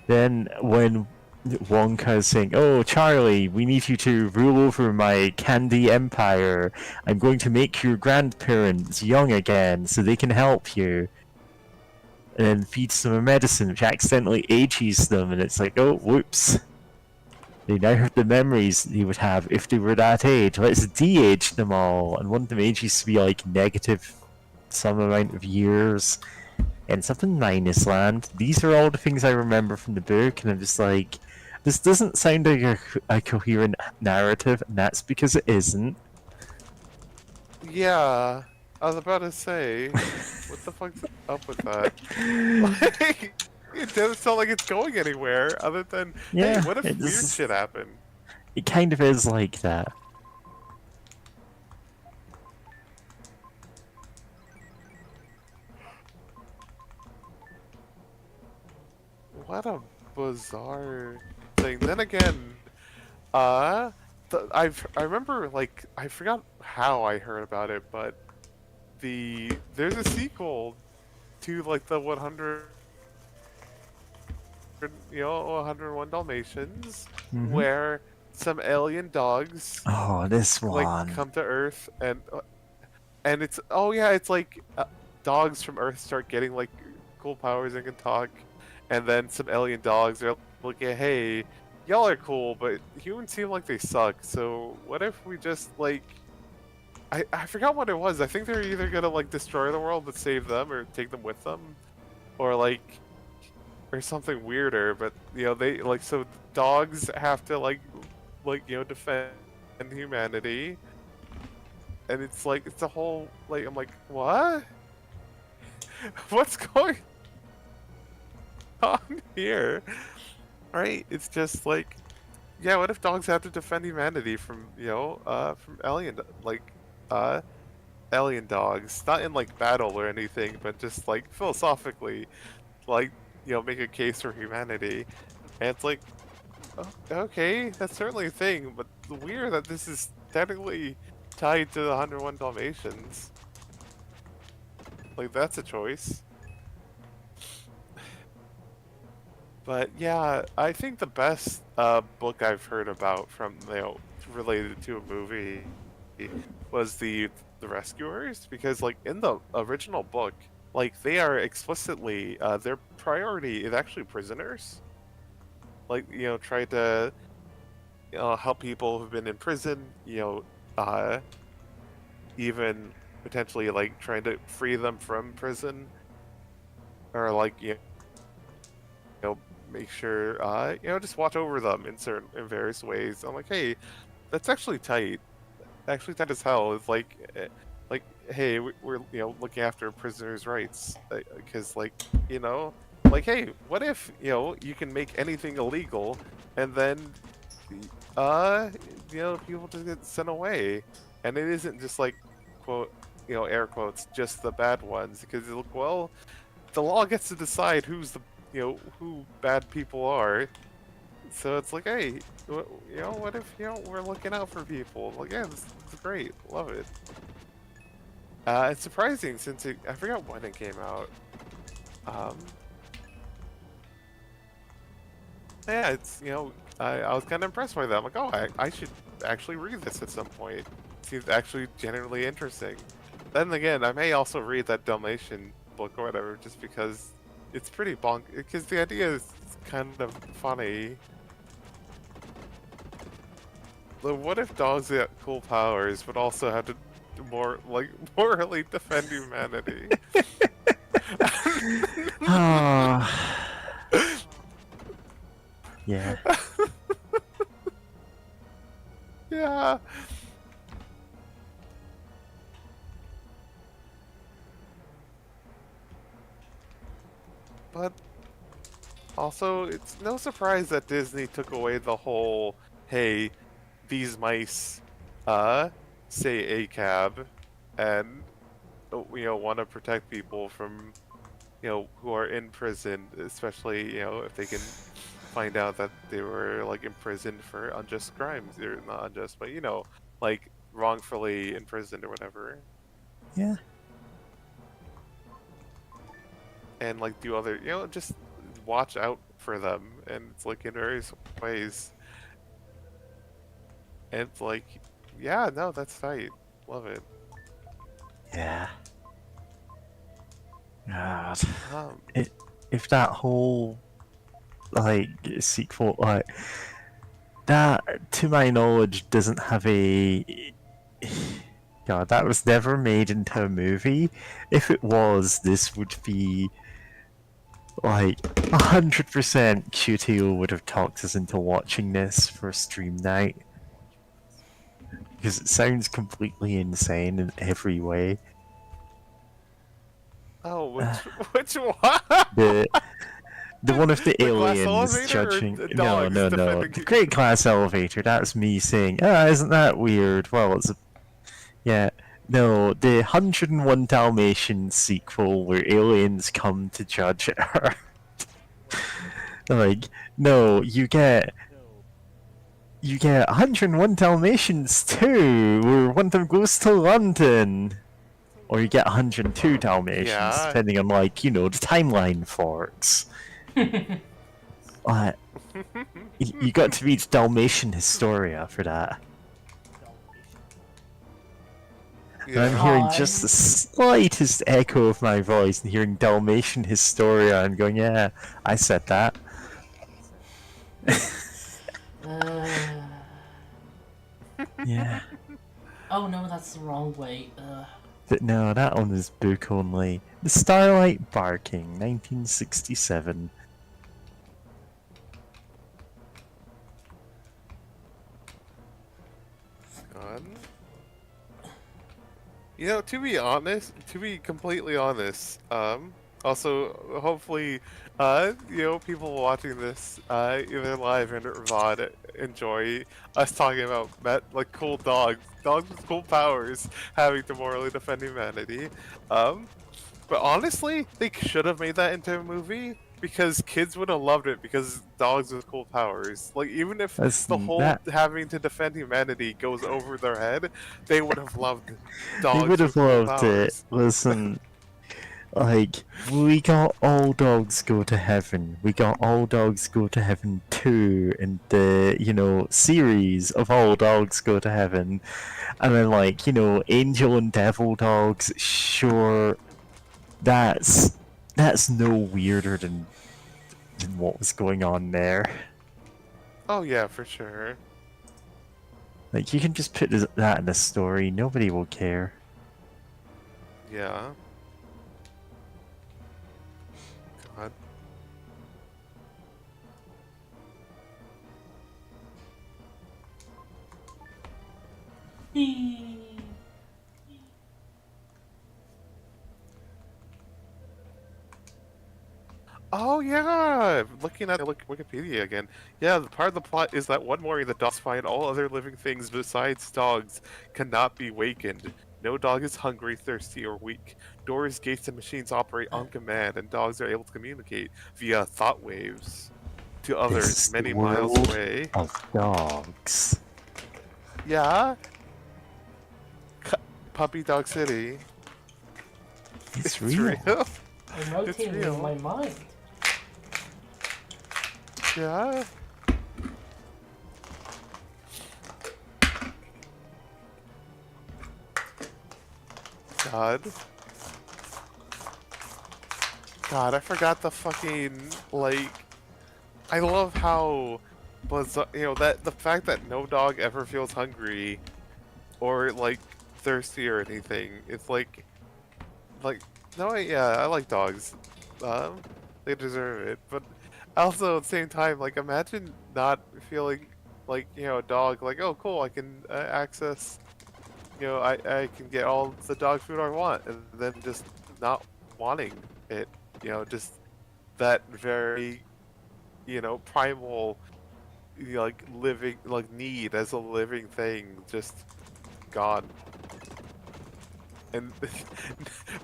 Then when Wonka is saying, "Oh, Charlie, we need you to rule over my candy empire. I'm going to make your grandparents young again so they can help you." And then feeds them a medicine which accidentally ages them, and it's like, oh, whoops. They now have the memories they would have if they were that age. Let's de-age them all, and one of them ages to be like negative some amount of years. And something minus land. These are all the things I remember from the book, and I'm just like, this doesn't sound like a coherent narrative, and that's because it isn't. Yeah. I was about to say, what the fuck's up with that? Like, it doesn't sound like it's going anywhere other than, hey, Yeah, what if weird shit happened? it kind of is like that. What a bizarre thing. Then again, I remember, like, I forgot how I heard about it, but there's a sequel to like the 100, 101 Dalmatians, Hmm. where some alien dogs Oh, this like one. come to Earth, and it's, oh yeah, it's like dogs from Earth start getting like cool powers and can talk, and then some alien dogs are like, hey, y'all are cool, but humans seem like they suck. So what if we just like, I forgot what it was. I think they're either gonna like destroy the world but save them, or take them with them, or like, or something weirder. But they like, so dogs have to defend humanity, and it's like, it's a whole, like, I'm like, what? What's going on here? Right? It's just like, yeah, what if dogs have to defend humanity from from uh alien dogs, not in like battle or anything, but just like philosophically, like, make a case for humanity. And it's like, oh, okay, that's certainly a thing, but weird that this is technically tied to the 101 Dalmatians. Like, that's a choice. But yeah, I think the best book I've heard about from, related to a movie was the Rescuers, because like in the original book, like they are explicitly, their priority is actually prisoners. Like, try to help people who've been in prison, even potentially like trying to free them from prison, or like, make sure, just watch over them in various ways. I'm like, hey, that's actually tight. actually tight as hell. It's like, hey, we're looking after prisoners' rights, because you know, hey, what if you can make anything illegal, and then uh, people just get sent away, and it isn't just like quote, air quotes, just the bad ones, because look, well, the law gets to decide who's the who bad people are. So it's like, hey, what if we're looking out for people? Like, yeah, this is great, love it. It's surprising since I forgot when it came out. Um, yeah, it's I was kind of impressed by that. I'm like, oh, I should actually read this at some point. Seems actually genuinely interesting. Then again, I may also read that Dalmatian book or whatever, just because it's pretty bonk. Because the idea is kind of funny. Like, what if dogs get cool powers, but also have to morally defend humanity? Ah, yeah. Yeah. But also, it's no surprise that Disney took away the whole, hey, these mice, say ACAB, and want to protect people from, who are in prison, especially, if they can find out that they were like imprisoned for unjust crimes. They're not unjust, but like wrongfully imprisoned or whatever, Yeah. and like do other, just watch out for them, and it's like in various ways. And it's like, yeah, no, that's tight. Love it. Yeah. God. Um, If that whole like sequel, like that, to my knowledge, doesn't have a. God, that was never made into a movie. If it was, this would be like 100% QTO would have talked us into watching this for stream night because it sounds completely insane in every way. oh, which one? The the one of the The glass aliens elevator or judging. the No, dogs no, no. defending The you? Great Glass Elevator. That's me saying, isn't that weird? Well, it's a. Yeah. No, the 101 Dalmatians sequel where aliens come to judge her. Like, no, you get 101 Dalmatians too, where one of them goes to London. Or you get 102 Dalmatians, Yeah. depending on, like, the timeline forks. Uh, you got to read Dalmatian Historia for that. And I'm Yeah. hearing just the slightest echo of my voice and hearing Dalmatian Historia and going, yeah, I said that. Uh, Yeah. oh no, that's the wrong way. But no, that one is book only. The Starlight Barking, 1967. God. To be completely honest, also, hopefully, people watching this, either live or VOD, enjoy us talking about like cool dogs with cool powers, having to morally defend humanity. But honestly, they should have made that into a movie because kids would have loved it because dogs with cool powers. Like, even if That's the whole that. having to defend humanity goes over their head, they would have loved They would dogs have with cool loved it. powers. Listen, like, we got All Dogs Go to Heaven. We got All Dogs Go to Heaven 2 and the, series of All Dogs Go to Heaven. And then, like, Angel and Devil Dogs, sure, that's no weirder than what was going on there. Oh yeah, for sure. Like, you can just put that in a story, nobody will care. Yeah. God. Oh yeah, looking at Wikipedia again. Yeah, the part of the plot is that one morning the dogs find all other living things besides dogs cannot be wakened. No dog is hungry, thirsty, or weak. Doors, gates, and machines operate on command, and dogs are able to communicate via thought waves to This others is the many miles world away. of dogs. Yeah, Puppy Dog City. It's It's real. real. I'm It's rotating in real. my mind. Yeah. God. God, I forgot the fucking, like, I love how that the fact that no dog ever feels hungry or like thirsty or anything. It's like no, yeah, I like dogs. Um, they deserve it. But also at the same time, like imagine not feeling like a dog. Like, oh cool, I can access. I can get all the dog food I want, and then just not wanting it. Just that very primal like living like need as a living thing just gone. And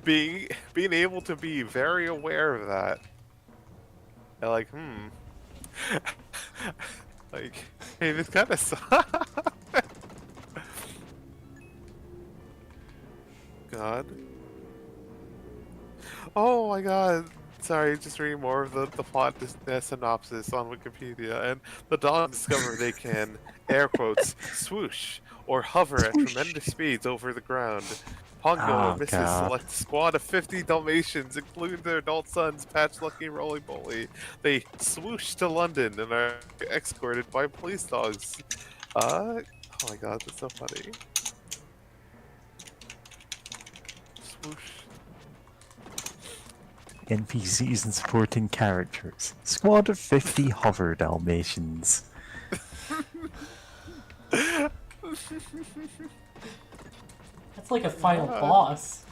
being able to be very aware of that and like like hey, this kind of sucks. God. Oh my god. Sorry, just reading more of the plot synopsis on Wikipedia. And the dogs discover they can, air quotes, swoosh or hover at Swoosh. tremendous speeds over the ground. Pongo Oh and Mrs. god. select a squad of 50 Dalmatians, including their adult sons, Patch, Lucky, and Roly Poly. They swoosh to London and are escorted by police dogs. Oh my god, that's so funny. Swoosh. NPCs and supporting characters. Squad of 50 hover Dalmatians. That's like a final God. boss.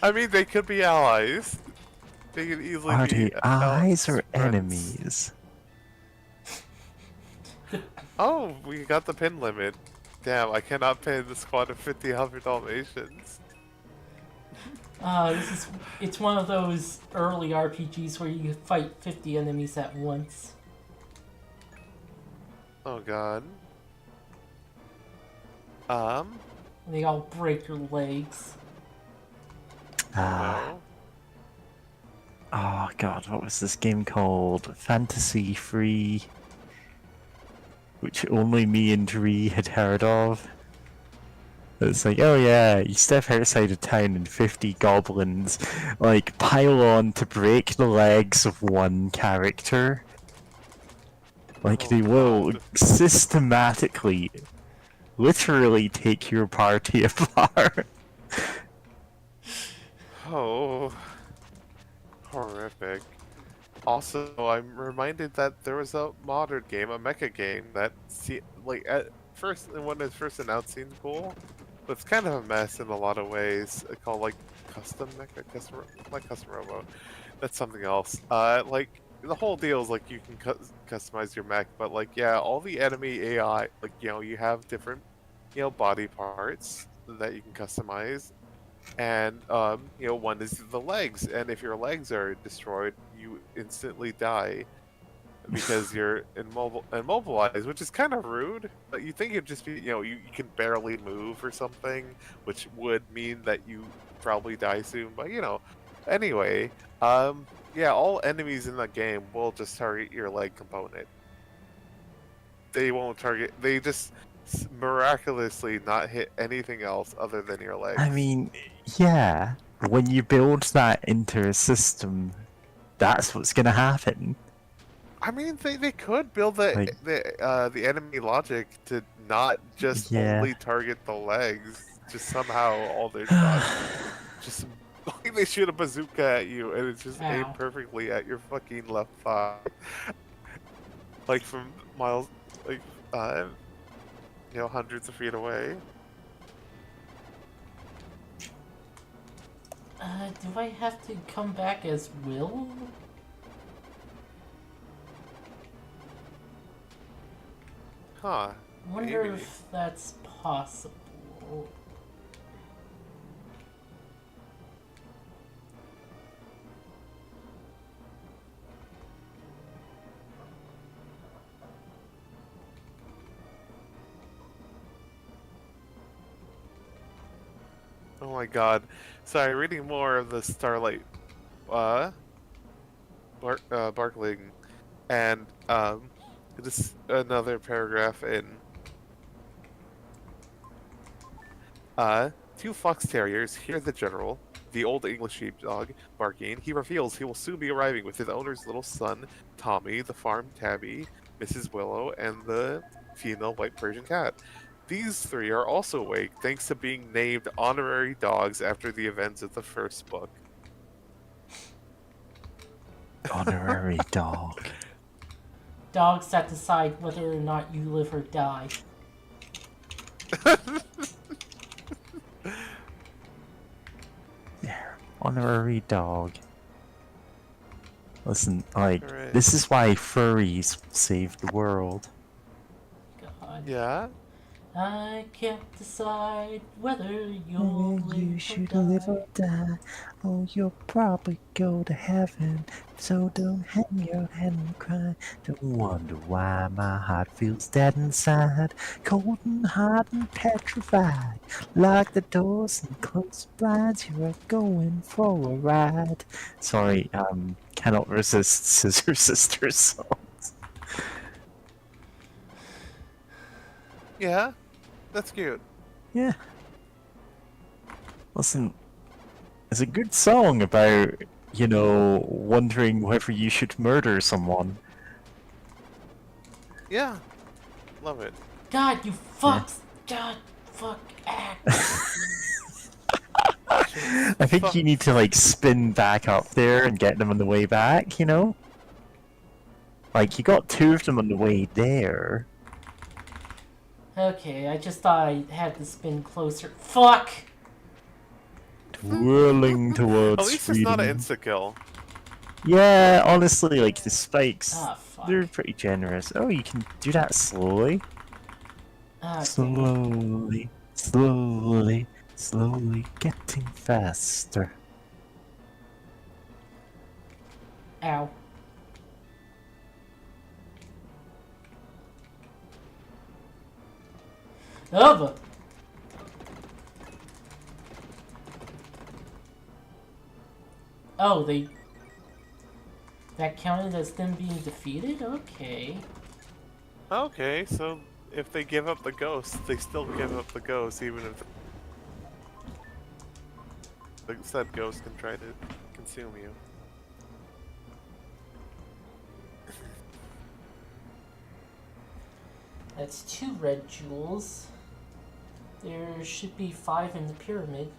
I mean, they could be allies. They could easily Are be they allies or friends. enemies? Oh, we got the pin limit. Damn, I cannot pin the squad of 50 hover Dalmatians. It's one of those early RPGs where you fight 50 enemies at once. Oh god. And they all break your legs. No. Oh god, what was this game called? Fantasy Free, which only me and Dree had heard of. It's like, oh yeah, you step outside of town and 50 goblins like pile on to break the legs of one character. Like Oh, they will God. systematically, literally take your party apart. Oh. Horrific. Also, I'm reminded that there was a modern game, a mecha game, that like at first when it first announced seemed cool, but it's kind of a mess in a lot of ways. Called like custom mecha, custom robo. That's something else. Like the whole deal is like you can customize your mech, but like yeah, all the enemy AI, like you have different body parts that you can customize. And one is the legs, and if your legs are destroyed, you instantly die because you're immobilized, which is kind of rude. But you think it'd just be you can barely move or something, which would mean that you probably die soon. But anyway, yeah, all enemies in the game will just target your leg component. They won't target. They just miraculously not hit anything else other than your legs. I mean, yeah, when you build that into a system, that's what's gonna happen. I mean, they could build Like- the enemy logic to not just Yeah. only target the legs. Just somehow all their shots just like they shoot a bazooka at you and it's just Ow. aimed perfectly at your fucking left thigh, like from miles, like hundreds of feet away. Do I have to come back as Will? Huh. Wonder Maybe. if that's possible. Oh my god. Sorry, reading more of the Starlight, Barkling, and, just another paragraph in, two fox terriers hear the general, the old English sheepdog, barking. He reveals he will soon be arriving with his owner's little son, Tommy, the farm tabby, Mrs. Willow, and the female white Persian cat. These three are also awake thanks to being named honorary dogs after the events of the first book. Honorary dog. Dogs that decide whether or not you live or die. There. Honorary dog. Listen, like, Hooray. this is why furries saved the world. God. Yeah? I can't decide whether you'll Whether live you or should die. live or die, oh, you'll probably go to heaven. So don't hang your head and cry. Don't wonder why my heart feels dead inside, cold and hot and petrified. Lock the doors and close the blinds. You are going for a ride. Sorry, cannot resist Scissor Sisters songs. Yeah? That's cute. Yeah. Listen, it's a good song about, you know, wondering whether you should murder someone. Yeah. Love it. God, you fucks! God, fuck, act! I think you need to, like, spin back up there and get them on the way back, you know? Like, you got two of them on the way there. Okay, I just thought I had to spin closer. Fuck! Whirling towards At least it's not an freedom. insta-kill. Yeah, honestly, like, the spikes, Ah, fuck. they're pretty generous. Oh, you can do that slowly. Ah, Slowly, slowly, slowly getting faster. ow. Over. Oh, that counted as them being defeated? Okay. Okay, so if they give up the ghost, they still give up the ghost, even if the said ghost can try to consume you. That's 2 red jewels. There should be 5 in the pyramid.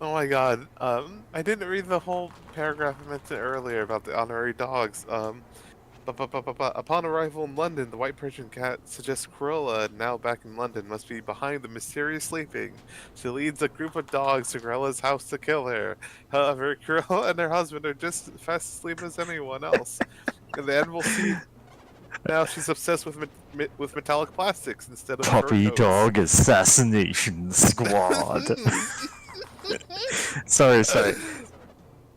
Oh my god, I didn't read the whole paragraph I mentioned earlier about the honorary dogs. Upon arrival in London, the white Persian cat suggests Cruella, now back in London, must be behind the mysterious sleeping. She leads a group of dogs to Cruella's house to kill her. However, Cruella and her husband are just as fast asleep as anyone else. In the end, we'll see. Now she's obsessed with metallic plastics instead of fur Puppy coats. Dog Assassination Squad. sorry.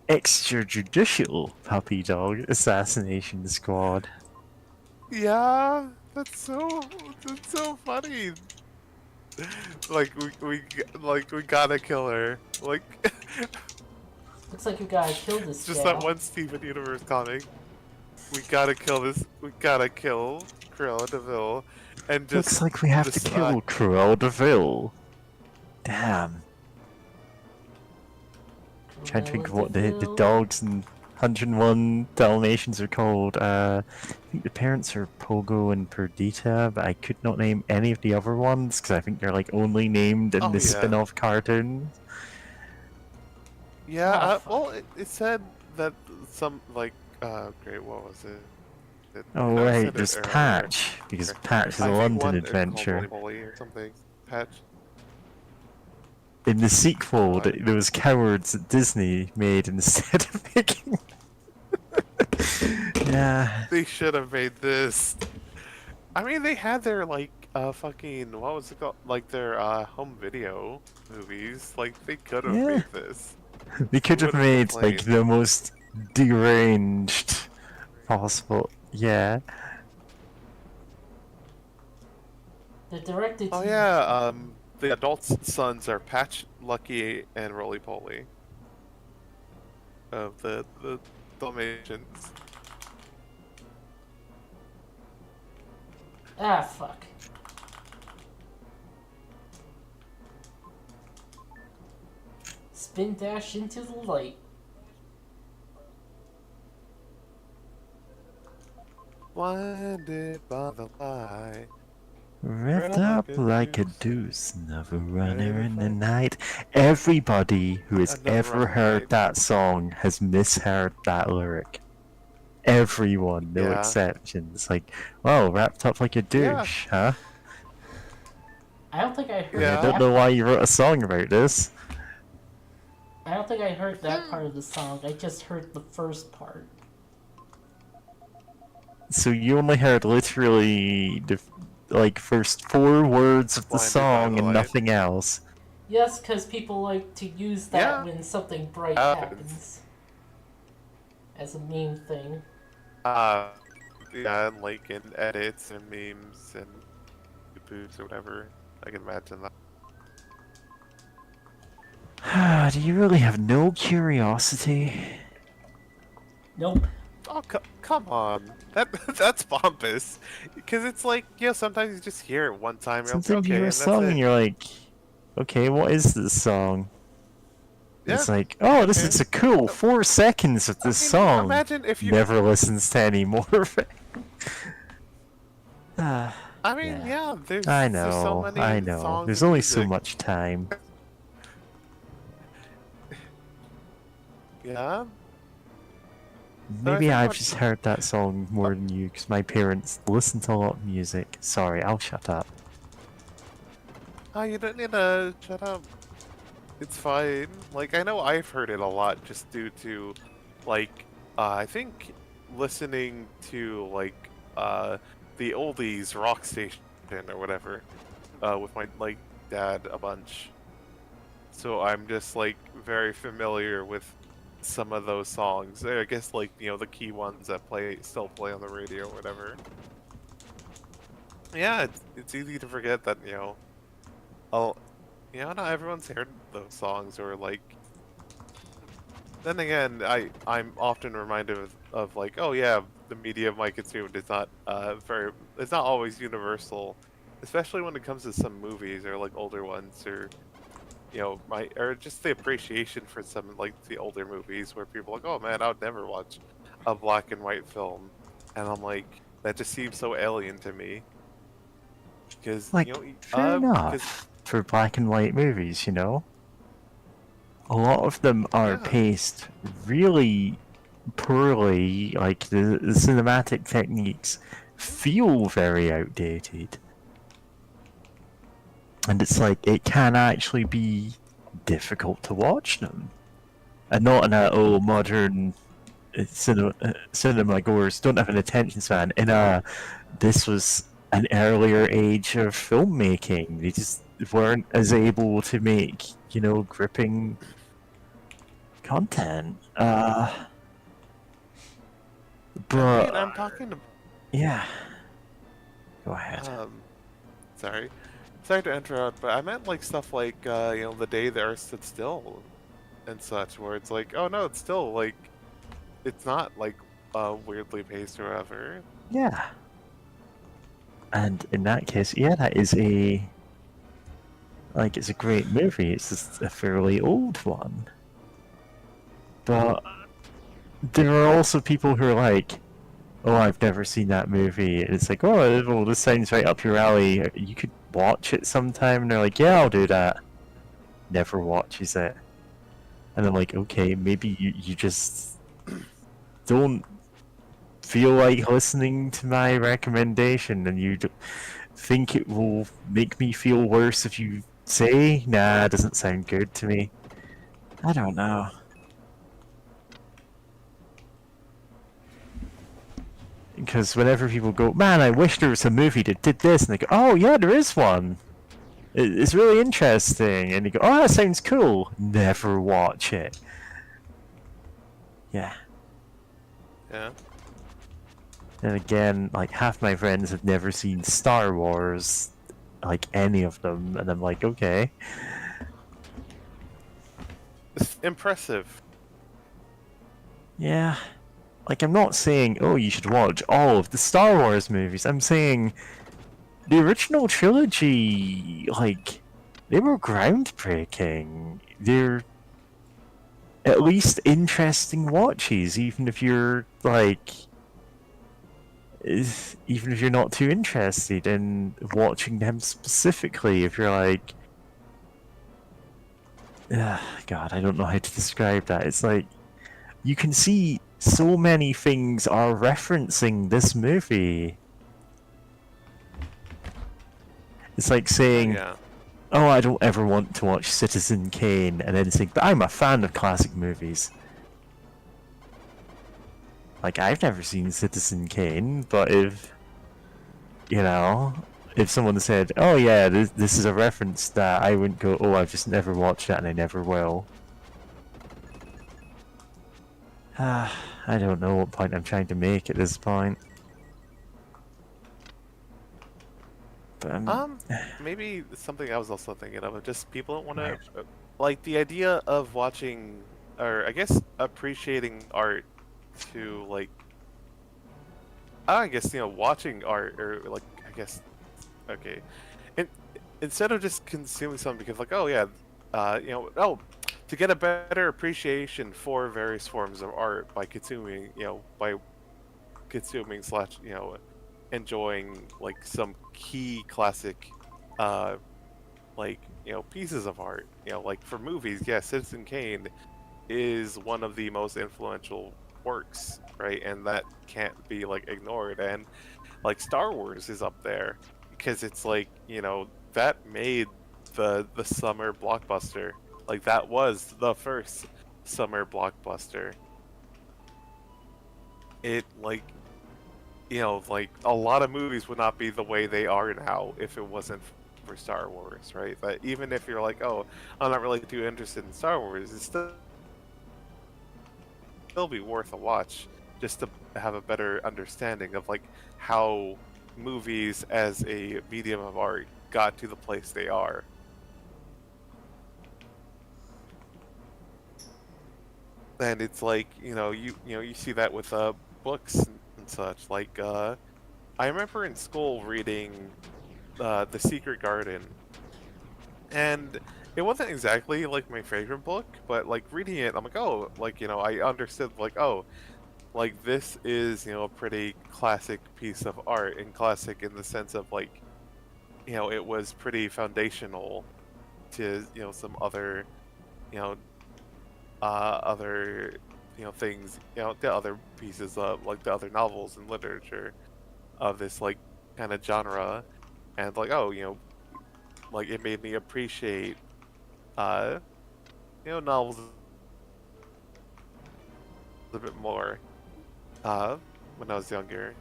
Extrajudicial Puppy Dog Assassination Squad. Yeah, that's so funny. Like we gotta kill her. Like Looks like you gotta kill this it's just gal. that one Steven Universe comic. We gotta kill this. We gotta kill Cruella de Vil, and just Looks like we have to kill Cruella de Vil. Damn. Trying to think of what the dogs in 101 Dalmatians are called. I think the parents are Pogo and Perdita, but I could not name any of the other ones because I think they're like only named in Oh, the yeah. spin-off cartoons. Yeah. Oh, Well, it said that some great. What was it? Oh I right, said it there's earlier. Patch, because Patch is a I think London one called adventure. Bully or something. Patch. In the sequel, What? there was cowards that Disney made instead of making. Yeah. They should have made this. I mean, they had their like fucking what was it called? Like their home video movies. Like they could have Yeah. made this. They could Who have would have made like complained? the most deranged possible. Yeah. They're directed Oh to. yeah, the adults' sons are Patch, Lucky, and Roly Poly of the Dalmatians. Ah, fuck. Spin dash into the light. Blinded by the light. Revved Red up like a deuce, never runner in the night. Everybody who has Never ever run heard night. that song has misheard that lyric. Everyone, no Yeah. exceptions. Like, oh, wrapped up like a Yeah. douche, huh? I don't think I heard I Yeah. don't know why you wrote a song about this. I don't think I heard that part of the song. I just heard the first part. So you only heard literally the like first 4 words of the Blinded by song the and light. nothing else. Yes, because people like to use that Yeah. when something bright Happens. happens. As a meme thing. Yeah, and like in edits and memes and YouTubes or whatever. I can imagine that. Do you really have no curiosity? Nope. Oh, come on. That's pompous. Because it's like, sometimes you just hear it one time, you're like, Sometimes you okay, hear a and that's song and it. you're like, okay, what is this song? Yeah. It's like, oh, this okay. is a cool 4 seconds of this song. Imagine if you... Never listens to any more of it. I mean, yeah, there's I there's so many I know. songs There's and only so music. much time. Yeah? Maybe think I've what- just heard that song more than you, because my parents listen to a lot of music. Sorry, I'll shut up. Oh, you don't need to shut up. It's fine. Like, I know I've heard it a lot just due to, like, I think listening to, like, the oldies rock station or whatever, with my, like, dad a bunch. So I'm just, like, very familiar with some of those songs. I guess, like, the key ones that still play on the radio or whatever. Yeah, it's easy to forget that, not everyone's heard those songs, or like. Then again, I'm often reminded of like, oh yeah, the media I consumed is not it's not always universal, especially when it comes to some movies or like older ones, or or just the appreciation for some like the older movies where people are like, oh man, I would never watch a black and white film, and I'm like, that just seems so alien to me. Because Like, fair because enough for black and white movies, you know? A lot of them are Yeah. paced really poorly, like the cinematic techniques feel very outdated. And it's like, it can actually be difficult to watch them. And not in a, modern cinema goers don't have an attention span. In a, this was an earlier age of filmmaking. They just weren't as able to make, gripping content. But I mean, I'm talking yeah. Go ahead. sorry. Sorry to interrupt, but I meant like stuff like the day the Earth stood still and such, where it's like, oh no, it's still like it's not like weirdly paced or whatever. Yeah. And in that case, yeah, that is it's a great movie. It's just a fairly old one. But there are also people who are like, oh, I've never seen that movie. And it's like, oh, well, this sounds right up your alley. You could watch it sometime. And they're like, yeah, I'll do that. Never watches it. And I'm like, okay, maybe you just don't feel like listening to my recommendation, and you think it will make me feel worse if you say, nah, it doesn't sound good to me. I don't know. Because whenever people go, man, I wish there was a movie that did this, and they go, oh yeah, there is one. It's really interesting, and you go, oh, that sounds cool. Never watch it. Yeah. Yeah. And again, like half my friends have never seen Star Wars, like any of them, and I'm like, okay. It's impressive. Yeah. Like, I'm not saying, oh, you should watch all of the Star Wars movies. I'm saying the original trilogy, like, they were groundbreaking. They're at least interesting watches, even if you're, like, even if you're not too interested in watching them specifically. If you're like, God, I don't know how to describe that. It's like, you can see so many things are referencing this movie. It's like saying, Yeah. oh, I don't ever want to watch Citizen Kane, and then saying, but I'm a fan of classic movies. Like, I've never seen Citizen Kane, but if, you know, if someone said, oh yeah, this is a reference that I wouldn't go, oh, I've just never watched that and I never will. I don't know what point I'm trying to make at this point. But, Maybe something I was also thinking of, just people don't want to, Right. like the idea of watching, or I guess appreciating art to like, I guess, watching art, or like, I guess, okay. And instead of just consuming something because like, oh yeah, to get a better appreciation for various forms of art by consuming, by consuming slash, enjoying like some key classic like pieces of art, like for movies, yeah, Citizen Kane is one of the most influential works, right? And that can't be like ignored. And like Star Wars is up there because it's like, that made the summer blockbuster. Like that was the first summer blockbuster. It like, like a lot of movies would not be the way they are now if it wasn't for Star Wars, right? But even if you're like, oh, I'm not really too interested in Star Wars, it's still be worth a watch just to have a better understanding of like how movies as a medium of art got to the place they are. And it's like, you see that with books and such. Like I remember in school reading The Secret Garden, and it wasn't exactly like my favorite book, but like reading it, I'm like, oh, like I understood like, oh, like this is a pretty classic piece of art, and classic in the sense of like it was pretty foundational to some other you know other things, the other pieces of like the other novels and literature of this like kind of genre. And like, oh, like it made me appreciate uh novels a bit more when I was younger.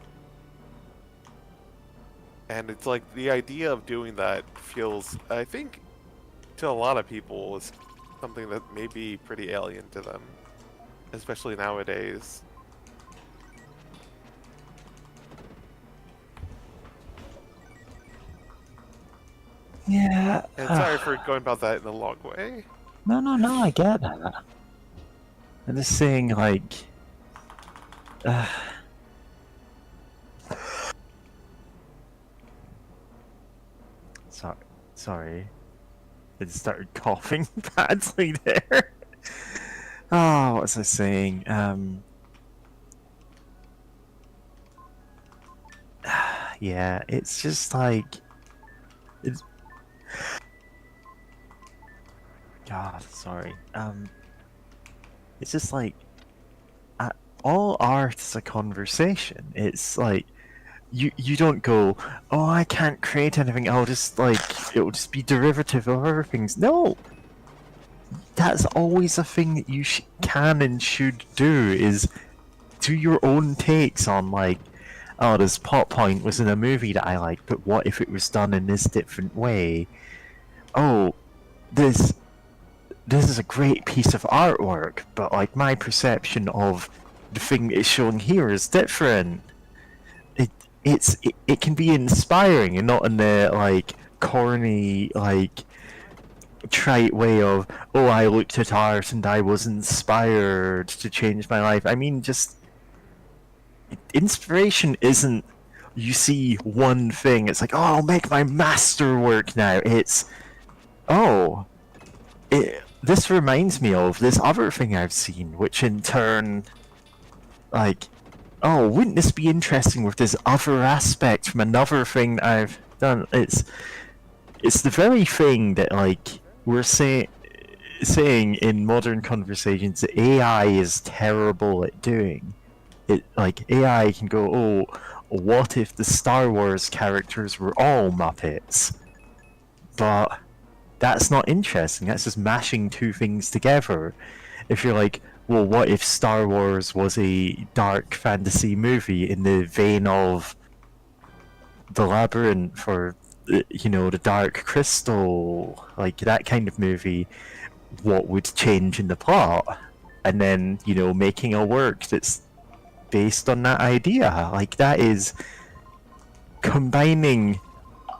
And it's like the idea of doing that feels, I think, to a lot of people is something that may be pretty alien to them, especially nowadays. Yeah. And sorry for going about that in a long way. No, I get that. I'm just saying, like, uh, sorry. I just started coughing badly there. Oh, what was I saying? Yeah, it's just like, it's, God, sorry. It's just like, all art is a conversation. It's like you don't go, oh, I can't create anything. I'll just like it'll just be derivative of other things. No, that's always a thing that you can and should do. Is do your own takes on like, oh, this plot point was in a movie that I like, but what if it was done in this different way? Oh, this this is a great piece of artwork, but like my perception of the thing that is shown here is different. It can be inspiring and not in the like corny like trite way of, oh, I looked at art and I was inspired to change my life. I mean, just inspiration isn't you see one thing, it's like, oh, I'll make my masterwork now. It's, oh, this reminds me of this other thing I've seen, which in turn, like, oh, wouldn't this be interesting with this other aspect from another thing that I've done? It's the very thing that like we're saying in modern conversations that AI is terrible at doing. It like AI can go, oh, what if the Star Wars characters were all Muppets? But that's not interesting. That's just mashing two things together. If you're like, well, what if Star Wars was a dark fantasy movie in the vein of The Labyrinth or you know, the Dark Crystal, like that kind of movie, what would change in the plot? And then, you know, making a work that's based on that idea. Like that is combining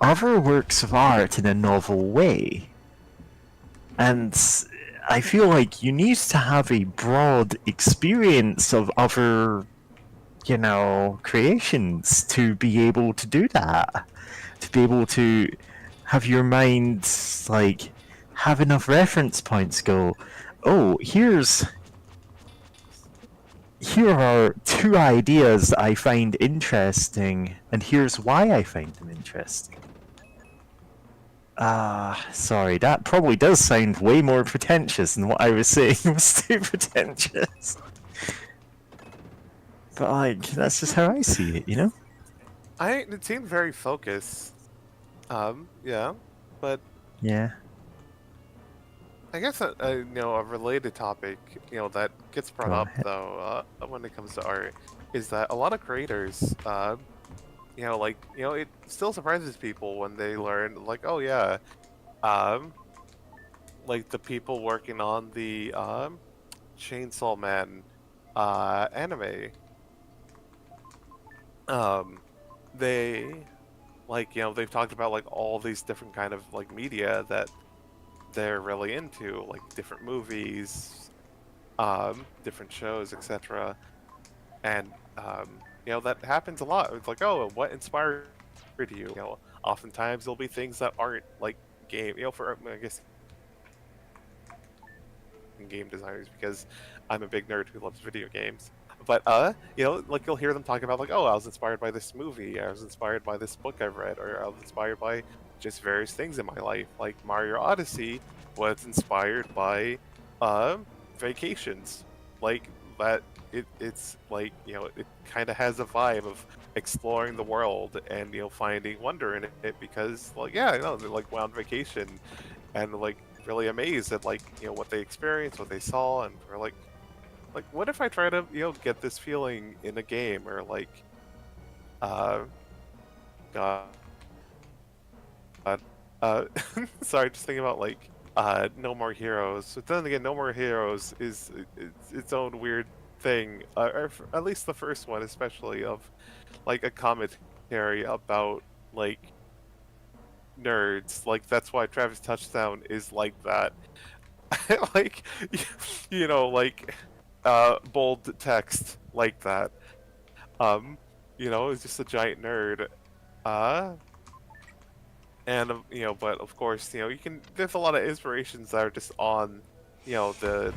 other works of art in a novel way. And I feel like you need to have a broad experience of other, you know, creations to be able to do that. To be able to have your mind, like, have enough reference points go, oh, here are two ideas that I find interesting, and here's why I find them interesting. Sorry, that probably does sound way more pretentious than what I was saying was too pretentious. But, like, that's just how I see it, you know? It seemed very focused. Yeah, but Yeah. I guess you know, a related topic, you know, that gets brought Go up ahead. though, when it comes to art, is that a lot of creators, you know, like, you know, it still surprises people when they learn, like, oh yeah, um, like the people working on the Chainsaw Man anime, um, they like, you know, they've talked about like all these different kind of like media that they're really into, like different movies, different shows, etc. And you know, that happens a lot. It's like, oh, what inspired you? You know, oftentimes there'll be things that aren't like game. You know, for I guess game designers, because I'm a big nerd who loves video games. But you know, like you'll hear them talking about like, oh, I was inspired by this movie, I was inspired by this book I've read, or I was inspired by just various things in my life. Like Mario Odyssey was inspired by vacations. Like that it's like, you know, it kind of has a vibe of exploring the world and, you know, finding wonder in it because, like, yeah, you know, they're like on vacation and like really amazed at, like, you know, what they experienced, what they saw, and we're like, what if I try to, you know, get this feeling in a game, or like, uh, God, sorry, just thinking about like, No More Heroes. But then again, No More Heroes is its own weird thing, or at least the first one, especially, of like a commentary about like nerds. Like that's why Travis Touchdown is like that. Like, you know, like bold text like that. You know, it's just a giant nerd. Uh, and you know, but of course, you know, you can. There's a lot of inspirations that are just on, you know, the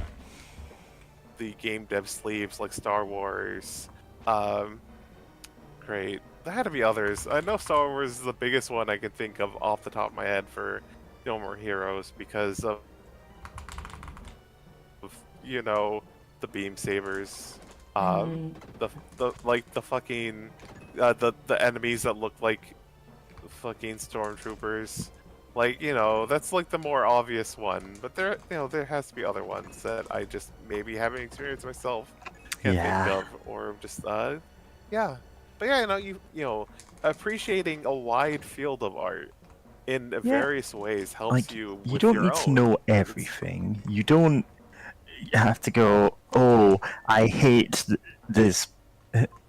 game dev sleeves, like Star Wars. Um, Great. There had to be others. I know Star Wars is the biggest one I can think of off the top of my head for No More Heroes because of, you know, the beam sabers. Um, the like the fucking the enemies that look like fucking stormtroopers. Like, that's like the more obvious one, but there has to be other ones that I just maybe haven't experienced myself, can't think Yeah. of, or just yeah. But yeah, appreciating a wide field of art in Yeah. various ways helps Like, you you with don't your need to own. know Like, it's everything. You don't have to go, oh, I hate this.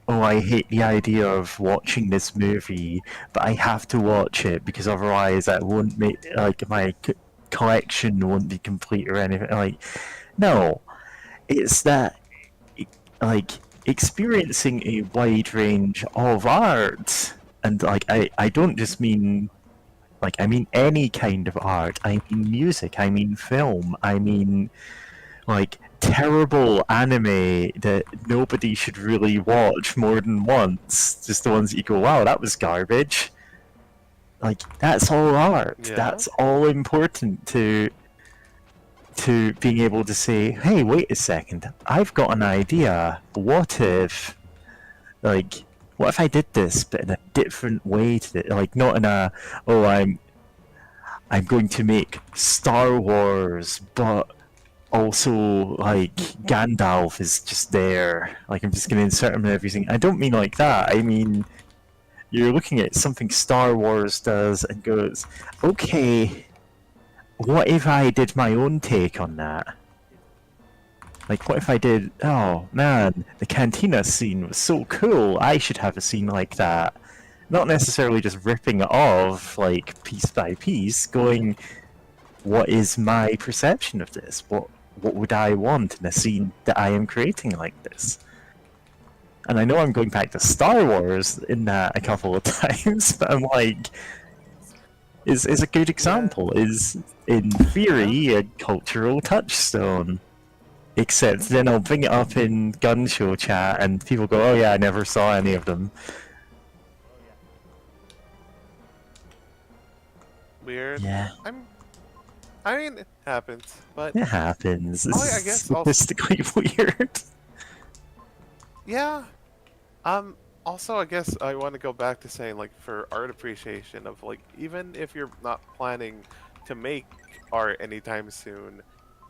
Oh, I hate the idea of watching this movie, but I have to watch it because otherwise I won't make like my collection won't be complete or anything. Like, no, it's that like experiencing a wide range of art, and like I don't just mean like I mean any kind of art. I mean music. I mean film. I mean like terrible anime that nobody should really watch more than once. Just the ones that you go, wow, that was garbage. Like that's all art. yeah. That's all important to being able to say, hey, wait a second, I've got an idea. Like, what if I did this, but in a different way to it? Like, not in a, oh, I'm going to make Star Wars, but also like Gandalf is just there. Like I'm just gonna insert him in everything. I don't mean like that. I mean you're looking at something Star Wars does and goes, okay, what if I did my own take on that? Like what if I did, oh man, the cantina scene was so cool, I should have a scene like that. Not necessarily just ripping it off like piece by piece, going, what is my perception of this? What would I want in a scene that I am creating like this? And I know I'm going back to Star Wars in that a couple of times, but I'm like, is a good Yeah. example. Is in Yeah. theory a cultural touchstone. Except then I'll bring it up in gun show chat, and people go, "Oh yeah, I never saw any of them." Weird. Yeah, I mean, it happens, but it happens. oh, It's I guess also, statistically weird. yeah. Also, I guess I want to go back to saying, like, for art appreciation of, like, even if you're not planning to make art anytime soon,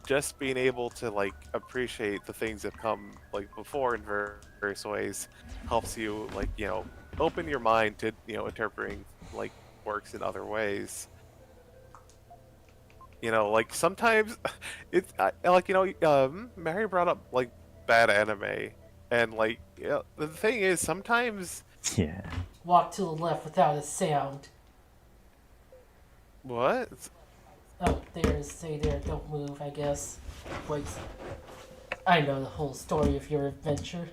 just being able to, like, appreciate the things that come, like, before in various ways helps you, like, open your mind to, interpreting, like, works in other ways. Like, sometimes like, Mary brought up, like, bad anime. And, like, the thing is, sometimes. Yeah. Walk to the left without a sound. What? Oh, stay there, don't move, I guess. Wait, I know the whole story of your adventure.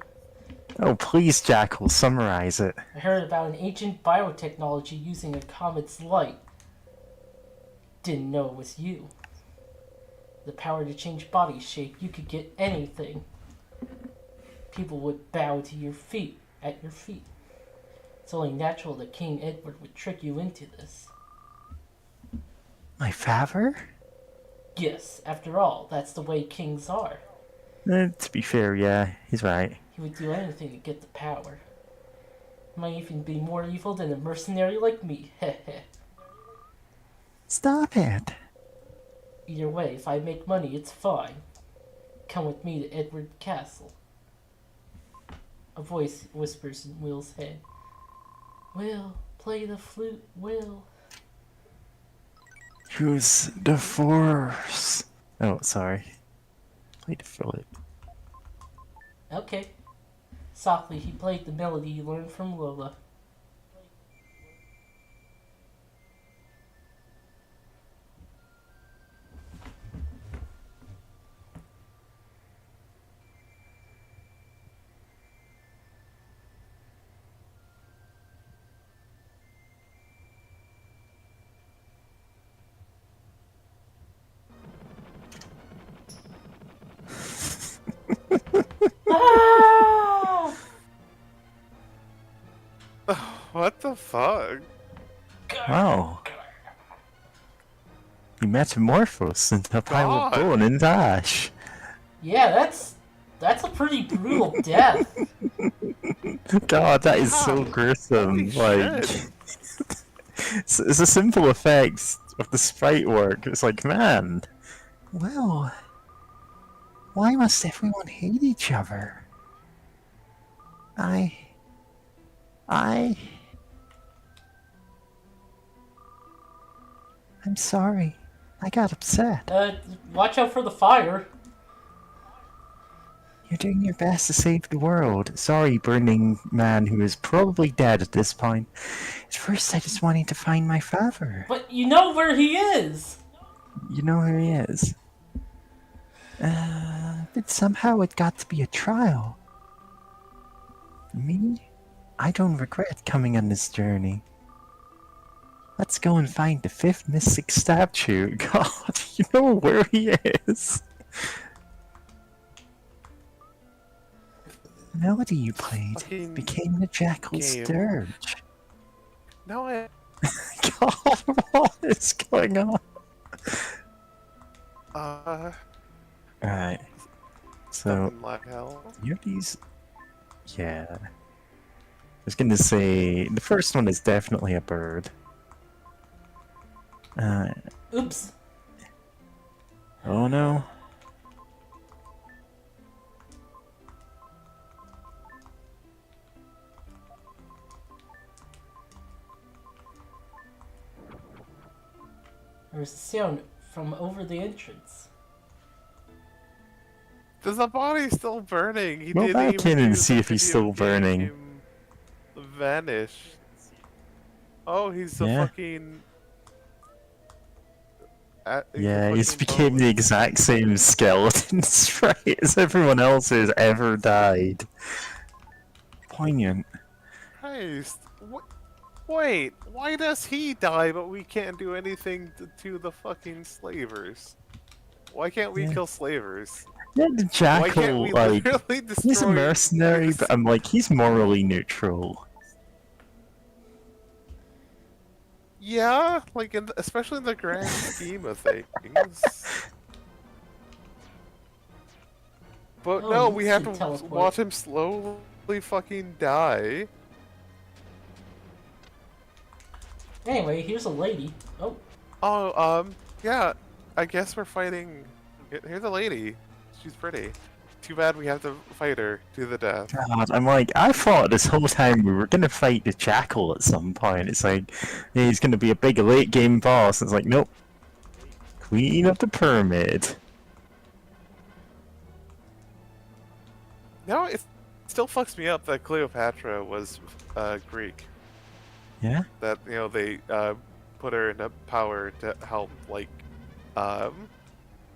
Oh please, Jackal, summarize it. I heard about an ancient biotechnology using a comet's light. Didn't know it was you. The power to change body shape, you could get anything. People would bow to your feet, at your feet. It's only natural that King Edward would trick you into this. My father? Yes, after all, that's the way kings are. To be fair, yeah, he's right. He would do anything to get the power. Might even be more evil than a mercenary like me, heh heh. Stop it. Either way, if I make money, it's fine. Come with me to Edward Castle. A voice whispers in Will's head. Will, play the flute, Will. Use the force. Oh, sorry. Play the flute. Okay. Softly, he played the melody he learned from Lola. Ah! What the fuck? Wow. You metamorphosed into a pile of God. bone and ash. Yeah, that's That's a pretty brutal death. God, that is so Holy gruesome. Like, shit. it's a simple effect of the sprite work. It's like, man. Well, why must everyone hate each other? I. I'm sorry. I got upset. Watch out for the fire. You're doing your best to save the world. Sorry, Burning Man, who is probably dead at this point. At first, I just wanted to find my father. But you know where he is. You know who he is. But somehow it got to be a trial. Me? I don't regret coming on this journey. Let's go and find the fifth mystic statue. God, you know where he is. The melody you played Fucking became the jackal's game. dirge. No, I. God, what is going on? Alright. So, Fucking like hell. you have these. Yeah. I was gonna say, the first one is definitely a bird. Oops. Oh no. There's a sound from over the entrance. Does the body still burning? He Go didn't back even in and do see the if he's video still burning. game Vanish. Oh, he's the Yeah. fucking. Yeah, he's fucking became the bones. exact same skeleton sprite as everyone else who's ever died. Poignant. Christ. Wait, why does he die but we can't do anything to the fucking slavers? Why can't we Yeah. kill slavers? Yeah, the Why can't jackal, we like, literally destroy he's a mercenary, this- but I'm like, he's morally neutral. Yeah, like especially in the grand scheme of things. But Oh, no, you we have should to teleport. watch him slowly fucking die. Anyway, here's a lady. Oh, Oh, yeah. I guess we're fighting. Here's a lady. She's pretty. Too bad we have to fight her to the death. God, I'm like, I thought this whole time we were gonna fight the jackal at some point. It's like, yeah, he's gonna be a big late game boss. It's like, nope. Queen of the Pyramid. No, it still fucks me up that Cleopatra was Greek. Yeah? That they put her in a power to help like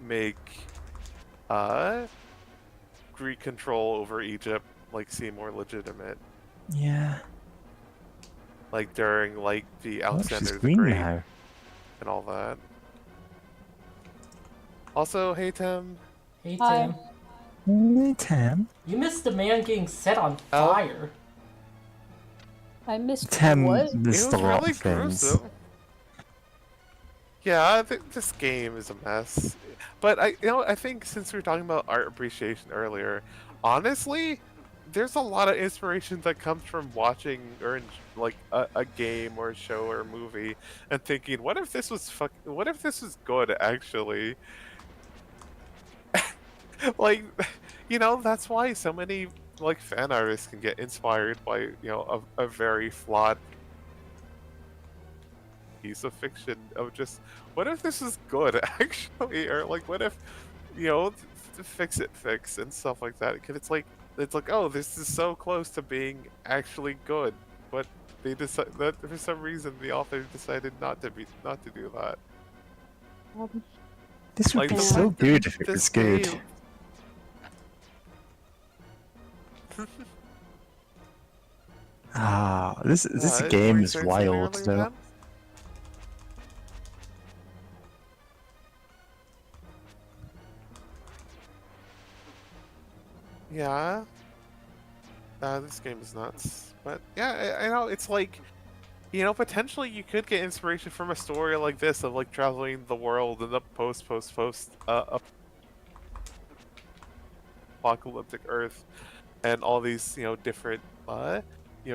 make Greek control over Egypt like seem more legitimate. Yeah. Like during like the Oh, Alexander she's the queen Great now. and all that. Also, hey Tim. hey Hi. Tim. Hey, Tam. You missed a man getting set on Oh. fire. I missed Tam what? missed It a was lot really of things. gruesome. Yeah, this game is a mess. But I think since we were talking about art appreciation earlier, honestly, there's a lot of inspiration that comes from watching or like a game or a show or a movie and thinking, what if this was good actually? Like, that's why so many like fan artists can get inspired by a very flawed piece of fiction of just what if this is good actually, or like what if fix and stuff like that, because it's like, oh, this is so close to being actually good, but they decide that for some reason the author decided not to do that. This would Like, be the so fact that good if it this was good. game- Ah, this What? game Were you is saying something wild earlier, though. Jen? Yeah. This game is nuts. But yeah, I know, it's like, potentially you could get inspiration from a story like this of like traveling the world in the post post-apocalyptic Earth, and all these different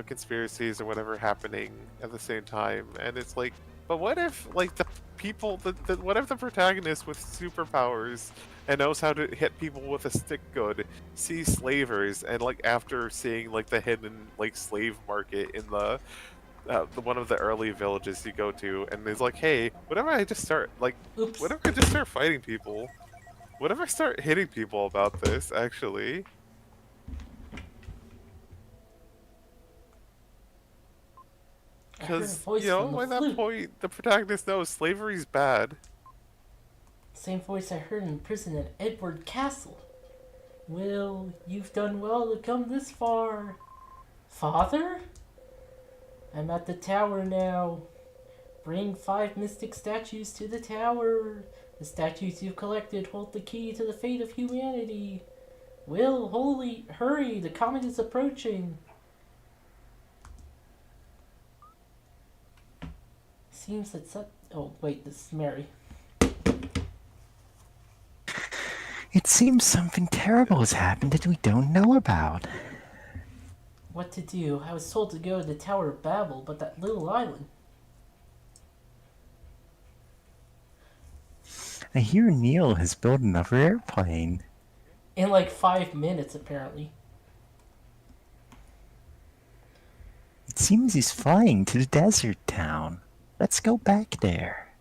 conspiracies or whatever happening at the same time, and it's like, but what if like the people, what if the protagonist with superpowers and knows how to hit people with a stick good sees slavers, and like after seeing like the hidden like slave market in one of the early villages you go to, and is like, hey, what if I just start like, Oops. what if I just start fighting people? What if I start hitting people about this, actually? I heard a Because, voice from the by that flute. point, the protagonist knows slavery's bad. Same voice I heard in prison at Edward Castle. Well, you've done well to come this far. Father? I'm at the tower now. Bring 5 mystic statues to the tower. The statues you've collected hold the key to the fate of humanity. Will, holy, hurry, the comet is approaching. Seems that oh, wait, this is Mary. It seems something terrible has happened that we don't know about. What to do? I was told to go to the Tower of Babel, but that little island. I hear Neil has built another airplane. In like 5 minutes, apparently. It seems he's flying to the desert town. Let's go back there.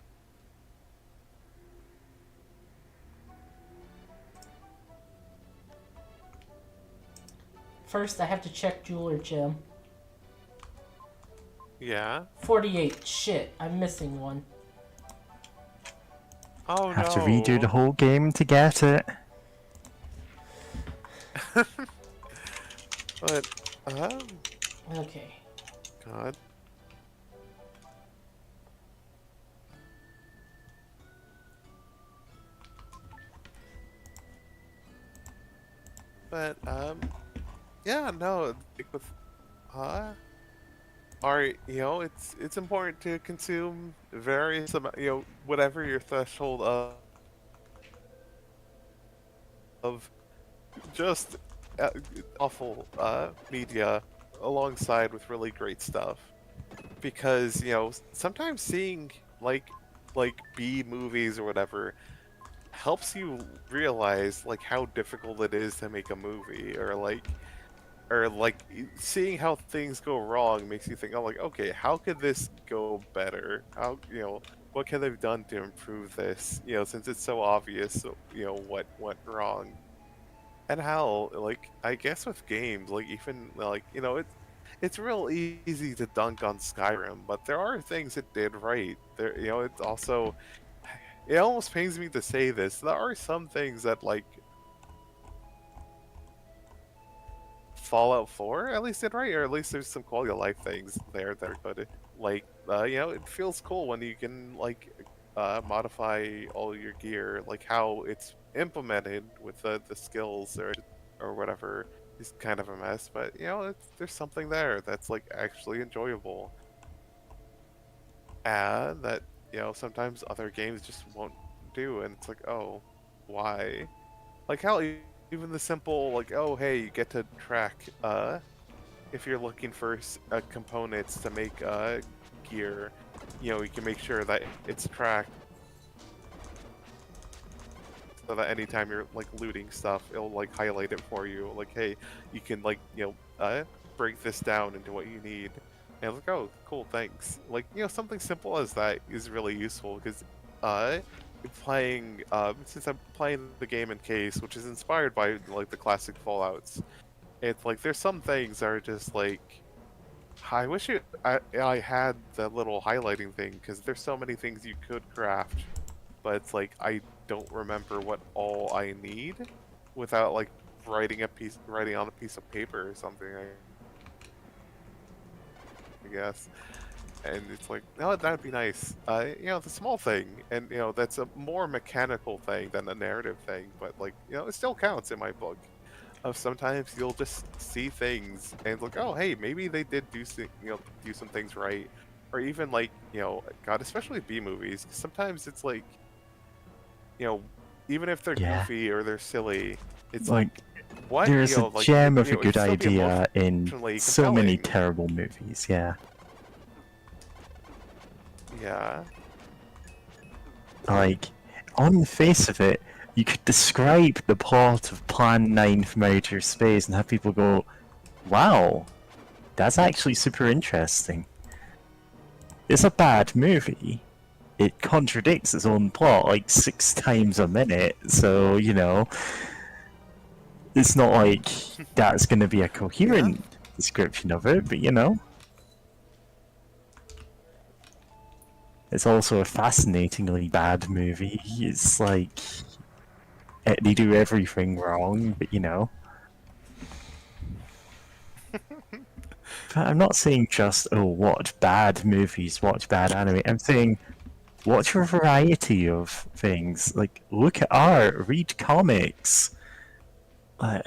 First, I have to check Jeweler Gem. Yeah. 48. Shit, I'm missing one. Oh no. Have to redo the whole game to get it. But, Okay. God. But, yeah, no, like with, alright, it's important to consume various amount, whatever your threshold of just awful media alongside with really great stuff, because sometimes seeing like B movies or whatever helps you realize like how difficult it is to make a movie, or seeing how things go wrong makes you think, oh, like, okay, how could this go better? How, what could they've done to improve this? Since it's so obvious, what went wrong. And how, like, I guess with games, like, even, like, it's real easy to dunk on Skyrim, but there are things it did right. There, it's also, it almost pains me to say this, there are some things that, like, Fallout 4 at least did right, or at least there's some quality of life things there that are good. Like, it feels cool when you can, like, modify all your gear, like how it's implemented with the skills or whatever is kind of a mess, but there's something there that's like actually enjoyable, and that sometimes other games just won't do, and it's like, oh, why? Like how even the simple, like, oh hey, you get to track if you're looking for components to make gear, you can make sure that it's tracked so that anytime you're like looting stuff, it'll like highlight it for you. Like, hey, you can like break this down into what you need. And I was like, oh, cool, thanks. Like, something simple as that is really useful, because since I'm playing the game in case, which is inspired by like the classic Fallouts, it's like there's some things that are just like, I wish I had the little highlighting thing, because there's so many things you could craft, but it's like I don't remember what all I need without like writing on a piece of paper or something, I guess. And it's like, no, that'd be nice. The small thing, and that's a more mechanical thing than a narrative thing, but like, it still counts in my book. Sometimes you'll just see things and like, oh hey, maybe they did do some things right, or even like, God, especially B movies. Sometimes it's like, even if they're Yeah. goofy or they're silly, it's Like, what There's you know, a like gem of you a know, it good should still be idea in emotionally so many compelling. terrible movies, yeah. Yeah. Like, on the face of it, you could describe the plot of Plan 9 from Outer Space and have people go, wow, that's actually super interesting. It's a bad movie. It contradicts its own plot like 6 times a minute, so, you know, it's not like that's going to be a coherent description of it, but you know. It's also a fascinatingly bad movie. It's like they do everything wrong, but you know. But I'm not saying just watch bad movies, watch bad anime. I'm saying watch a variety of things. Like look at art, read comics, uh,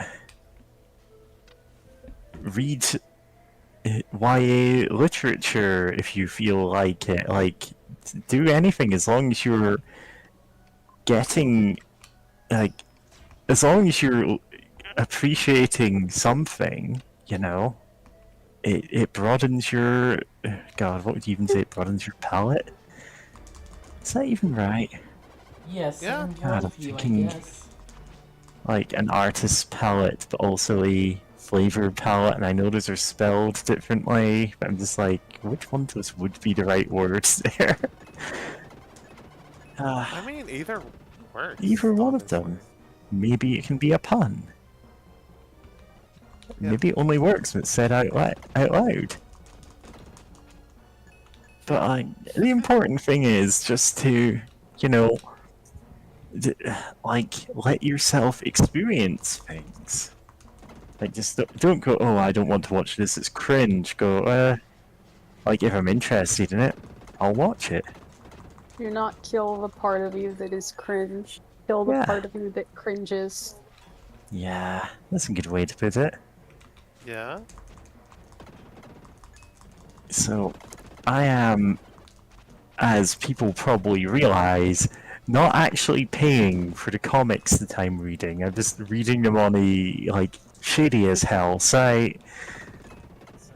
read YA literature if you feel like it. Like do anything as long as you're getting like as long as you're appreciating something, you know, it broadens your God, what would you even say? It broadens your palette? Is that even right? Yes, Yeah. same God, I'm worldview, I thinking guess. like an artist's palette, but also a flavor palette, and I know those are spelled differently, but I'm just like, which one of those would be the right words there? I mean, either works, Either one of honestly. them. Maybe it can be a pun. Yeah. Maybe it only works when it's said out loud. But the important thing is just to, you know, like let yourself experience things. Like just don't go, oh, I don't want to watch this. It's cringe. Go, like if I'm interested in it, I'll watch it. Do not kill the part of you that is cringe. Kill the Yeah. part of you that cringes. Yeah, that's a good way to put it. Yeah. So, I am, as people probably realize, not actually paying for the comics that I'm reading. I'm just reading them on a, like, shady as hell site.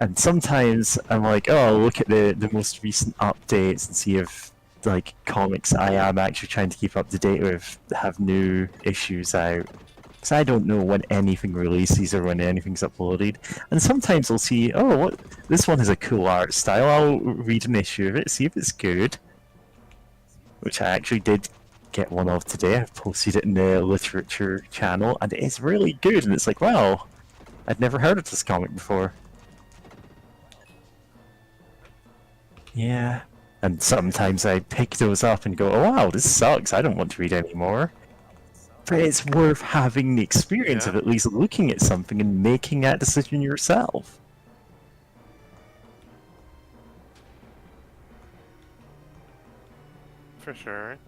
And sometimes I'm like, oh, I'll look at the most recent updates and see if, like, comics I am actually trying to keep up to date with have new issues out. Because I don't know when anything releases or when anything's uploaded. And sometimes I'll see, oh, what this one has a cool art style. I'll read an issue of it, see if it's good. Which I actually did get one of today. I've posted it in the literature channel, and it's really good. And it's like, wow, I'd never heard of this comic before. Yeah. And sometimes I pick those up and go, oh wow, this sucks. I don't want to read anymore. But it's worth having the experience of Yeah. at least looking at something and making that decision yourself. For sure.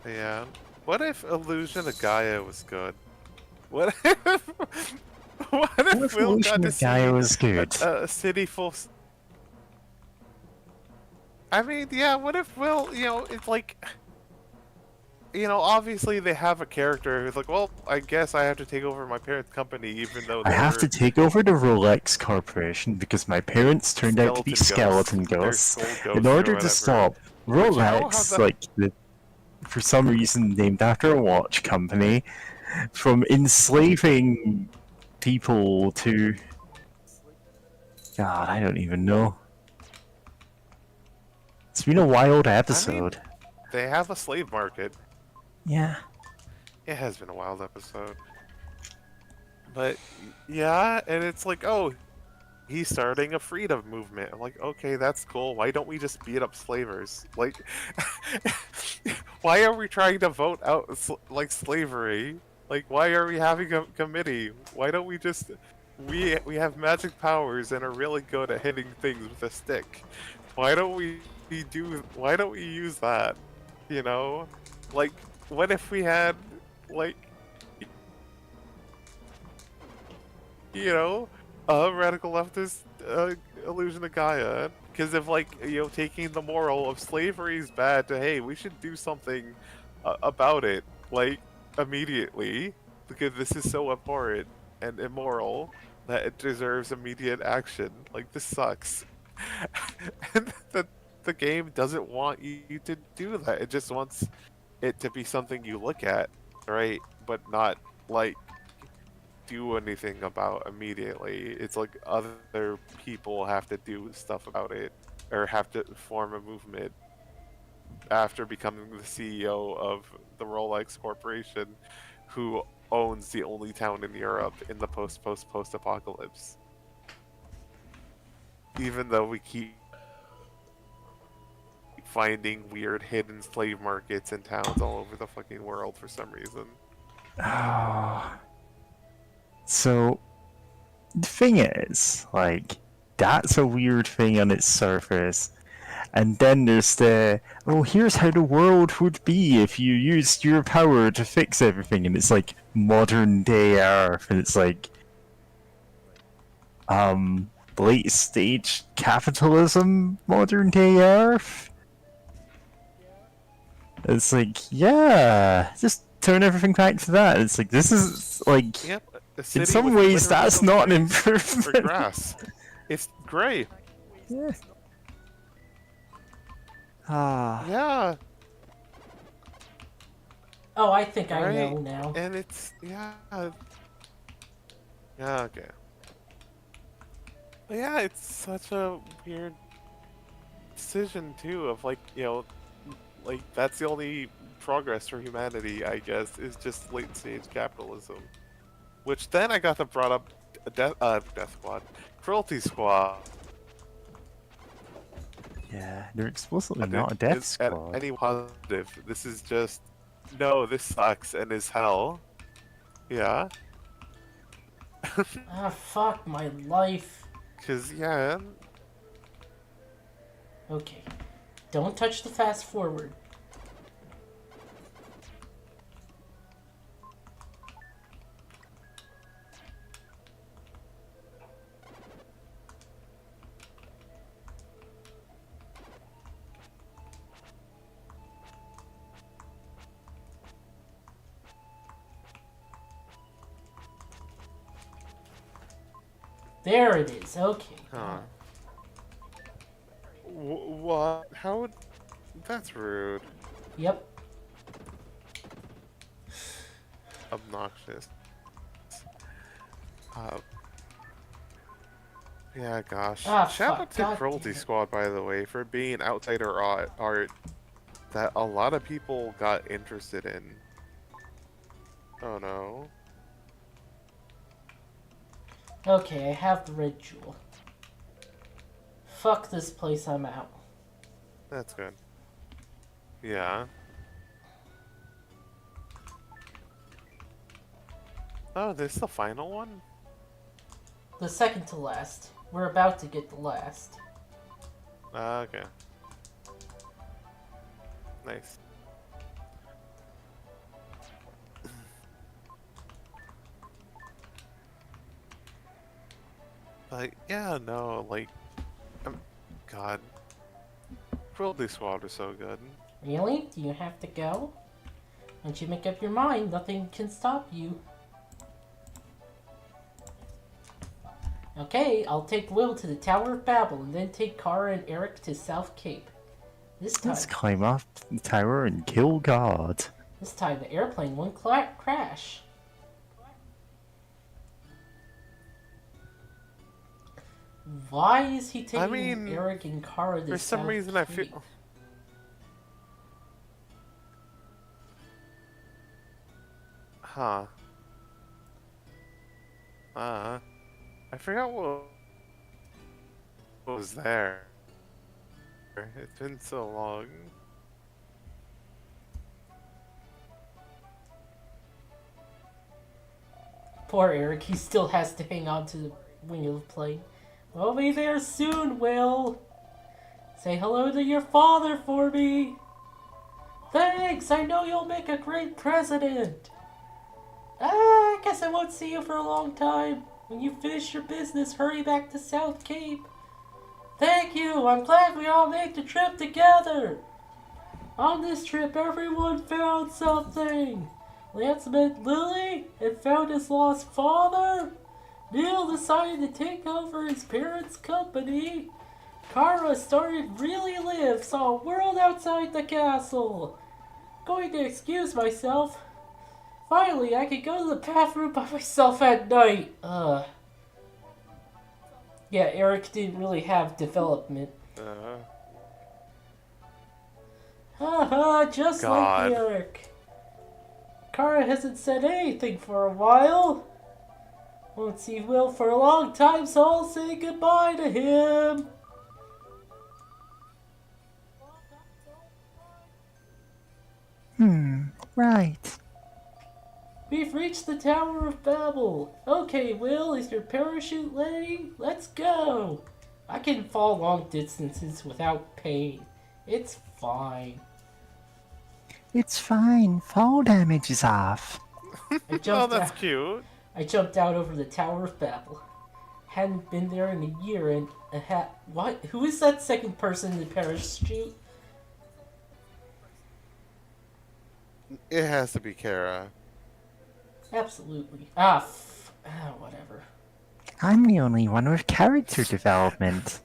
Yeah. What if Illusion of Gaia was good? What if what What if if Will got Illusion to of Gaia see was good? a city full? I mean, yeah. What if Will? You know, it's like. You know, obviously they have a character who's like, well, I guess I have to take over my parents' company, even though I have to they're take over the Rolex Corporation because my parents turned out to be skeleton They're ghosts. soul In ghosts or order to whatever. stop But you know how Rolex, the like for some reason named after a watch company, from enslaving people to God, I don't even know. It's been a wild episode. they have a slave market. Yeah. It has been a wild episode. But yeah, and it's like, oh, he's starting a freedom movement. I'm like, okay, that's cool. Why don't we just beat up slavers? Like, why are we trying to vote out like slavery? Like, why are we having a committee? Why don't we just we have magic powers and are really good at hitting things with a stick. Why don't we why don't we use that? You know? Like, what if we had like you know, radical leftist illusion of Gaia. Because if like taking the moral of slavery is bad to hey we should do something about it like immediately because this is so abhorrent and immoral that it deserves immediate action. Like this sucks, and the game doesn't want you to do that. It just wants it to be something you look at, right? But not like do anything about immediately. It's like other people have to do stuff about it or have to form a movement after becoming the CEO of the Rolex Corporation who owns the only town in Europe in the post apocalypse. Even though we keep finding weird hidden slave markets and towns all over the fucking world for some reason. Oh. So, the thing is, like, that's a weird thing on its surface. And then there's the, oh, here's how the world would be if you used your power to fix everything. And it's like modern day Earth. And it's like, late stage capitalism, modern day Earth. It's like, yeah, just turn everything back to that. It's like, this is, like, Yep, in some ways, that's not an for improvement. grass. It's gray. Yeah. Ah. Yeah, Oh, I think I right. know now. And it's yeah. Yeah, okay. But yeah, it's such a weird decision too. Of like like that's the only progress for humanity, I guess, is just late stage capitalism. Which then I got to brought up Death Squad, Cruelty Squad. Yeah, they're explicitly not a death squad. Any positive. This is just no. This sucks and is hell. Yeah. Ah, fuck my life. Cause yeah. Okay. Don't touch the fast forward. There it is. Okay. Huh. What? How would? That's rude. Yep. Obnoxious. Yeah, gosh. Ah, Shout fuck. out to God Cruelty damn it. Squad, by the way, for being outsider art that a lot of people got interested in. Oh no. Okay, I have the red jewel. Fuck this place, I'm out. That's good. Yeah. Oh, this is the final one? The second to last. We're about to get the last. Okay. Nice. Like, yeah, no, like, God. Cruelty Squad are so good. Really? Do you have to go? Once you make up your mind, nothing can stop you. Okay, I'll take Will to the Tower of Babel and then take Kara and Eric to South Cape. Let's Let's climb up the tower and kill God. This time the airplane won't crash. Why is he taking Eric and Kara to For some South reason, Cape? I feel. Huh. I forgot what was there. It's been so long. Poor Eric, he still has to hang on to the wing of the plane. We'll be there soon, Will. Say hello to your father for me. Thanks, I know you'll make a great president. I guess I won't see you for a long time. When you finish your business, hurry back to South Cape. Thank you! I'm glad we all made the trip together! On this trip, everyone found something! Lance met Lily and found his lost father. Neil decided to take over his parents' company. Kara started Really Live, saw a world outside the castle. Going to excuse myself. Finally, I could go to the bathroom by myself at night. Yeah, Eric didn't really have development. Haha, just God. like Eric. Kara hasn't said anything for a while. Won't see Will for a long time, so I'll say goodbye to him. Right. We've reached the Tower of Babel. Okay, Will, is your parachute ready? Let's go. I can fall long distances without pain. It's fine. It's fine. Fall damage is off. I Oh, jumped that's out. cute. I jumped out over the Tower of Babel. Hadn't been there in a year and a half. What? Who is that second person in the parachute? It has to be Kara. Absolutely. Whatever. I'm the only one with character development.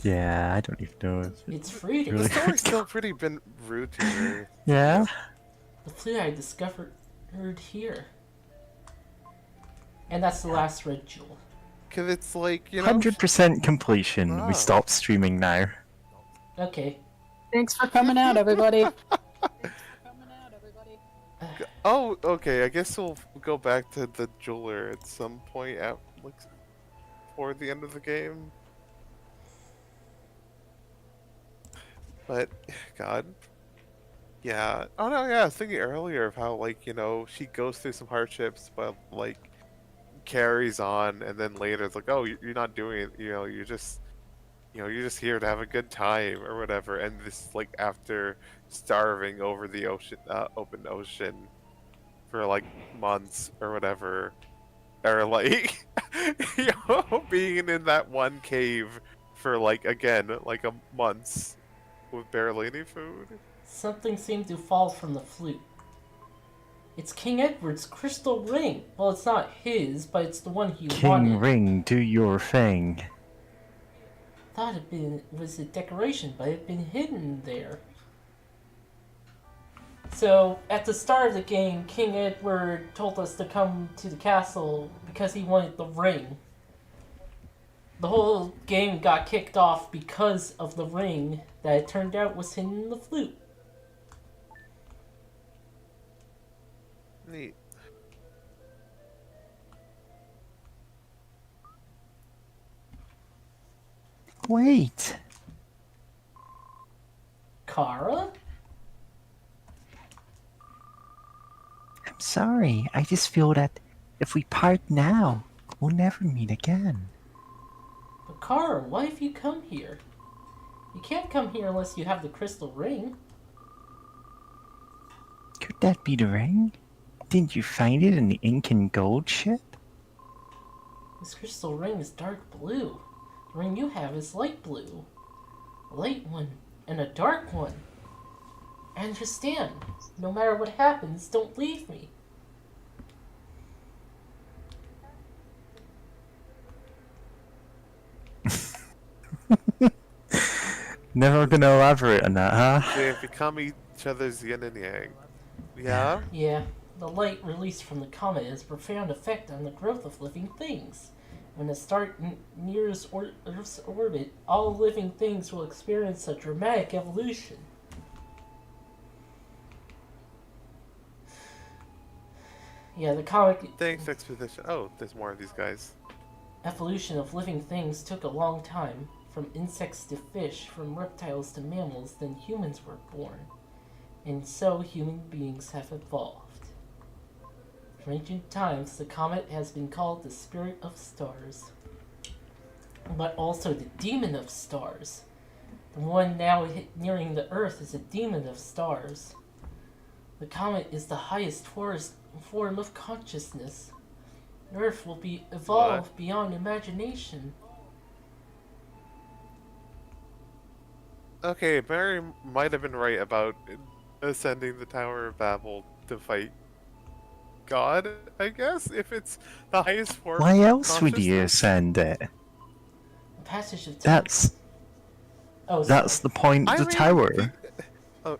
Yeah, I don't even know if It's free to Really? The story's still pretty been rude to her. Yeah? the flute I discovered here. And that's the last red jewel. Cause it's like, you know... 100% completion. Wow. We stop streaming now. Okay. Thanks for coming out, everybody. Oh, okay, I guess we'll go back to the jeweler at some point at, like, toward the end of the game. But, God. Yeah. Oh, no, yeah, I was thinking earlier of how, like, you know, she goes through some hardships, but, like, carries on, and then later it's like, oh, you're not doing it, you know, you're just here to have a good time, or whatever, and this, like, after starving over the ocean, open ocean for, like, months, or whatever, or, like, you know, being in that one cave for, like, again, like, a months with barely any food. Something seemed to fall from the flute. It's King Edward's crystal ring. Well, it's not his, but it's the one he King wanted. Ring, do your thing. Thought it was a decoration, but it had been hidden there. So, at the start of the game, King Edward told us to come to the castle because he wanted the ring. The whole game got kicked off because of the ring that it turned out was hidden in the flute. Neat. Wait. Kara? I'm sorry. I just feel that if we part now, we'll never meet again. But Kara, why have you come here? You can't come here unless you have the crystal ring. Could that be the ring? Didn't you find it in the ink and gold ship? This crystal ring is dark blue. The ring you have is light blue. A light one and a dark one. I understand. No matter what happens, don't leave me. Never gonna elaborate on that, huh? They have become each other's yin and yang. Yeah? Yeah, the light released from the comet has a profound effect on the growth of living things. When the star nears Earth's orbit, all living things will experience a dramatic evolution. Yeah, the comet Thanks, Expedition. Oh, there's more of these guys. evolution of living things took a long time, from insects to fish, from reptiles to mammals, then humans were born. And so human beings have evolved. From ancient times, the comet has been called the spirit of stars, but also the demon of stars. The one now nearing the Earth is a demon of stars. The comet is the highest form of consciousness. Earth will be evolved beyond imagination. Okay, Mary might have been right about ascending the Tower of Babel to fight God, I guess, if it's the highest form Why of else would you consciousness. ascend it? The passage of time. That's Oh, sorry. that's the point of I the mean, tower. oh,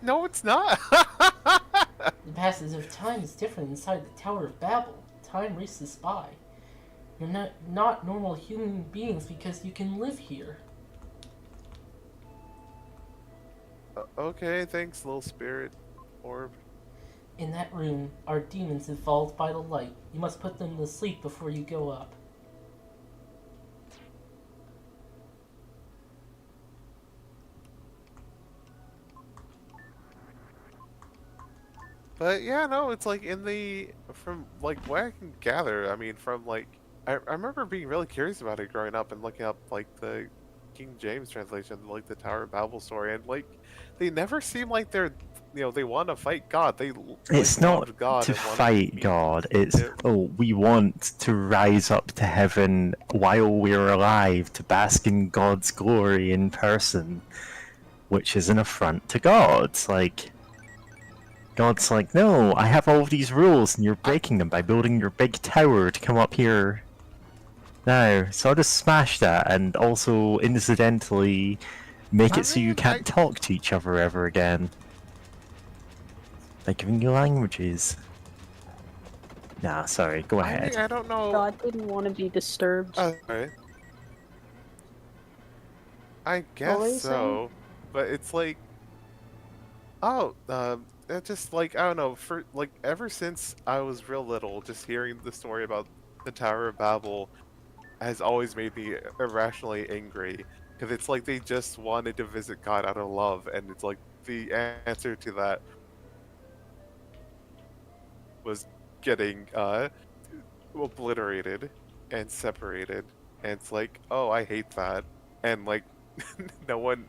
no, it's not. The passage of time is different inside the Tower of Babel. Time races by. You're not normal human beings because you can live here. Okay, thanks, little spirit orb. In that room are demons evolved by the light. You must put them to sleep before you go up. But yeah, no, it's like from like what I can gather, I mean, from like, I remember being really curious about it growing up and looking up like the King James translation, like the Tower of Babel story, and like, they never seem like they want to fight God. They It's not loved God to and wanted fight meet God, it's, him. oh, we want to rise up to heaven while we're alive to bask in God's glory in person, which is an affront to God. Like, God's like, no, I have all of these rules and you're breaking them by building your big tower to come up here now. So I'll just smash that and also incidentally make I it so you mean, can't talk to each other ever again. By giving you languages. Nah, sorry, go I ahead. mean, I don't know. God didn't want to be disturbed. Okay. I What guess were you so, but it's like, oh, it's just like, I don't know, for like ever since I was real little, just hearing the story about the Tower of Babel has always made me irrationally angry, because it's like they just wanted to visit God out of love, and it's like the answer to that was getting obliterated and separated, and it's like, oh, I hate that, and like no one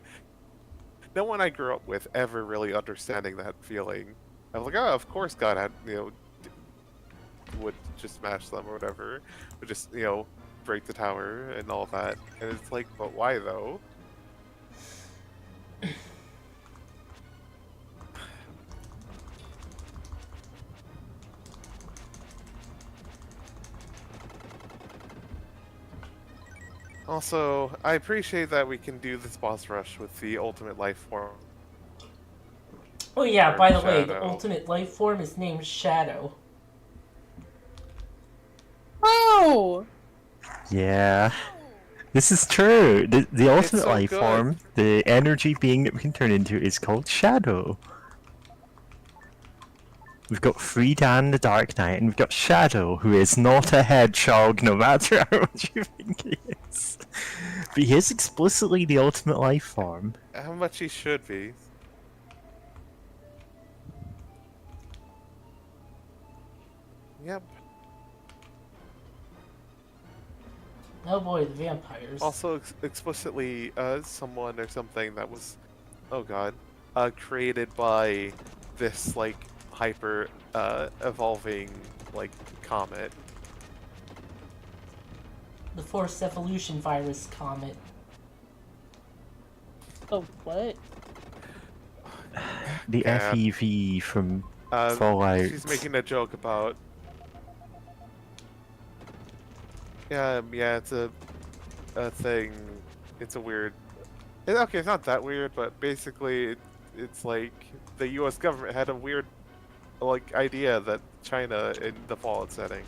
I grew up with ever really understanding that feeling. I was like, oh, of course God had, would just smash them or whatever, would just, break the tower and all that. And it's like, but why though? Also, I appreciate that we can do this boss rush with the ultimate life form. Oh yeah, by the way, the Shadow. ultimate life form is named Shadow. Oh! Yeah. This is true. The ultimate so life good. form, the energy being that we can turn into, is called Shadow. We've got Freedan the Dark Knight, and we've got Shadow, who is not a hedgehog, no matter how much you think he is. But he is explicitly the ultimate life form. How much he should be. Yep. Oh boy, the vampires. Also explicitly someone or something that was, oh god, created by this like hyper evolving like comet. The forced evolution virus comet. Oh, what? The Yeah. FEV from Fallout. She's making a joke about. Yeah, it's a thing. It's a weird. Okay, it's not that weird, but basically, it's like the U.S. government had a weird, like, idea that China in the Fallout setting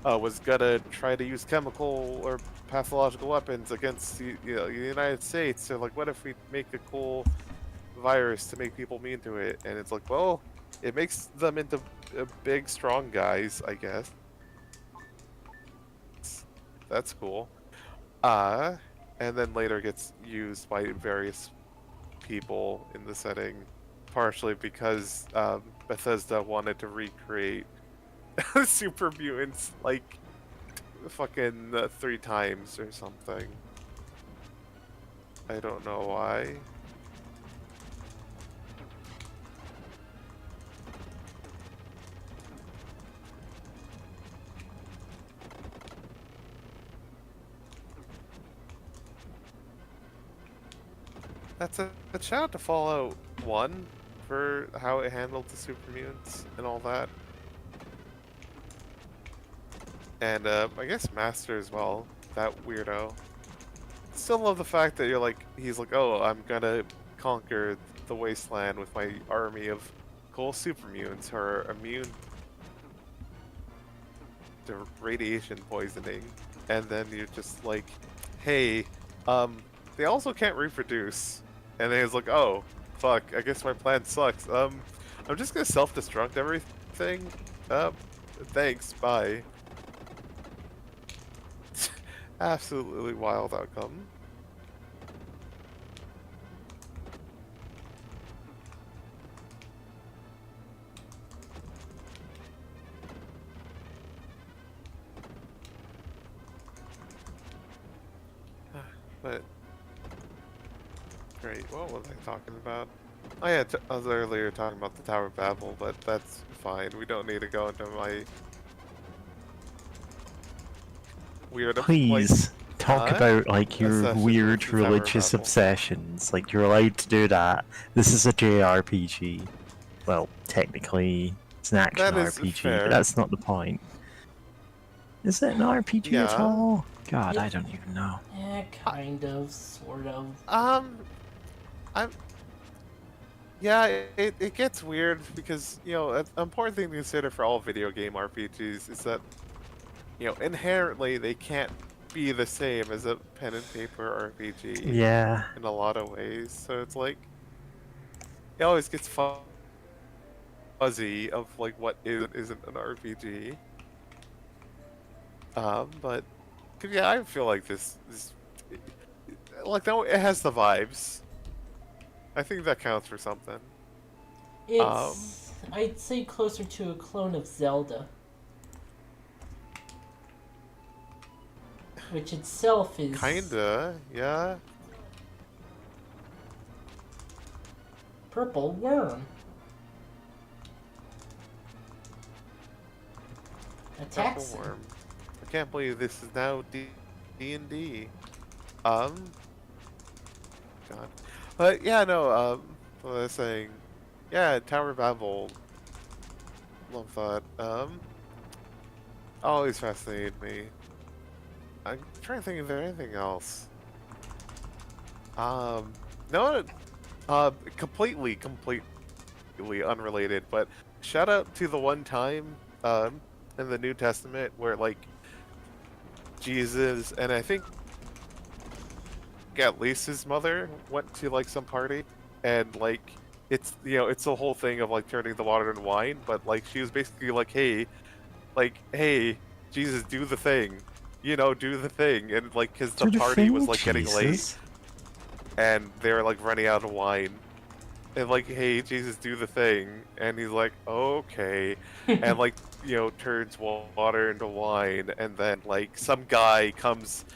was gonna try to use chemical or pathological weapons against the United States. So, like, what if we make a cool virus to make people immune to it? And it's like, well, it makes them into big, strong guys, I guess. That's cool. And then later gets used by various people in the setting, partially because Bethesda wanted to recreate super mutants like fucking 3 times or something. I don't know why. That's a shout out to Fallout 1 for how it handled the super mutants and all that. And I guess Master as well, that weirdo. Still love the fact that he's like, oh, I'm gonna conquer the wasteland with my army of cool super mutants who are immune to radiation poisoning. And then you're just like, hey, they also can't reproduce. And then he's like, oh, fuck, I guess my plan sucks. I'm just gonna self-destruct everything. Thanks, bye. Absolutely wild outcome. But great. What was I talking about? Oh yeah, I was earlier talking about the Tower of Babel, but that's fine. We don't need to go into my weird. Please talk about like your obsession with weird the Tower of religious Babel. obsessions. Like you're allowed to do that. This is a JRPG. Well, technically, it's an action That is RPG, fair. but that's not the point. Is it an RPG at Yeah. all? God, Yep. I don't even know. Kind of, sort of. Yeah, it gets weird because, you know, an important thing to consider for all video game RPGs is that, you know, inherently they can't be the same as a pen and paper RPG Yeah. in a lot of ways. So it's like, it always gets fuzzy of like what is and isn't an RPG. But 'cause, yeah, I feel like this like, no, it has the vibes. I think that counts for something. It's, I'd say, closer to a clone of Zelda. Which itself is... Kinda, yeah. Purple worm. Attacks Purple him. worm. I can't believe this is now D&D. God. But yeah, no, what was I saying? Yeah, Tower of Babel. Love that. Always fascinated me. I'm trying to think of anything else. No, completely unrelated, but shout out to the one time, in the New Testament where, like, Jesus, and I think at least his mother went to, like, some party, and, like, it's, you know, it's the whole thing of, like, turning the water into wine, but, like, she was basically like, hey, Jesus, do the thing. You know, do the thing. And, like, because the Do party was, thing, like, getting late, Jesus. and they were, like, running out of wine. And, like, hey, Jesus, do the thing. And he's like, okay. And, like, you know, turns water into wine, and then, like, some guy comes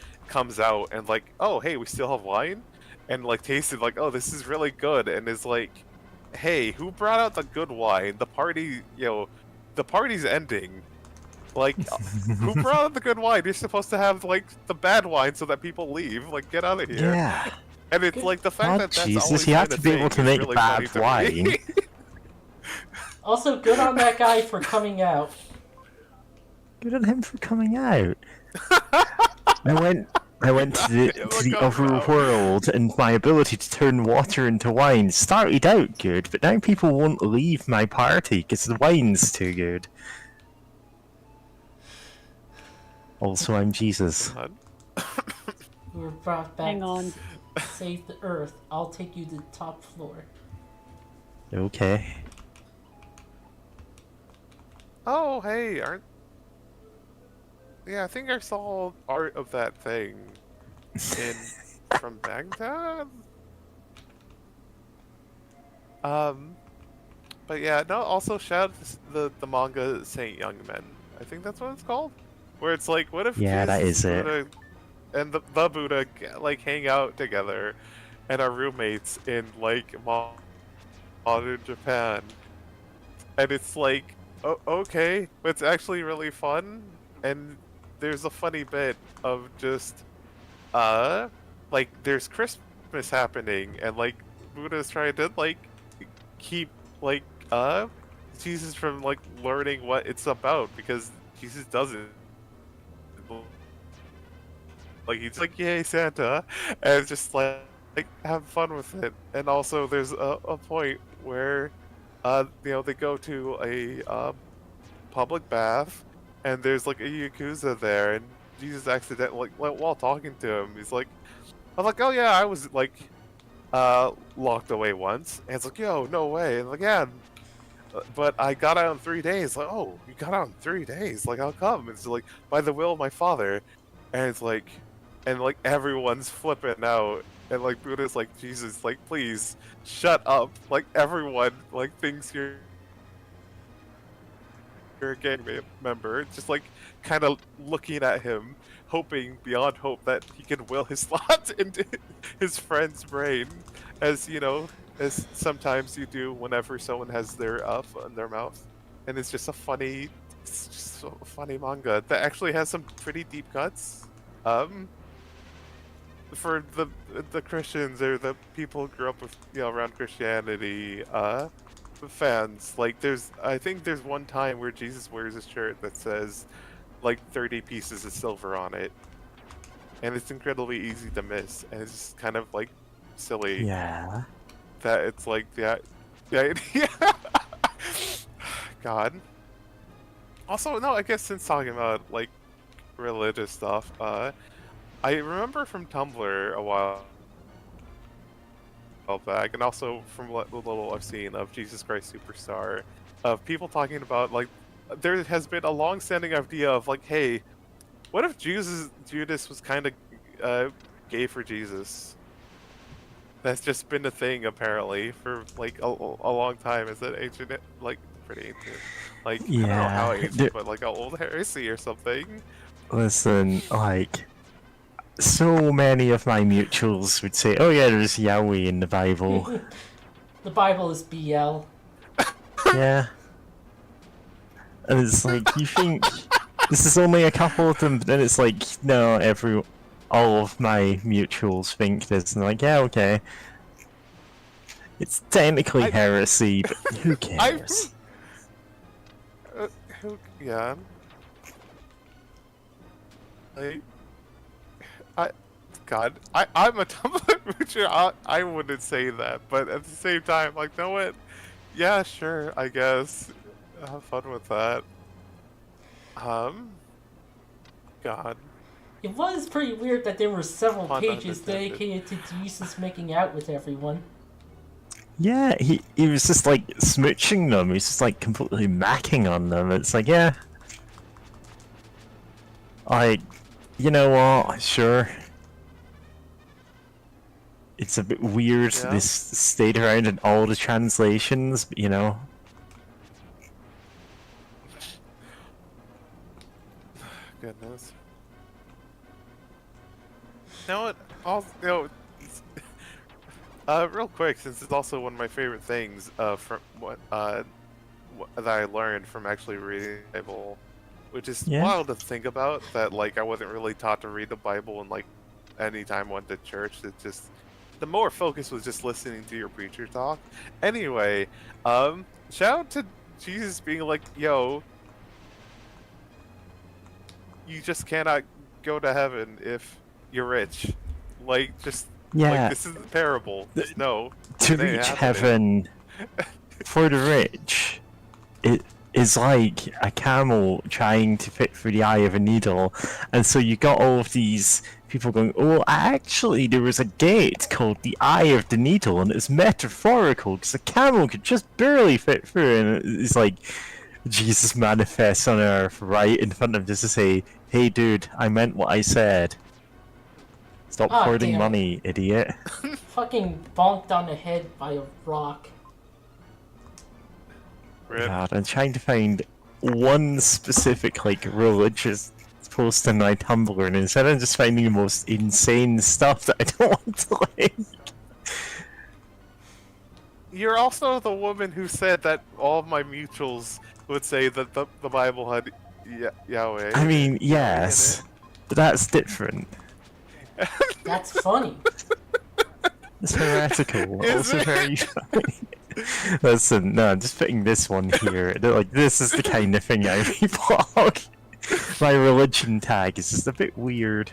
out and, like, oh, hey, we still have wine? And, like, tasted, like, oh, this is really good, and is like, hey, who brought out the good wine? The party, you know, the party's ending. Like, who brought out the good wine? You're supposed to have, like, the bad wine so that people leave. Like, get out of here. Yeah. And it's Good. like the fact God, that that's Jesus, always you have been to a be able thing to is make really bad funny to me. wine. Also, good on that guy for coming out. Good on him for coming out. I went to the Look other out. world, and my ability to turn water into wine started out good, but now people won't leave my party because the wine's too good. Also, I'm Jesus. God. You were brought back Hang on. to save the Earth. I'll take you to the top floor. Okay. Oh, hey, aren't... Yeah, I think I saw art of that thing in from Baghdad. But yeah, no. Also, shout out to the manga Saint Young Men. I think that's what it's called. Where it's like, what if Yeah, that Jesus, is it. Buddha, and the Buddha like hang out together, and are roommates in like modern Japan, and it's like, oh, okay, but it's actually really fun, and there's a funny bit of just, like, there's Christmas Christmas happening, and like Buddha's trying to like keep like Jesus from like learning what it's about because Jesus doesn't. Like he's like, "Yay, Santa," and it's just like have fun with it. And also, there's a point where, they go to a public bath, and there's like a yakuza there, and Jesus accidentally, like, while talking to him, he's like, "I'm like, oh yeah, I was like, locked away once," and it's like, "Yo, no way," and like, "Yeah, but I got out in 3 days." Like, "Oh, you got out in 3 days? Like, how come?" It's like, "By the will of my father," and it's like, and like everyone's flipping out, and like Buddha's like, "Jesus, like, please shut up!" Like everyone like thinks you're a gang member, just like kind of looking at him, hoping beyond hope that he can will his thoughts into his friend's brain, as as sometimes you do whenever someone has their in their mouth. And it's just it's just a funny manga that actually has some pretty deep cuts. For the Christians or the people who grew up with around Christianity, fans, like I think there's one time where Jesus wears a shirt that says like 30 pieces of silver on it, and it's incredibly easy to miss, and it's just kind of like silly Yeah. that it's like the idea. God. Also, no, I guess since talking about like religious stuff, I remember from Tumblr a while back, and also from what little I've seen of Jesus Christ Superstar, of people talking about like there has been a long-standing idea of like, hey, what if Judas was kind of gay for Jesus? That's just been a thing apparently for like a long time. Is that ancient? Like pretty ancient. Like I don't know how ancient, but like an old heresy or something. Listen, like, so many of my mutuals would say, "Oh yeah, there's Yahweh in the Bible." The Bible is BL. Yeah. And it's like, you think this is only a couple of them, but then it's like, no, all of my mutuals think this, and they're like, yeah, okay. It's technically heresy, but who cares? Yeah. God, I'm a Tumblr moocher. I wouldn't say that, but at the same time, like, know what? Yeah, sure, I guess. Have fun with that. God. It was pretty weird that there were several Pun pages unintended. dedicated to Jesus making out with everyone. Yeah, he was just like smooching them, he was just like completely macking on them. It's like, yeah. Like, you know what, sure. It's a bit weird, Yeah. this stayed around in all the translations, but, you know. Goodness. You know what? Real quick, since it's also one of my favorite things from that I learned from actually reading the Bible, which is Yeah. wild to think about. That like I wasn't really taught to read the Bible, and like anytime I went to church, it just the more focus was just listening to your preacher talk. Anyway, shout out to Jesus being like, "Yo, you just cannot go to heaven if you're rich." Like, just Yeah. like this is the parable. Just no. To it ain't reach happening. heaven for the rich, it is like a camel trying to fit through the eye of a needle, and so you got all of these people going, "Oh, actually, there was a gate called the Eye of the Needle, and it's metaphorical because a camel could just barely fit through." And it's like Jesus manifests on Earth right in front of him just to say, "Hey, dude, I meant what I said. Stop Ah, hoarding damn it. money, idiot." Fucking bonked on the head by a rock. Rip. God, I'm trying to find one specific, like, religious post on my Tumblr, and instead I'm just finding the most insane stuff that I don't want to like. You're also the woman who said that all of my mutuals would say that the Bible had Yahweh. I mean, Yahweh in yes, but that's different. That's funny. It's heretical, Is also it? very funny. Listen, no, I'm just putting this one here. Like, this is the kind of thing I reblog. My religion tag is just a bit weird.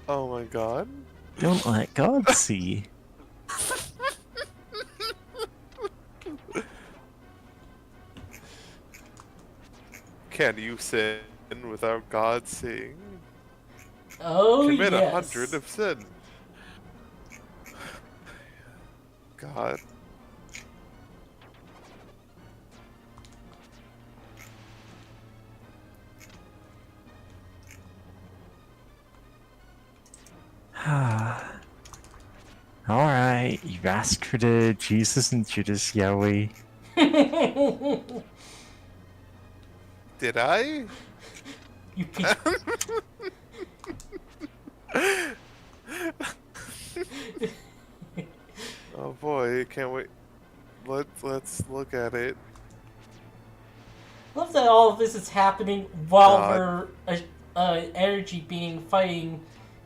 Oh my god. Don't let God see. Can you sin without God seeing? Oh, Commit yes. 100 of sin. God. Alright, you asked for the Jesus and Judas Yahweh. Did I? You pe- Oh boy, can't wait. Let's look at it. love that all of this is happening while God. we're energy being fighting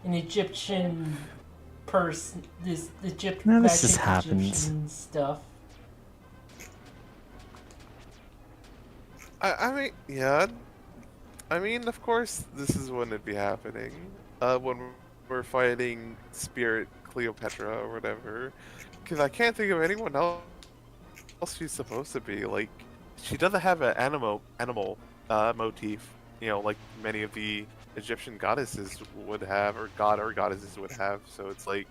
an Egyptian person. This None of this magic happens. Egyptian stuff. I mean, yeah. I mean, of course, this is when it'd be happening. When we're fighting Spirit Cleopatra or whatever. Because I can't think of anyone else she's supposed to be. Like, she doesn't have an animal motif, you know, like many of the Egyptian goddesses would have, or goddesses would have. So it's like,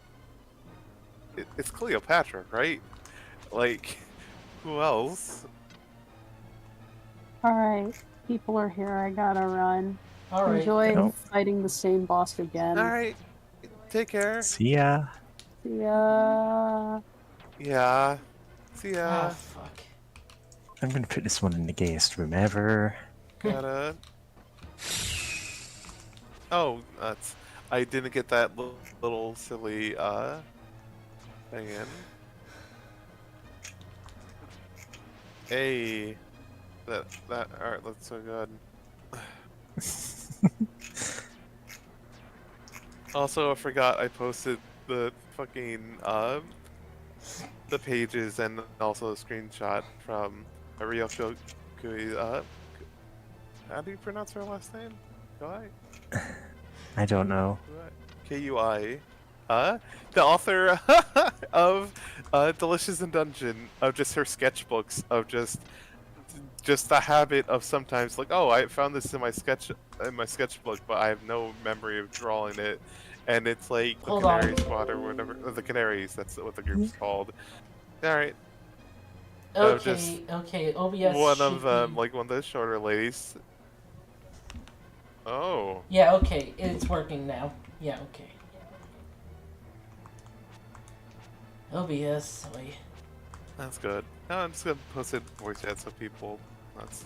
it's Cleopatra, right? Like, who else? Alright, people are here. I gotta run. Alright. Enjoy Oh. fighting the same boss again. Alright, take care. See ya. See ya. Yeah. See Ah, ya. fuck. I'm gonna put this one in the gayest room ever. Gotta. Oh, that's. I didn't get that little silly thing in. Hey, that alright. That's so good. Also, I forgot I posted the fucking the pages and also a screenshot from Ryoko Kui. How do you pronounce her last name? Kui? I don't know. Kui. The author of Delicious in Dungeon, of just her sketchbooks, of just the habit of sometimes like, oh, I found this in my sketchbook, but I have no memory of drawing it, and it's like the Hold on. Canary Squad or whatever, the Canaries. That's what the group's called. All right, just Okay, OBS one should of them, be... like one of those shorter ladies. Oh. Yeah, okay, it's working now. Yeah, okay. OBS, wait. That's good. No, I'm just gonna post it voice chat so people. That's.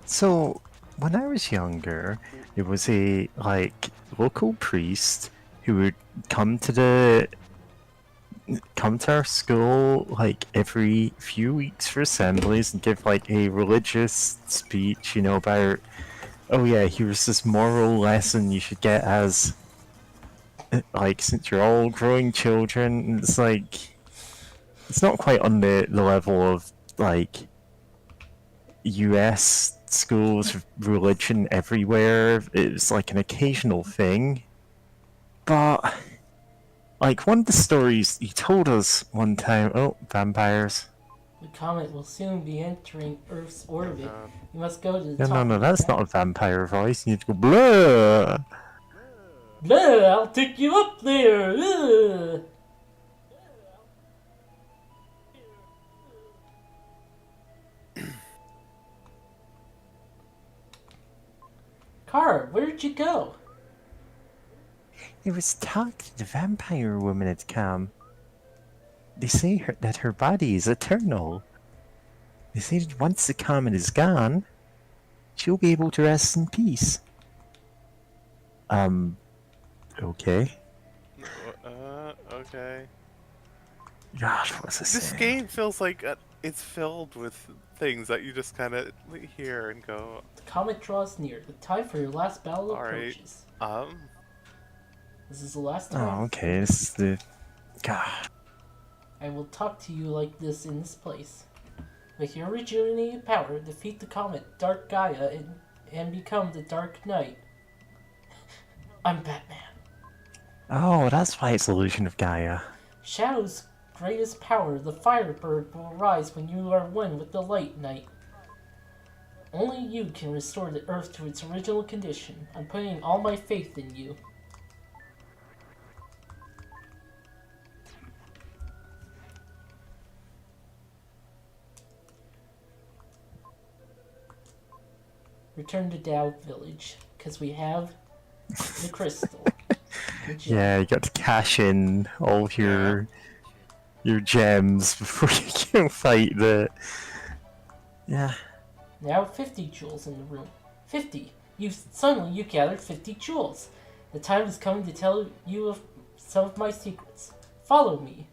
So, when I was younger, there was a, like, local priest who would come to our school, like, every few weeks for assemblies and give, like, a religious speech, you know, about, oh yeah, here's this moral lesson you should get as, like, since you're all growing children. And it's like, it's not quite on the level of, like, US schools with religion everywhere. It's like an occasional thing. But, like, one of the stories he told us one time. Oh, vampires. The comet will soon be entering Earth's orbit. God. You must go to the No, top. no, no, of the that's map. not a vampire voice. You need to go, blah! Blah, I'll take you up there. Ugh. Car, where'd you go? It was talk to the vampire woman had come. They say that her body is eternal. They say that once the comet is gone, she'll be able to rest in peace. Okay. Okay. God, what was I This saying? game feels like it's filled with things that you just kind of hear and go, The comet draws near. The time for your last battle alright, approaches. um, This is the last Oh, time okay, this is the... God. I will talk to you like this in this place. With your rejuvenated power, defeat the comet, Dark Gaia, and become the Dark Knight. I'm Batman. Oh, that's why it's Illusion of Gaia. Shadow's greatest power, the Firebird, will rise when you are one with the Light Knight. Only you can restore the Earth to its original condition. I'm putting all my faith in you. Return to Dow Village, because we have the crystal. The gem. Yeah, you got to cash in all your gems before you can fight the... Yeah. Now 50 jewels in the room. 50! Suddenly you gathered 50 jewels. The time is coming to tell you of some of my secrets. Follow me.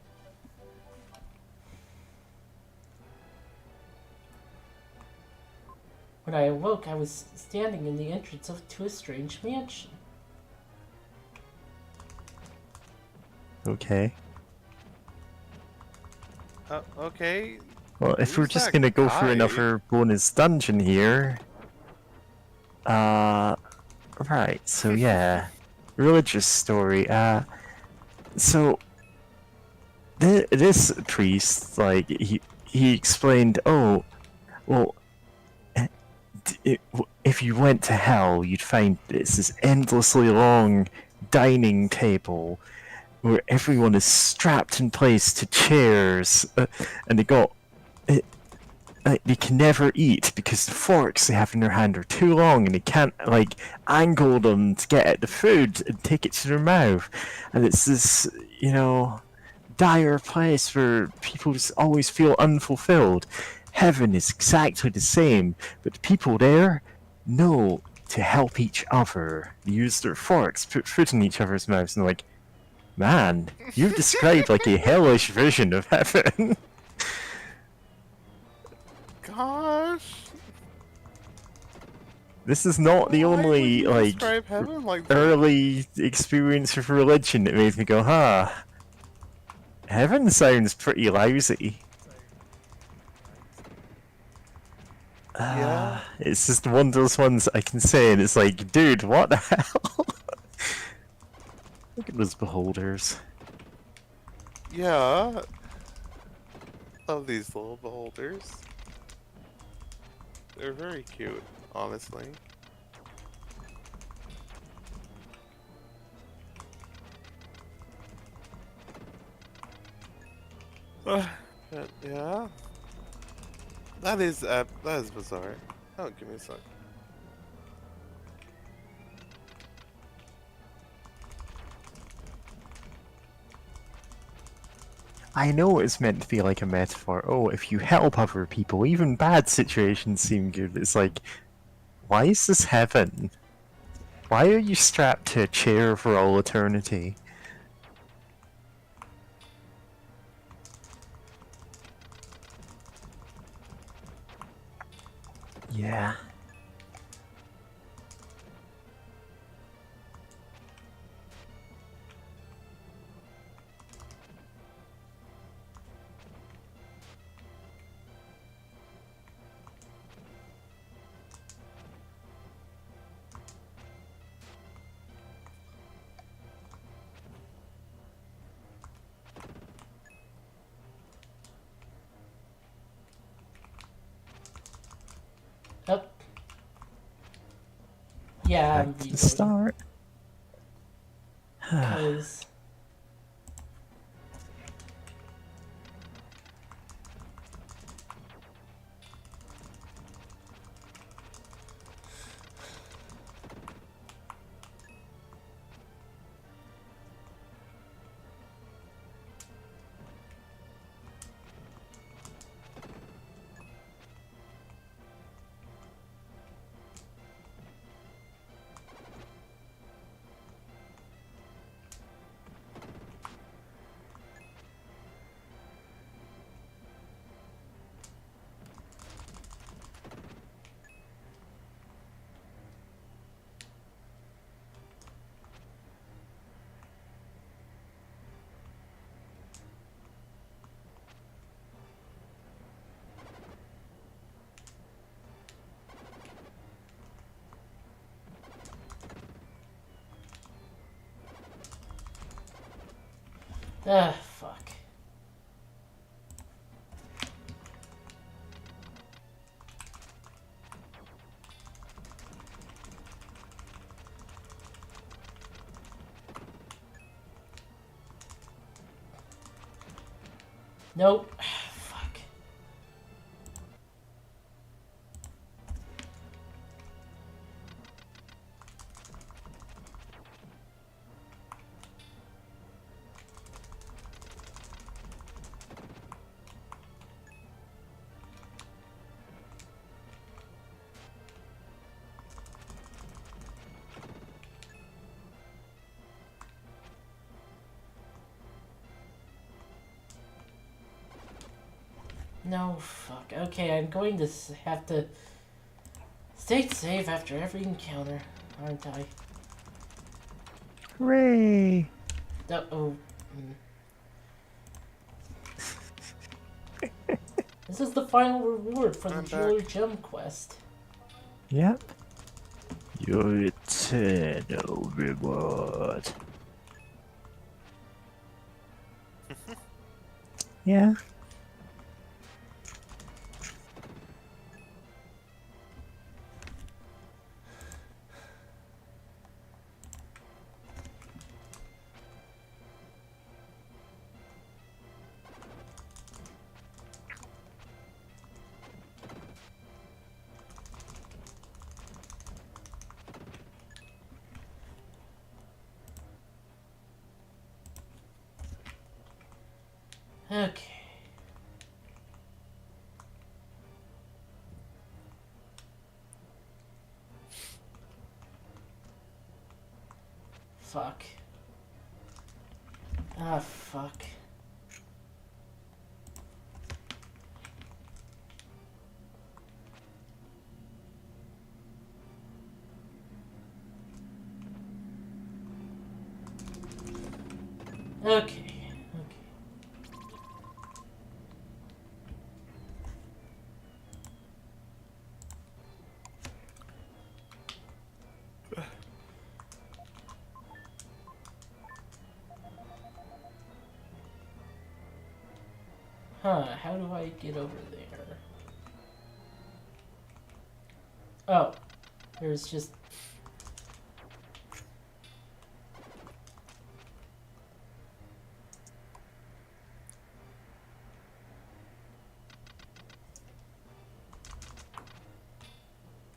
When I awoke, I was standing in the entrance to a strange mansion. Okay. Okay. Well, if we're Who's just that gonna go for guy? another bonus dungeon here... Right, so yeah. Religious story. So... This priest, like, he explained, oh, well, if you went to hell, you'd find this endlessly long dining table where everyone is strapped in place to chairs, and they can never eat because the forks they have in their hand are too long, and they can't like angle them to get at the food and take it to their mouth, and it's this dire place where people just always feel unfulfilled. Heaven is exactly the same, but the people there know to help each other. They use their forks, put food in each other's mouths, and they're like, man, you've described like a hellish vision of heaven. Gosh. This is not the Why would only you like describe heaven like that? early experience of religion that made me go, huh. Heaven sounds pretty lousy. Yeah. It's just one of those ones I can say, and it's like, dude, what the hell? Look at those beholders. Yeah. Love these little beholders. They're very cute, honestly. But yeah. That is bizarre. Oh, give me a sec. I know it's meant to be like a metaphor. Oh, if you help other people, even bad situations seem good. It's like, why is this heaven? Why are you strapped to a chair for all eternity? Yeah. Up. Yeah, I'm Back to the reloading. start. Because Ah, fuck. Nope. Fuck. No, fuck. Okay, I'm going to have to stay safe after every encounter, aren't I? Hooray! Oh. This is the final reward for the I'm back. Jeweler Gem quest. Yep. Your eternal reward. Yeah. Okay. Fuck. Ah, fuck. Okay. Okay. Huh, how do I get over there? Oh, there's just...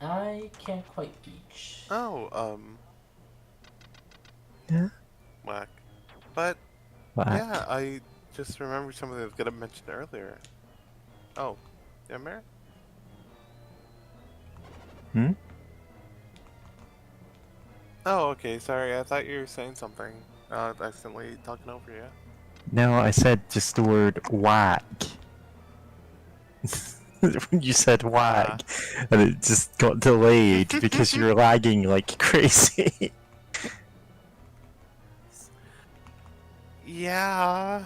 I can't quite reach. Oh, Yeah. whack. But Whack. yeah, I just remembered something I was gonna mention earlier. Oh, yeah, Mare? Hmm? Oh, okay, sorry, I thought you were saying something. Accidentally talking over you. No, I said just the word whack. When you said whack, and it just got delayed because you're lagging like crazy. Yeah.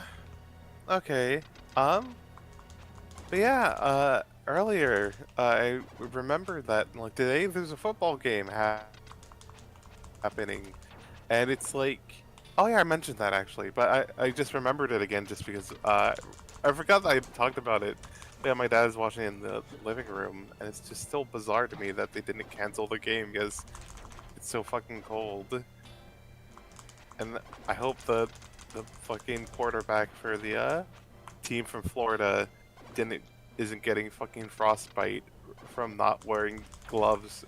Okay. But yeah, earlier, I remembered that, like, today there's a football game happening, and it's like, oh yeah, I mentioned that actually, but I just remembered it again just because, I forgot that I talked about it. Yeah, my dad is watching it in the living room, and it's just still bizarre to me that they didn't cancel the game because it's so fucking cold. And I hope the fucking quarterback for the, team from Florida isn't getting fucking frostbite from not wearing gloves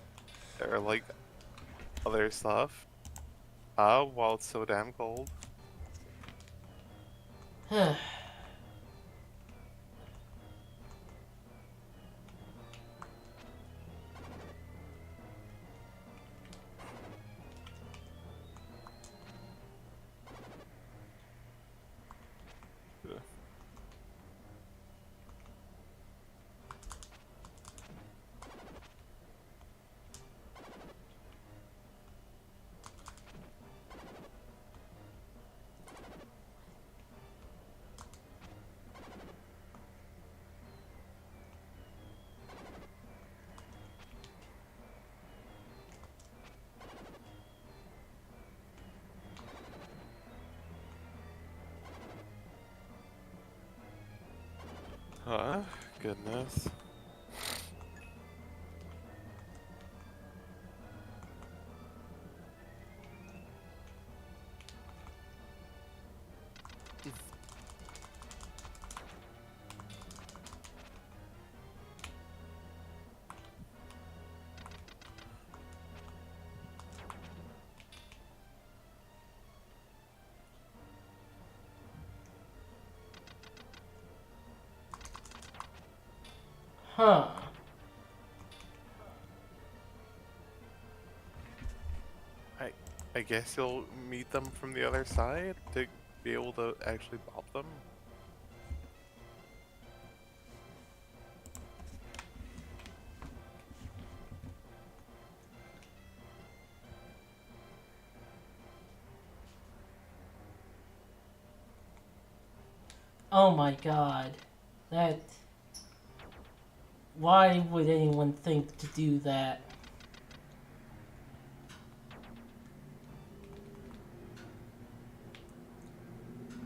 or like other stuff. While it's so damn cold. Goodness. Huh. I guess you'll meet them from the other side to be able to actually bop them. Oh my god. That... Why would anyone think to do that?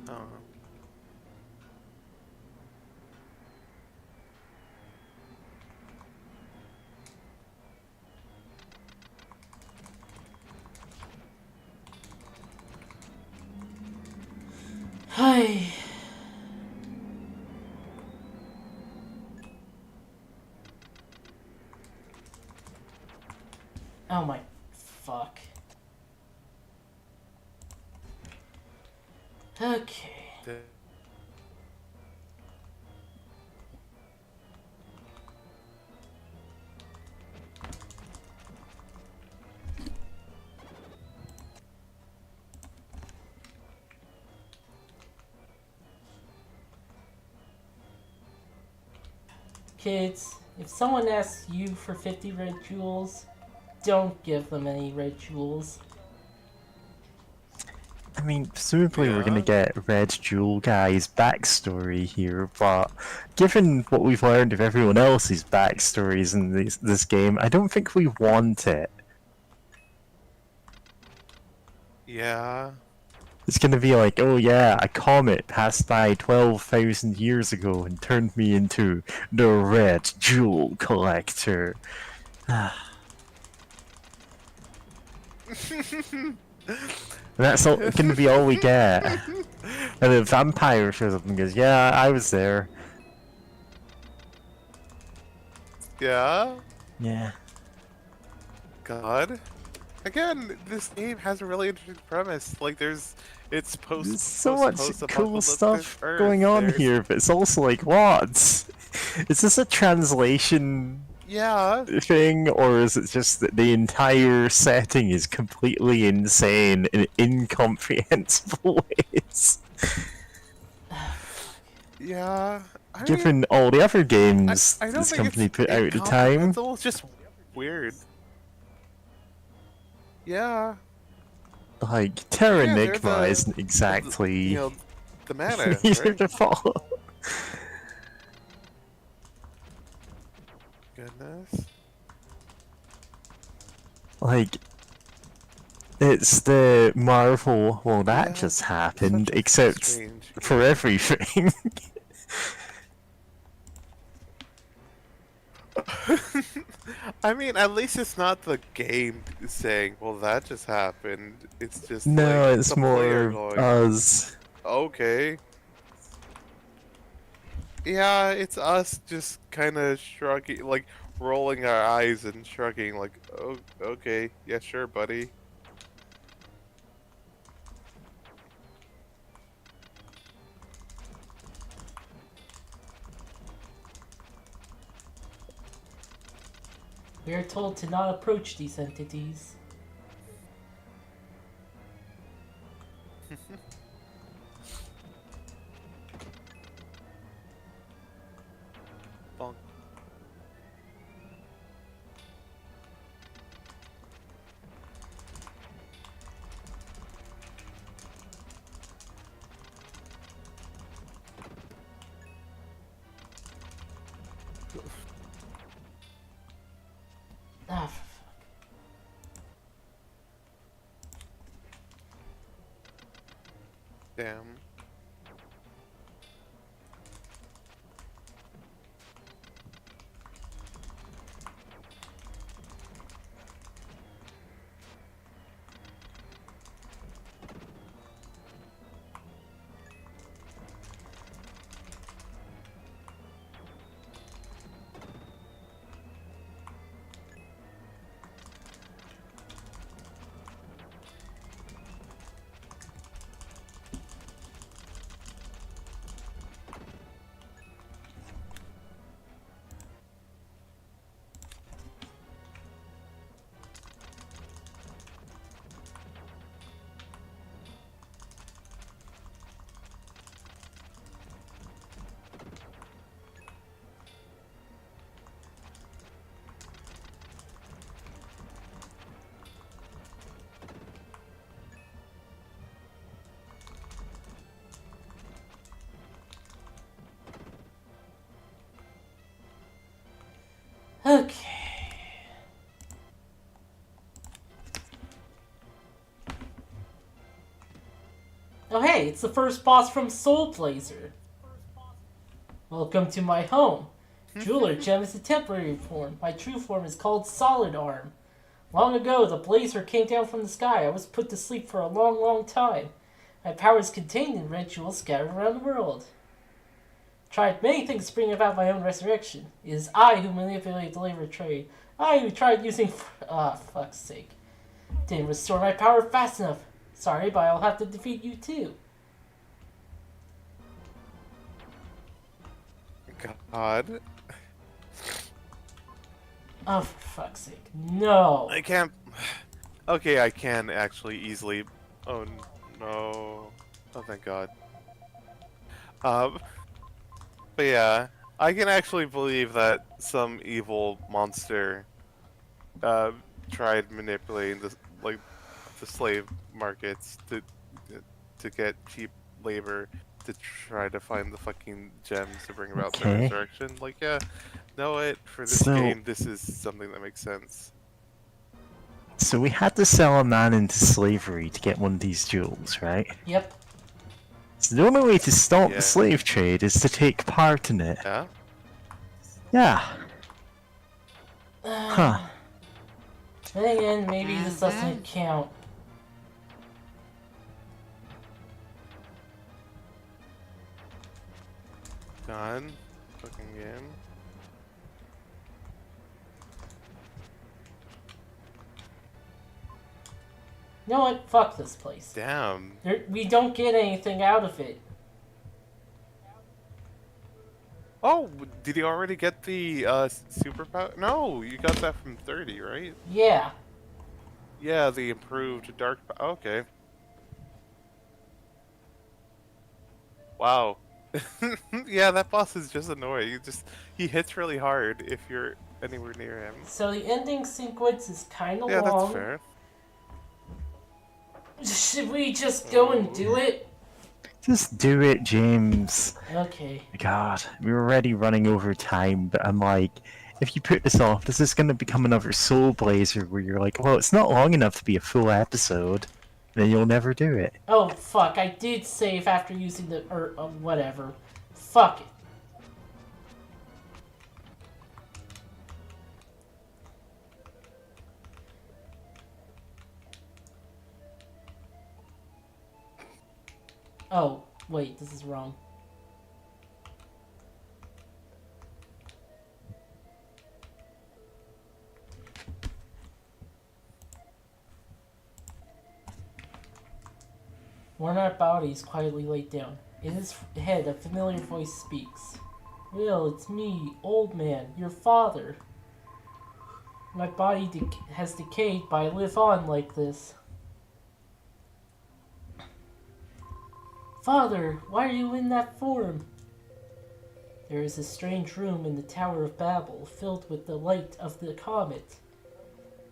Oh. Hi. Oh my fuck. Okay. Kids, if someone asks you for 50 red jewels, don't give them any red jewels. I mean, presumably we're gonna Yeah. get Red Jewel Guy's backstory here, but given what we've learned of everyone else's backstories in this game, I don't think we want it. Yeah. It's gonna be like, oh yeah, a comet passed by 12,000 years ago and turned me into the Red Jewel Collector. That's all gonna be all we get. And the vampire shows up and goes, yeah, I was there. Yeah. Yeah. God. Again, this game has a really interesting premise. Like, it's There's so much cool post-apocalyptic stuff Earth. going on There's- here, but it's also like, what? Is this a translation Yeah. thing, or is it just that the entire setting is completely insane in incomprehensible ways? Yeah. I mean, Given all the other games I don't this think company it's put out at the time, incomprehensible. It's just weird. Yeah. like Terra Yeah, they're Nigma isn't exactly you know, the mana, easier right? to follow. Goodness. Like, it's the Marvel, well that Yeah, just such happened, a except strange for game. everything. I mean, at least it's not the game saying, "Well, that just happened." It's just No, like it's the player more going, us. "Okay." Yeah, it's us just kind of shrugging, like rolling our eyes and shrugging, like, "Oh, okay, yeah, sure, buddy." We are told to not approach these entities. Bonk. Ah, for fuck. Damn. Oh hey, it's the first boss from Soul Blazer. Welcome to my home. Jeweler Gem is a temporary form. My true form is called Solid Arm. Long ago, the Blazer came down from the sky. I was put to sleep for a long, long time. My power is contained in rituals scattered around the world. Tried many things to bring about my own resurrection. It is I who manipulate the labor trade. I who tried using... fuck's sake. Didn't restore my power fast enough. Sorry, but I'll have to defeat you too. God. Oh, for fuck's sake. No! I can't... Okay, I can actually easily... Oh, no. Oh, thank God. But yeah, I can actually believe that some evil monster tried manipulating the slave markets to get cheap labor to try to find the fucking gems to bring about the Okay. resurrection. Like, yeah, know it for this So- game. This is something that makes sense. So we had to sell a man into slavery to get one of these jewels, right? Yep. So the only way to stop Yeah. the slave trade is to take part in it. Yeah. Yeah. Huh. Then again, maybe this doesn't count. Done. Fucking game. You know what? Fuck this place. Damn. We don't get anything out of it. Oh, did you already get the superpower? No, you got that from 30, right? Yeah. Yeah, the improved dark. Okay. Wow. Yeah, that boss is just annoying. He hits really hard if you're anywhere near him. So the ending sequence is kind of Yeah, that's long. fair. Should we just go and do it? Just do it, James. Okay. God, we were already running over time, but I'm like, if you put this off, this is going to become another Soul Blazer where you're like, well, it's not long enough to be a full episode. Then you'll never do it. Oh, fuck. I did save after using the... whatever. Fuck it. Oh, wait. This is wrong. Worn out bodies quietly laid down. In his head, a familiar voice speaks. Will, it's me, old man, your father. My body has decayed, but I live on like this. Father, why are you in that form? There is a strange room in the Tower of Babel, filled with the light of the comet.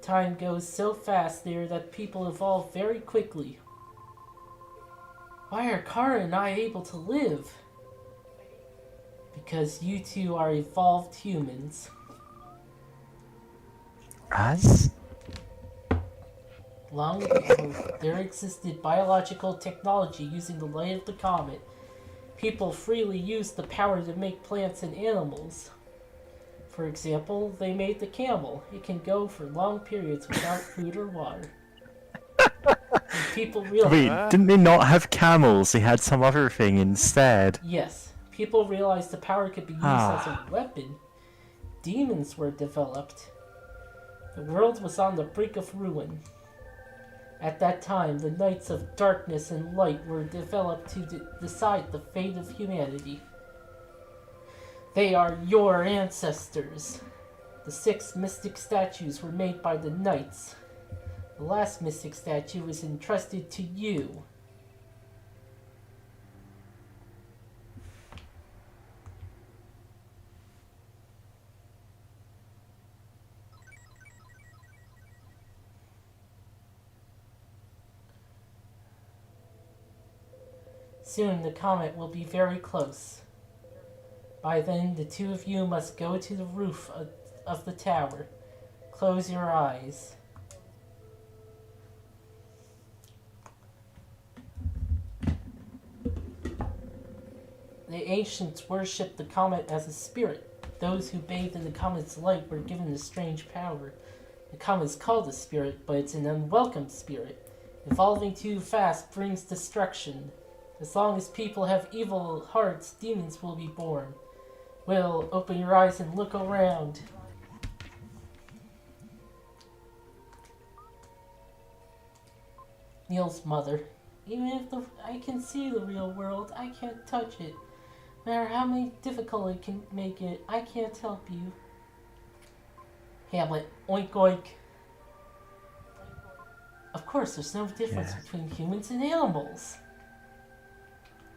Time goes so fast there that people evolve very quickly. Why are Kara and I able to live? Because you two are evolved humans. Us? Long ago, there existed biological technology using the light of the comet. People freely used the power to make plants and animals. For example, they made the camel. It can go for long periods without food or water. And people realized... Wait, didn't they not have camels? They had some other thing instead. Yes, people realized the power could be used as a weapon. Demons were developed. The world was on the brink of ruin. At that time, the Knights of Darkness and Light were developed to decide the fate of humanity. They are your ancestors. The 6 mystic statues were made by the Knights. The last mystic statue is entrusted to you. Soon the comet will be very close. By then, the two of you must go to the roof of the tower. Close your eyes. The ancients worshipped the comet as a spirit. Those who bathed in the comet's light were given a strange power. The comet is called a spirit, but it's an unwelcome spirit. Evolving too fast brings destruction. As long as people have evil hearts, demons will be born. Will, open your eyes and look around. Neil's mother. Even if I can see the real world, I can't touch it. No matter how many difficult it can make it, I can't help you. Hamlet, oink oink. Of course, there's no difference between humans and animals.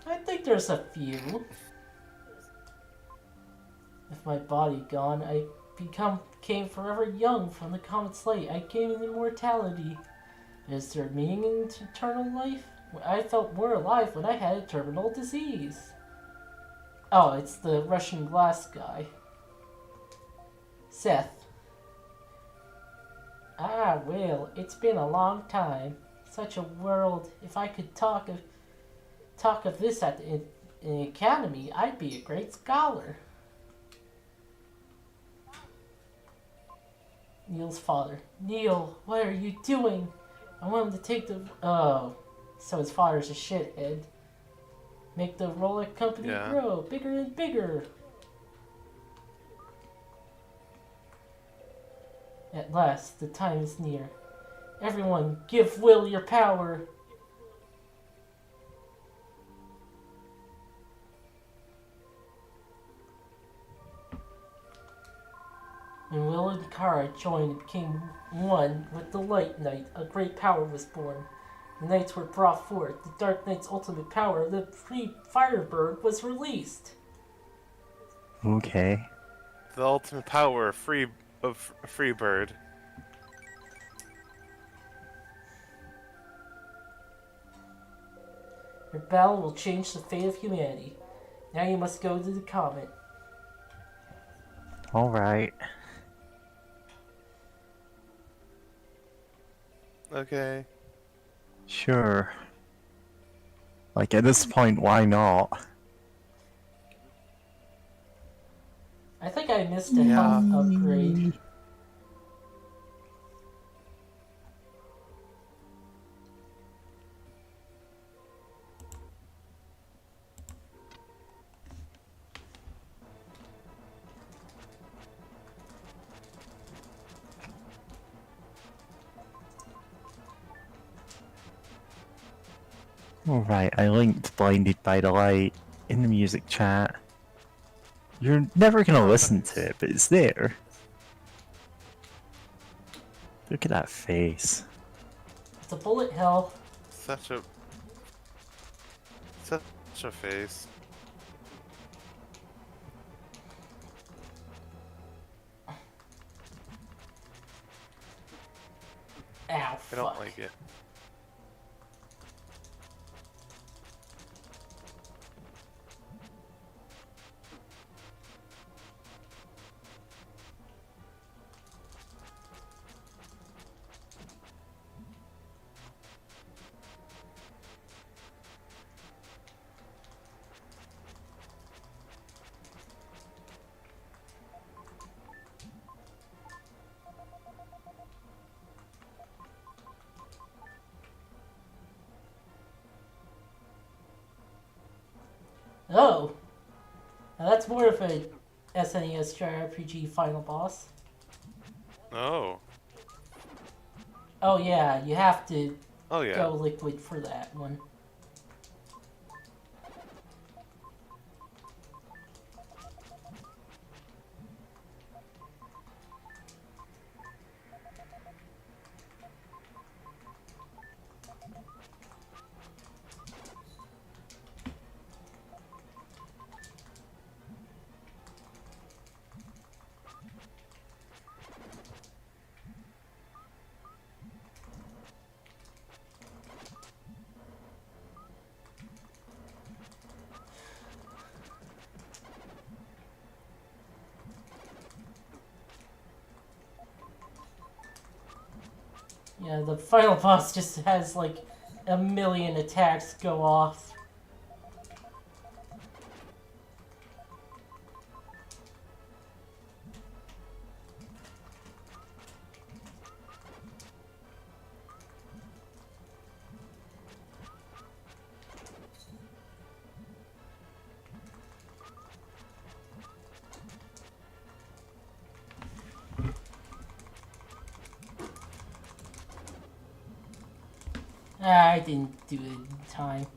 I think there's a few. With my body gone, I became forever young from the comet's light. I gained immortality. Is there meaning in eternal life? I felt more alive when I had a terminal disease. Oh, it's the Russian glass guy. Seth. Ah, well, it's been a long time. Such a world. If I could talk of this at the academy, I'd be a great scholar. Neil's father. Neil, what are you doing? I want him to take the... Oh, so his father's a shithead. Make the roller company grow bigger and bigger. At last, the time is near. Everyone, give Will your power. When Will and Kara joined and became one with the Light Knight, a great power was born. The knights were brought forth. The Dark Knight's ultimate power, the Free Firebird, was released. Okay. The ultimate power of Freebird. Your battle will change the fate of humanity. Now you must go to the comet. Alright. Okay. Sure. Like, at this point, why not? I think I missed a health upgrade. Alright, I linked Blinded by the Light in the music chat. You're never gonna listen to it, but it's there. Look at that face. It's a bullet hell. Such a face. Ow, I don't like it. Oh! Now that's more of a SNES JRPG final boss. Oh. Oh yeah, you have to Oh yeah. go liquid for that one. Yeah, the final boss just has like a million attacks go off. I didn't do it in time.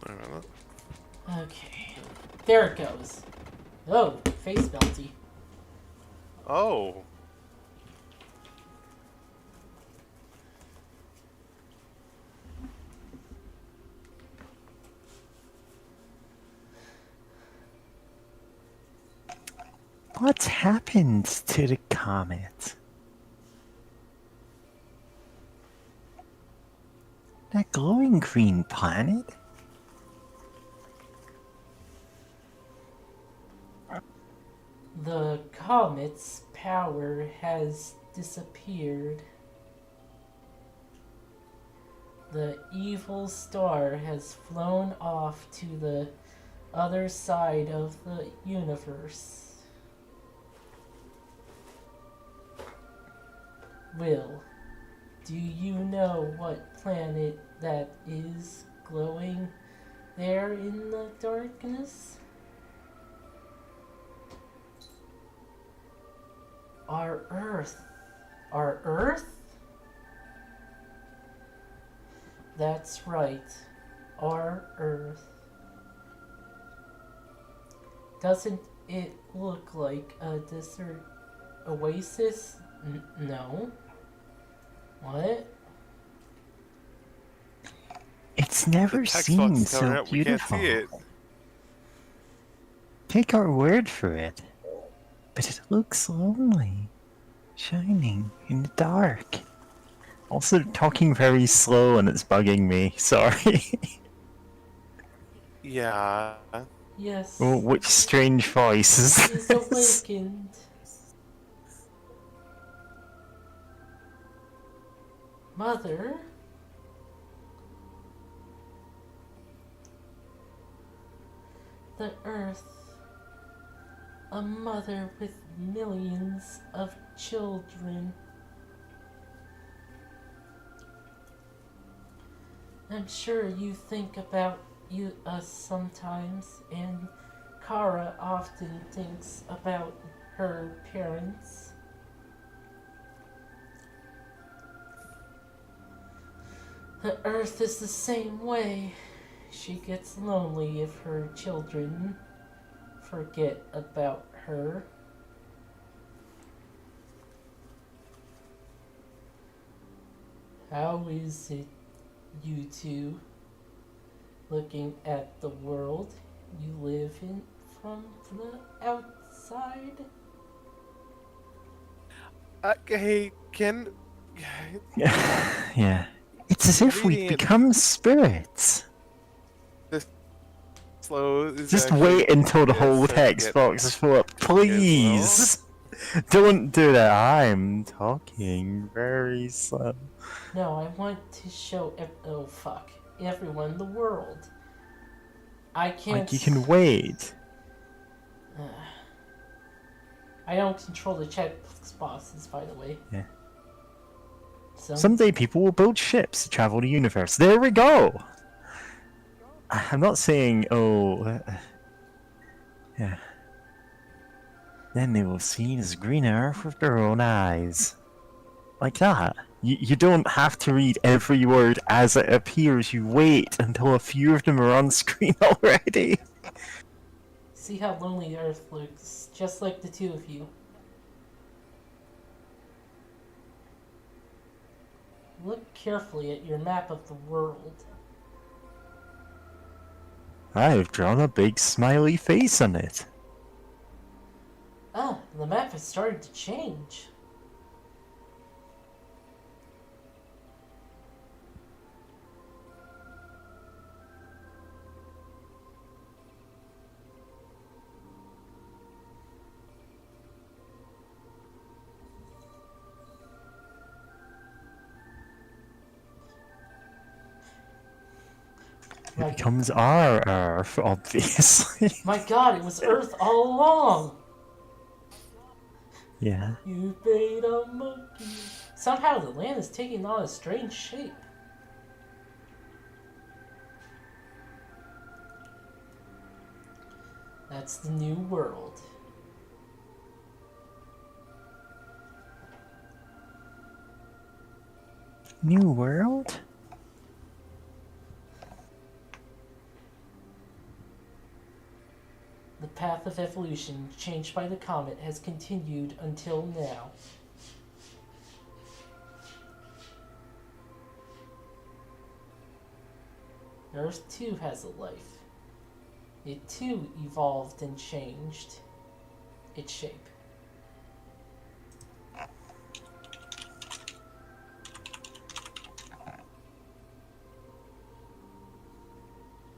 Sorry about that. Okay. There it goes. Oh, face melty. Oh. What's happened to the comet? That glowing green planet? The comet's power has disappeared. The evil star has flown off to the other side of the universe. Will, do you know what planet that is glowing there in the darkness? Our Earth. Our Earth? That's right. Our Earth. Doesn't it look like a desert oasis? No. What? It's never The text seemed box covered so up. We can't beautiful. see it. Take our word for it. But it looks lonely, shining in the dark. Also talking very slow and it's bugging me. Sorry. Yeah. Yes. Oh, which strange voice is He's this? awakened. Mother? The Earth. A mother with millions of children. I'm sure you think about us sometimes, and Kara often thinks about her parents. The Earth is the same way. She gets lonely if her children forget about her. How is it, you two, looking at the world you live in from the outside? Hey, Ken. Yeah. It's as if we've Reading it become spirits. this slow is Just actually wait until the gonna whole start to text get box is full up, as well. please. Don't do that. I'm talking very slow. No, I want to show oh fuck, everyone the world. I can't. Like you can wait. I don't control the chat boxes, by the way. Yeah. So, Someday people will build ships to travel the universe. There we go. I'm not saying, yeah. Then they will see this green earth with their own eyes. Like that. You don't have to read every word as it appears. You wait until a few of them are on screen already. see how lonely Earth looks, just like the two of you. Look carefully at your map of the world. I've drawn a big smiley face on it. Ah, the map has started to change. It My, becomes our Earth, obviously. my god, it was Earth all along! Yeah. You made a monkey. Somehow the land is taking on a strange shape. That's the new world. New world? The path of evolution changed by the comet has continued until now. Earth too has a life. It too evolved and changed its shape.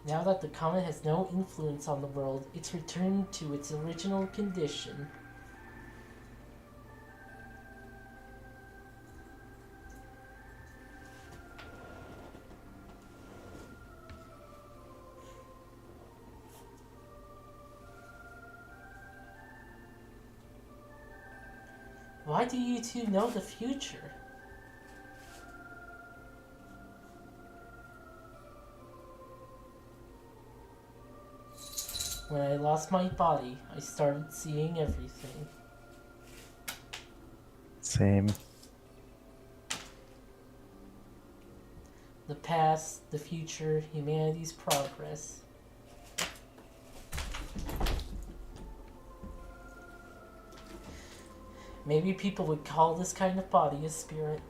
Now that the comet has no influence on the world, it's returned to its original condition. Why do you two know the future? When I lost my body, I started seeing everything. Same. The past, the future, humanity's progress. Maybe people would call this kind of body a spirit.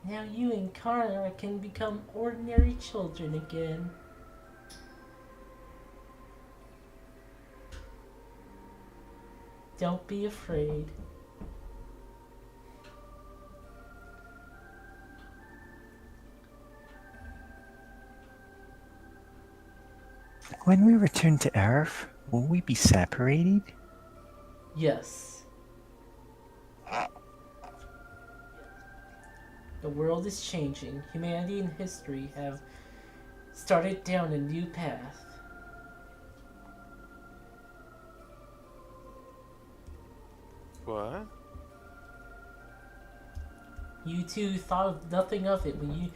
Now you and Connor can become ordinary children again. Don't be afraid. When we return to Earth, will we be separated? Yes. The world is changing. Humanity and history have started down a new path. What? You two thought of nothing of it when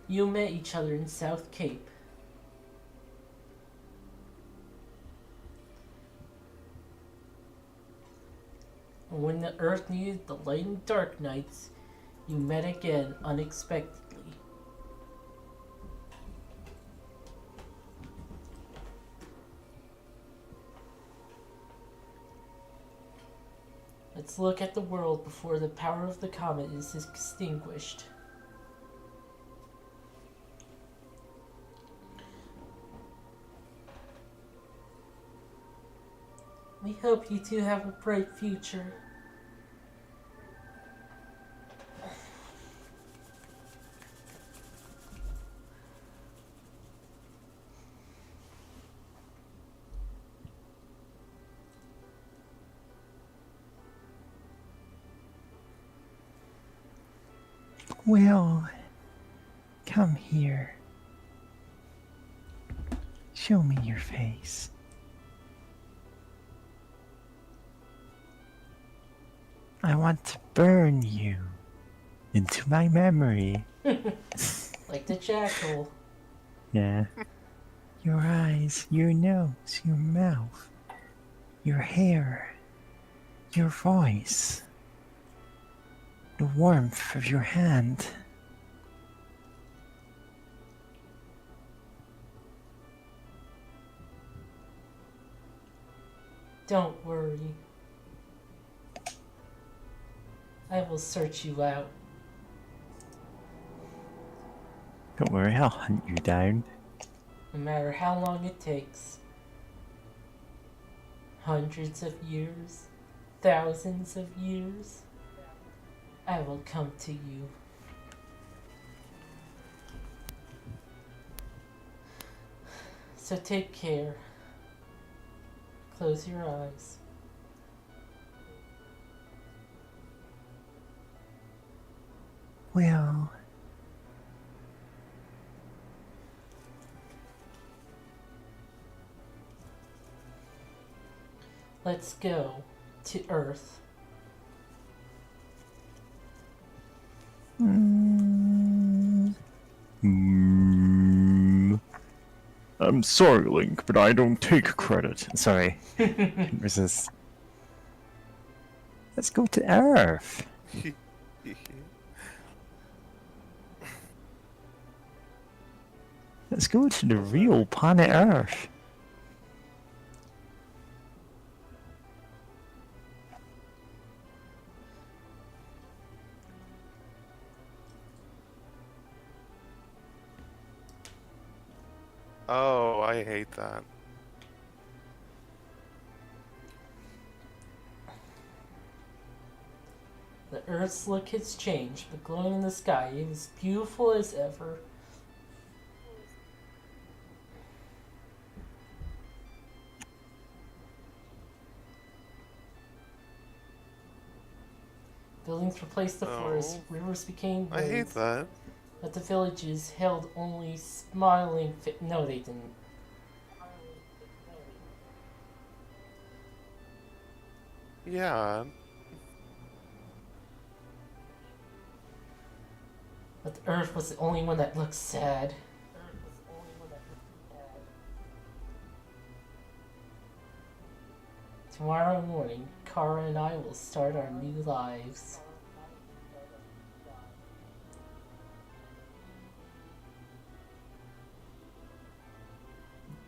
you met each other in South Cape. When the Earth needed the light and dark nights, you met again unexpectedly. Let's look at the world before the power of the comet is extinguished. We hope you two have a bright future. Will, come here. Show me your face. I want to burn you into my memory. Like the jackal. Yeah. Your eyes, your nose, your mouth, your hair, your voice, the warmth of your hand. Don't worry. I will search you out. Don't worry, I'll hunt you down. No matter how long it takes. Hundreds of years, thousands of years, I will come to you. So take care. Close your eyes. Well, Let's go to Earth. I'm sorry, Link, but I don't take credit. Sorry. Can't resist. Let's go to Earth. Let's go to the real planet Earth. Oh, I hate that. The Earth's look has changed, but glowing in the sky, it is beautiful as ever. Buildings replaced the forest, rivers became I hate roads, that. but the villages held only smiling no, they didn't. Yeah. But the Earth was the only one that looked sad. Tomorrow morning, Kara and I will start our new lives.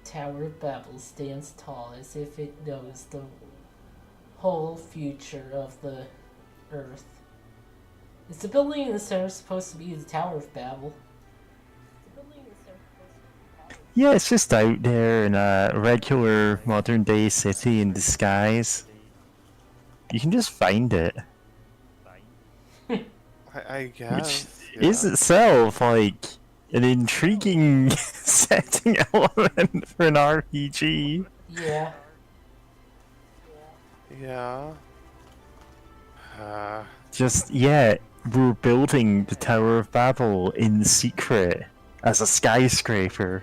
Tower of Babel stands tall as if it knows the whole future of the Earth. Is the building in the center supposed to be the Tower of Babel? Yeah, it's just out there in a regular modern day city in disguise. You can just find it. I guess. Which is itself like an intriguing setting element for an RPG. Yeah. Yeah. Just, yeah, we're building the Tower of Babel in secret as a skyscraper.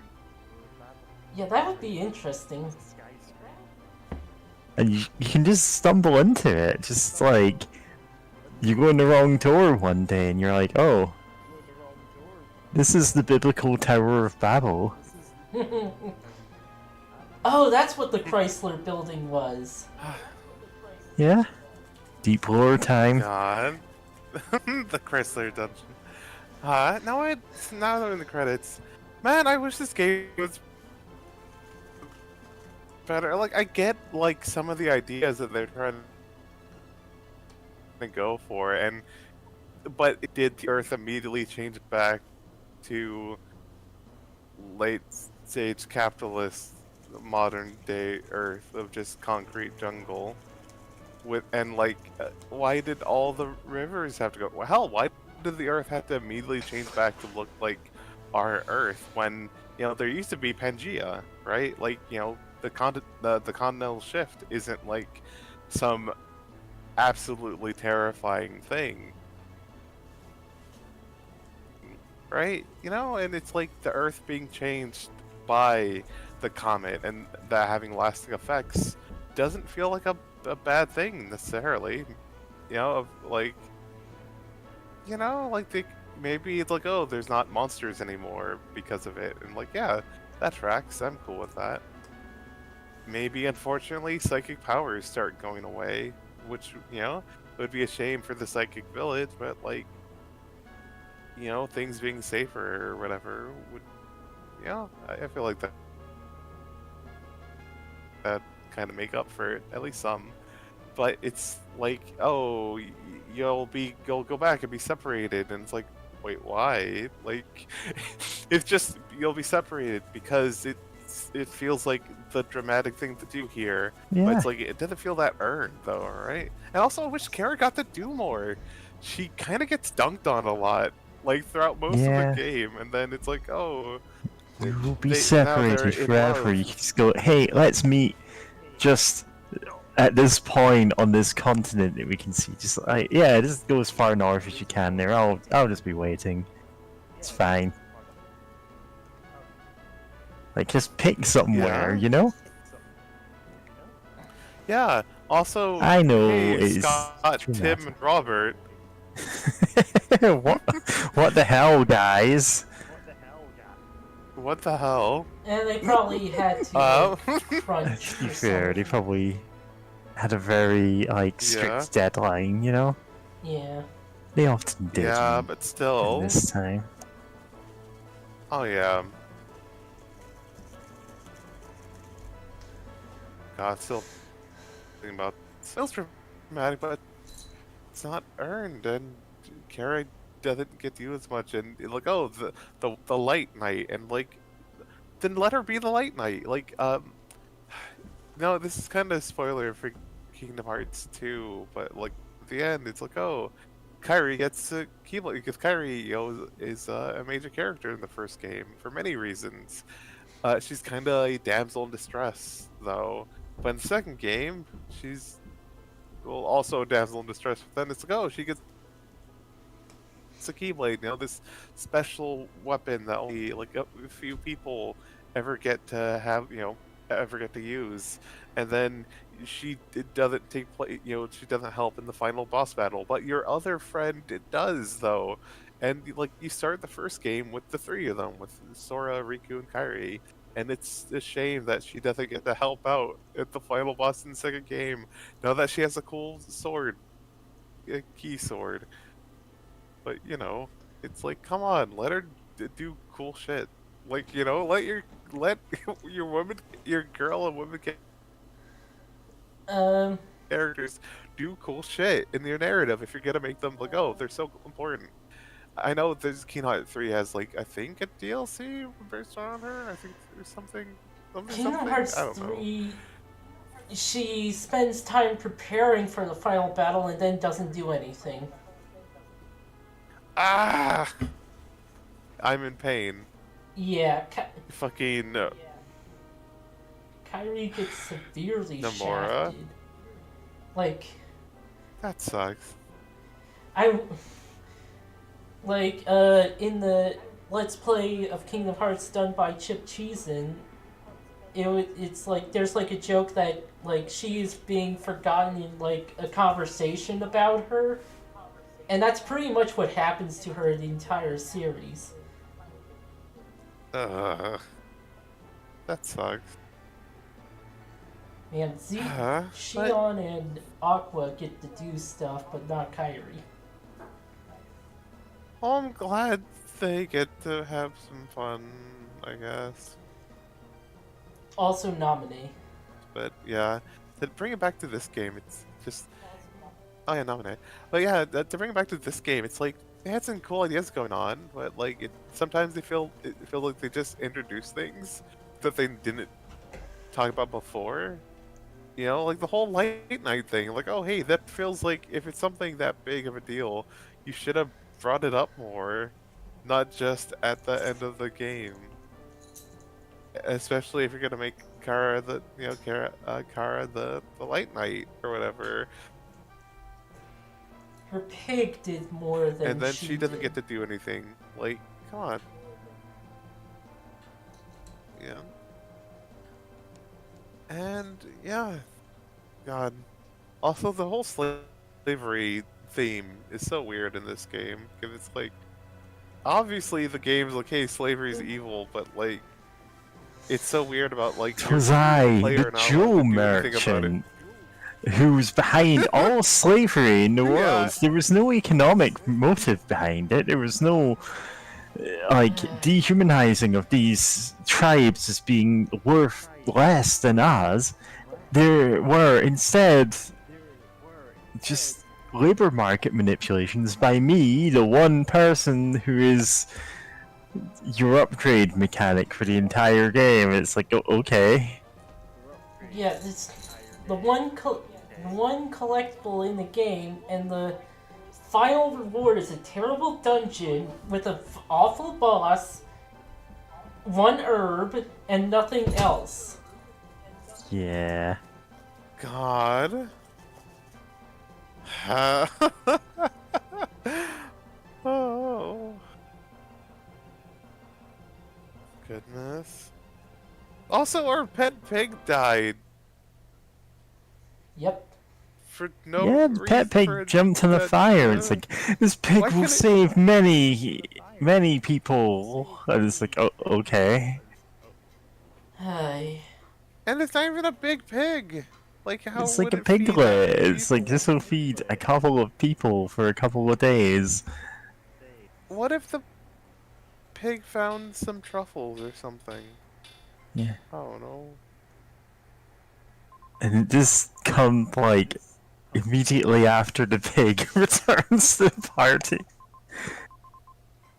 Yeah, that would be interesting. And you can just stumble into it. Just like, you go in the wrong door one day and you're like, oh, this is the biblical Tower of Babel. Oh, that's what the Chrysler building was. Yeah? Deep lore time. God. The Chrysler dungeon. Now they're in the credits. Man, I wish this game was better. Like, I get, like, some of the ideas that they're trying to go for, but did the Earth immediately change back to late stage capitalist modern day Earth of just concrete jungle? Why did all the rivers have to go? Well, hell, why did the Earth have to immediately change back to look like our Earth when, there used to be Pangea, right? Like, the continental shift isn't like some absolutely terrifying thing, right? And it's like the Earth being changed by the comet and that having lasting effects doesn't feel like a bad thing necessarily. Maybe it's like, oh, there's not monsters anymore because of it, and like, yeah, that tracks. I'm cool with that. Maybe, unfortunately, psychic powers start going away, which, would be a shame for the psychic village, but like, things being safer or whatever would, I feel like that kind of make up for it, at least some. But it's like, oh, you'll go back and be separated, and it's like, wait, why? Like, it's just, you'll be separated because it feels like the dramatic thing to do here. Yeah. But it's like, it doesn't feel that earned though, right? And also, I wish Kara got to do more. She kind of gets dunked on a lot, like throughout most of the game, and then it's like, oh, we will be separated forever. You can just go, hey, let's meet just at this point on this continent that we can see, just like, yeah, just go as far north as you can there. I'll just be waiting. It's fine. Like, just pick somewhere, Yeah. you know? Yeah. Also, I know hey, it's Scott, true Tim, matter. and Robert. what? What the hell, guys? What the hell? And they probably had to Uh, crunch To be or fair, they something. probably had a very like strict Yeah. deadline, you know? Yeah. They often did yeah, in but still. this time. Oh yeah. God, still thinking about. Still dramatic, but it's not earned, and Kara doesn't get to use as much. And like, oh, the light knight, and like, then let her be the light knight. Like, no, this is kind of a spoiler for Kingdom Hearts 2, but like at the end, it's like, oh, Kairi gets a Keyblade because Kairi, is a major character in the first game for many reasons. She's kind of a damsel in distress, though. But in the second game, she's also a damsel in distress. But then it's like, oh, she gets a Keyblade, this special weapon that only like a few people ever get to have, ever get to use. And then it doesn't take place, she doesn't help in the final boss battle. But your other friend does, though. And like you start the first game with the three of them, with Sora, Riku, and Kairi. And it's a shame that she doesn't get to help out at the final boss in the second game. Now that she has a cool sword, a key sword. But it's like, come on, let her do cool shit. Like, let your girl and woman Um. characters do cool shit in your narrative. If you're gonna make them like, oh, they're so important. I know this Kingdom Hearts 3 has like, I think a DLC based on her. I think there's something. Kingdom Hearts I don't know. 3. She spends time preparing for the final battle and then doesn't do anything. Ah, I'm in pain. Yeah, Fucking Kairi gets severely Nomura. shafted. Like, That sucks. in the Let's Play of Kingdom Hearts done by Chip Cheesin, it's like, there's like a joke that, like, she is being forgotten in, like, a conversation about her. And that's pretty much what happens to her in the entire series. That sucks. And Shion and Aqua get to do stuff, but not Kairi. Well, I'm glad they get to have some fun, I guess. Also Nominee. But yeah, to bring it back to this game, it's just... Oh yeah, nominate. But yeah, to bring it back to this game, it's like, they had some cool ideas going on, but like, sometimes it feels like they just introduce things that they didn't talk about before. Like the whole Light Night thing. Like, oh hey, that feels like, if it's something that big of a deal, you should have brought it up more, not just at the end of the game. Especially if you're gonna make Kara Kara the Light Knight or whatever. Her pig did more than And then she she doesn't did. get to do anything. Like, come on. Yeah. And yeah, God. Also, the whole slavery theme is so weird in this game, because it's like, obviously the game's like, hey, slavery's evil, but like, it's so weird about like, you're Tozai, the player the not allowed jewel to do anything about it. merchant, who's behind all slavery in the Yeah. world. There was no economic motive behind it. There was no dehumanizing of these tribes as being worth less than us. There were instead just labor market manipulations by me, the one person who is your upgrade mechanic for the entire game. It's like, okay. Yeah, it's the one collectible in the game, and the final reward is a terrible dungeon with an awful boss, one herb, and nothing else. Yeah. God. Oh. Goodness. Also, our pet pig died Yep. for no Yeah, the reason. pet pig jumped in the fire. It's like, this pig Why will couldn't- save many people. And it's like, oh, okay. Hi. And it's not even a big pig. Like, how It's would like a it feed that piglet. many It's like, people? this will feed a couple of people for a couple of days. What if the pig found some truffles or something? Yeah. I don't know. And this comes, like, immediately after the pig returns to the party.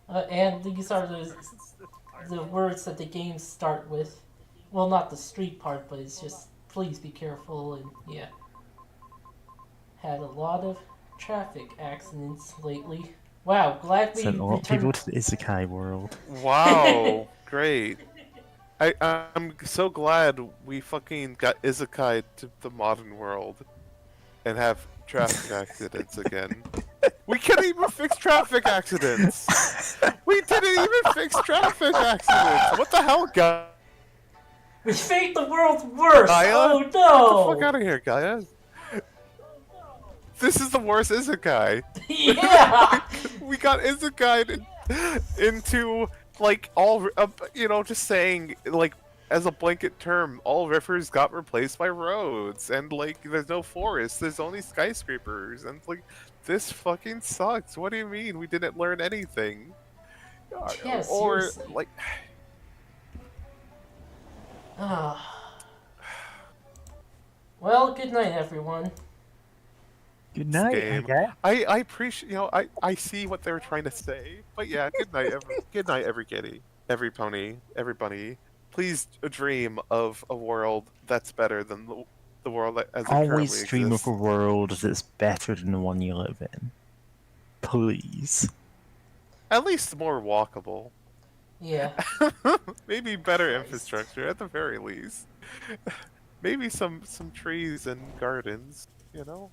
And these are the words that the games start with. Well, not the street part, but it's just please be careful and yeah. Had a lot of traffic accidents lately. Wow, glad we Sent a lot of people returned. to the Isekai world. Wow, great. I'm so glad we fucking got isekai to the modern world and have traffic accidents again. We can't even fix traffic accidents. We didn't even fix traffic accidents. What the hell, guy? We made the world worse! Gaia? Oh Get the fuck no! out of here, Gaia. This is the worst isekai. Yeah! We got isekai into like all just saying like as a blanket term, all rivers got replaced by roads, and like there's no forests, there's only skyscrapers, and like this fucking sucks. What do you mean we didn't learn anything? Yeah, Or seriously. like Ah. Well, good night, everyone. Good night, game. okay? I appreciate I see what they were trying to say, but yeah, good night every kitty, every pony, every bunny. Please dream of a world that's better than the world as it Always currently dream exists. of a world that's better than the one you live in. Please. At least more walkable. Yeah. Maybe better Christ. infrastructure at the very least. Maybe some trees and gardens, you know?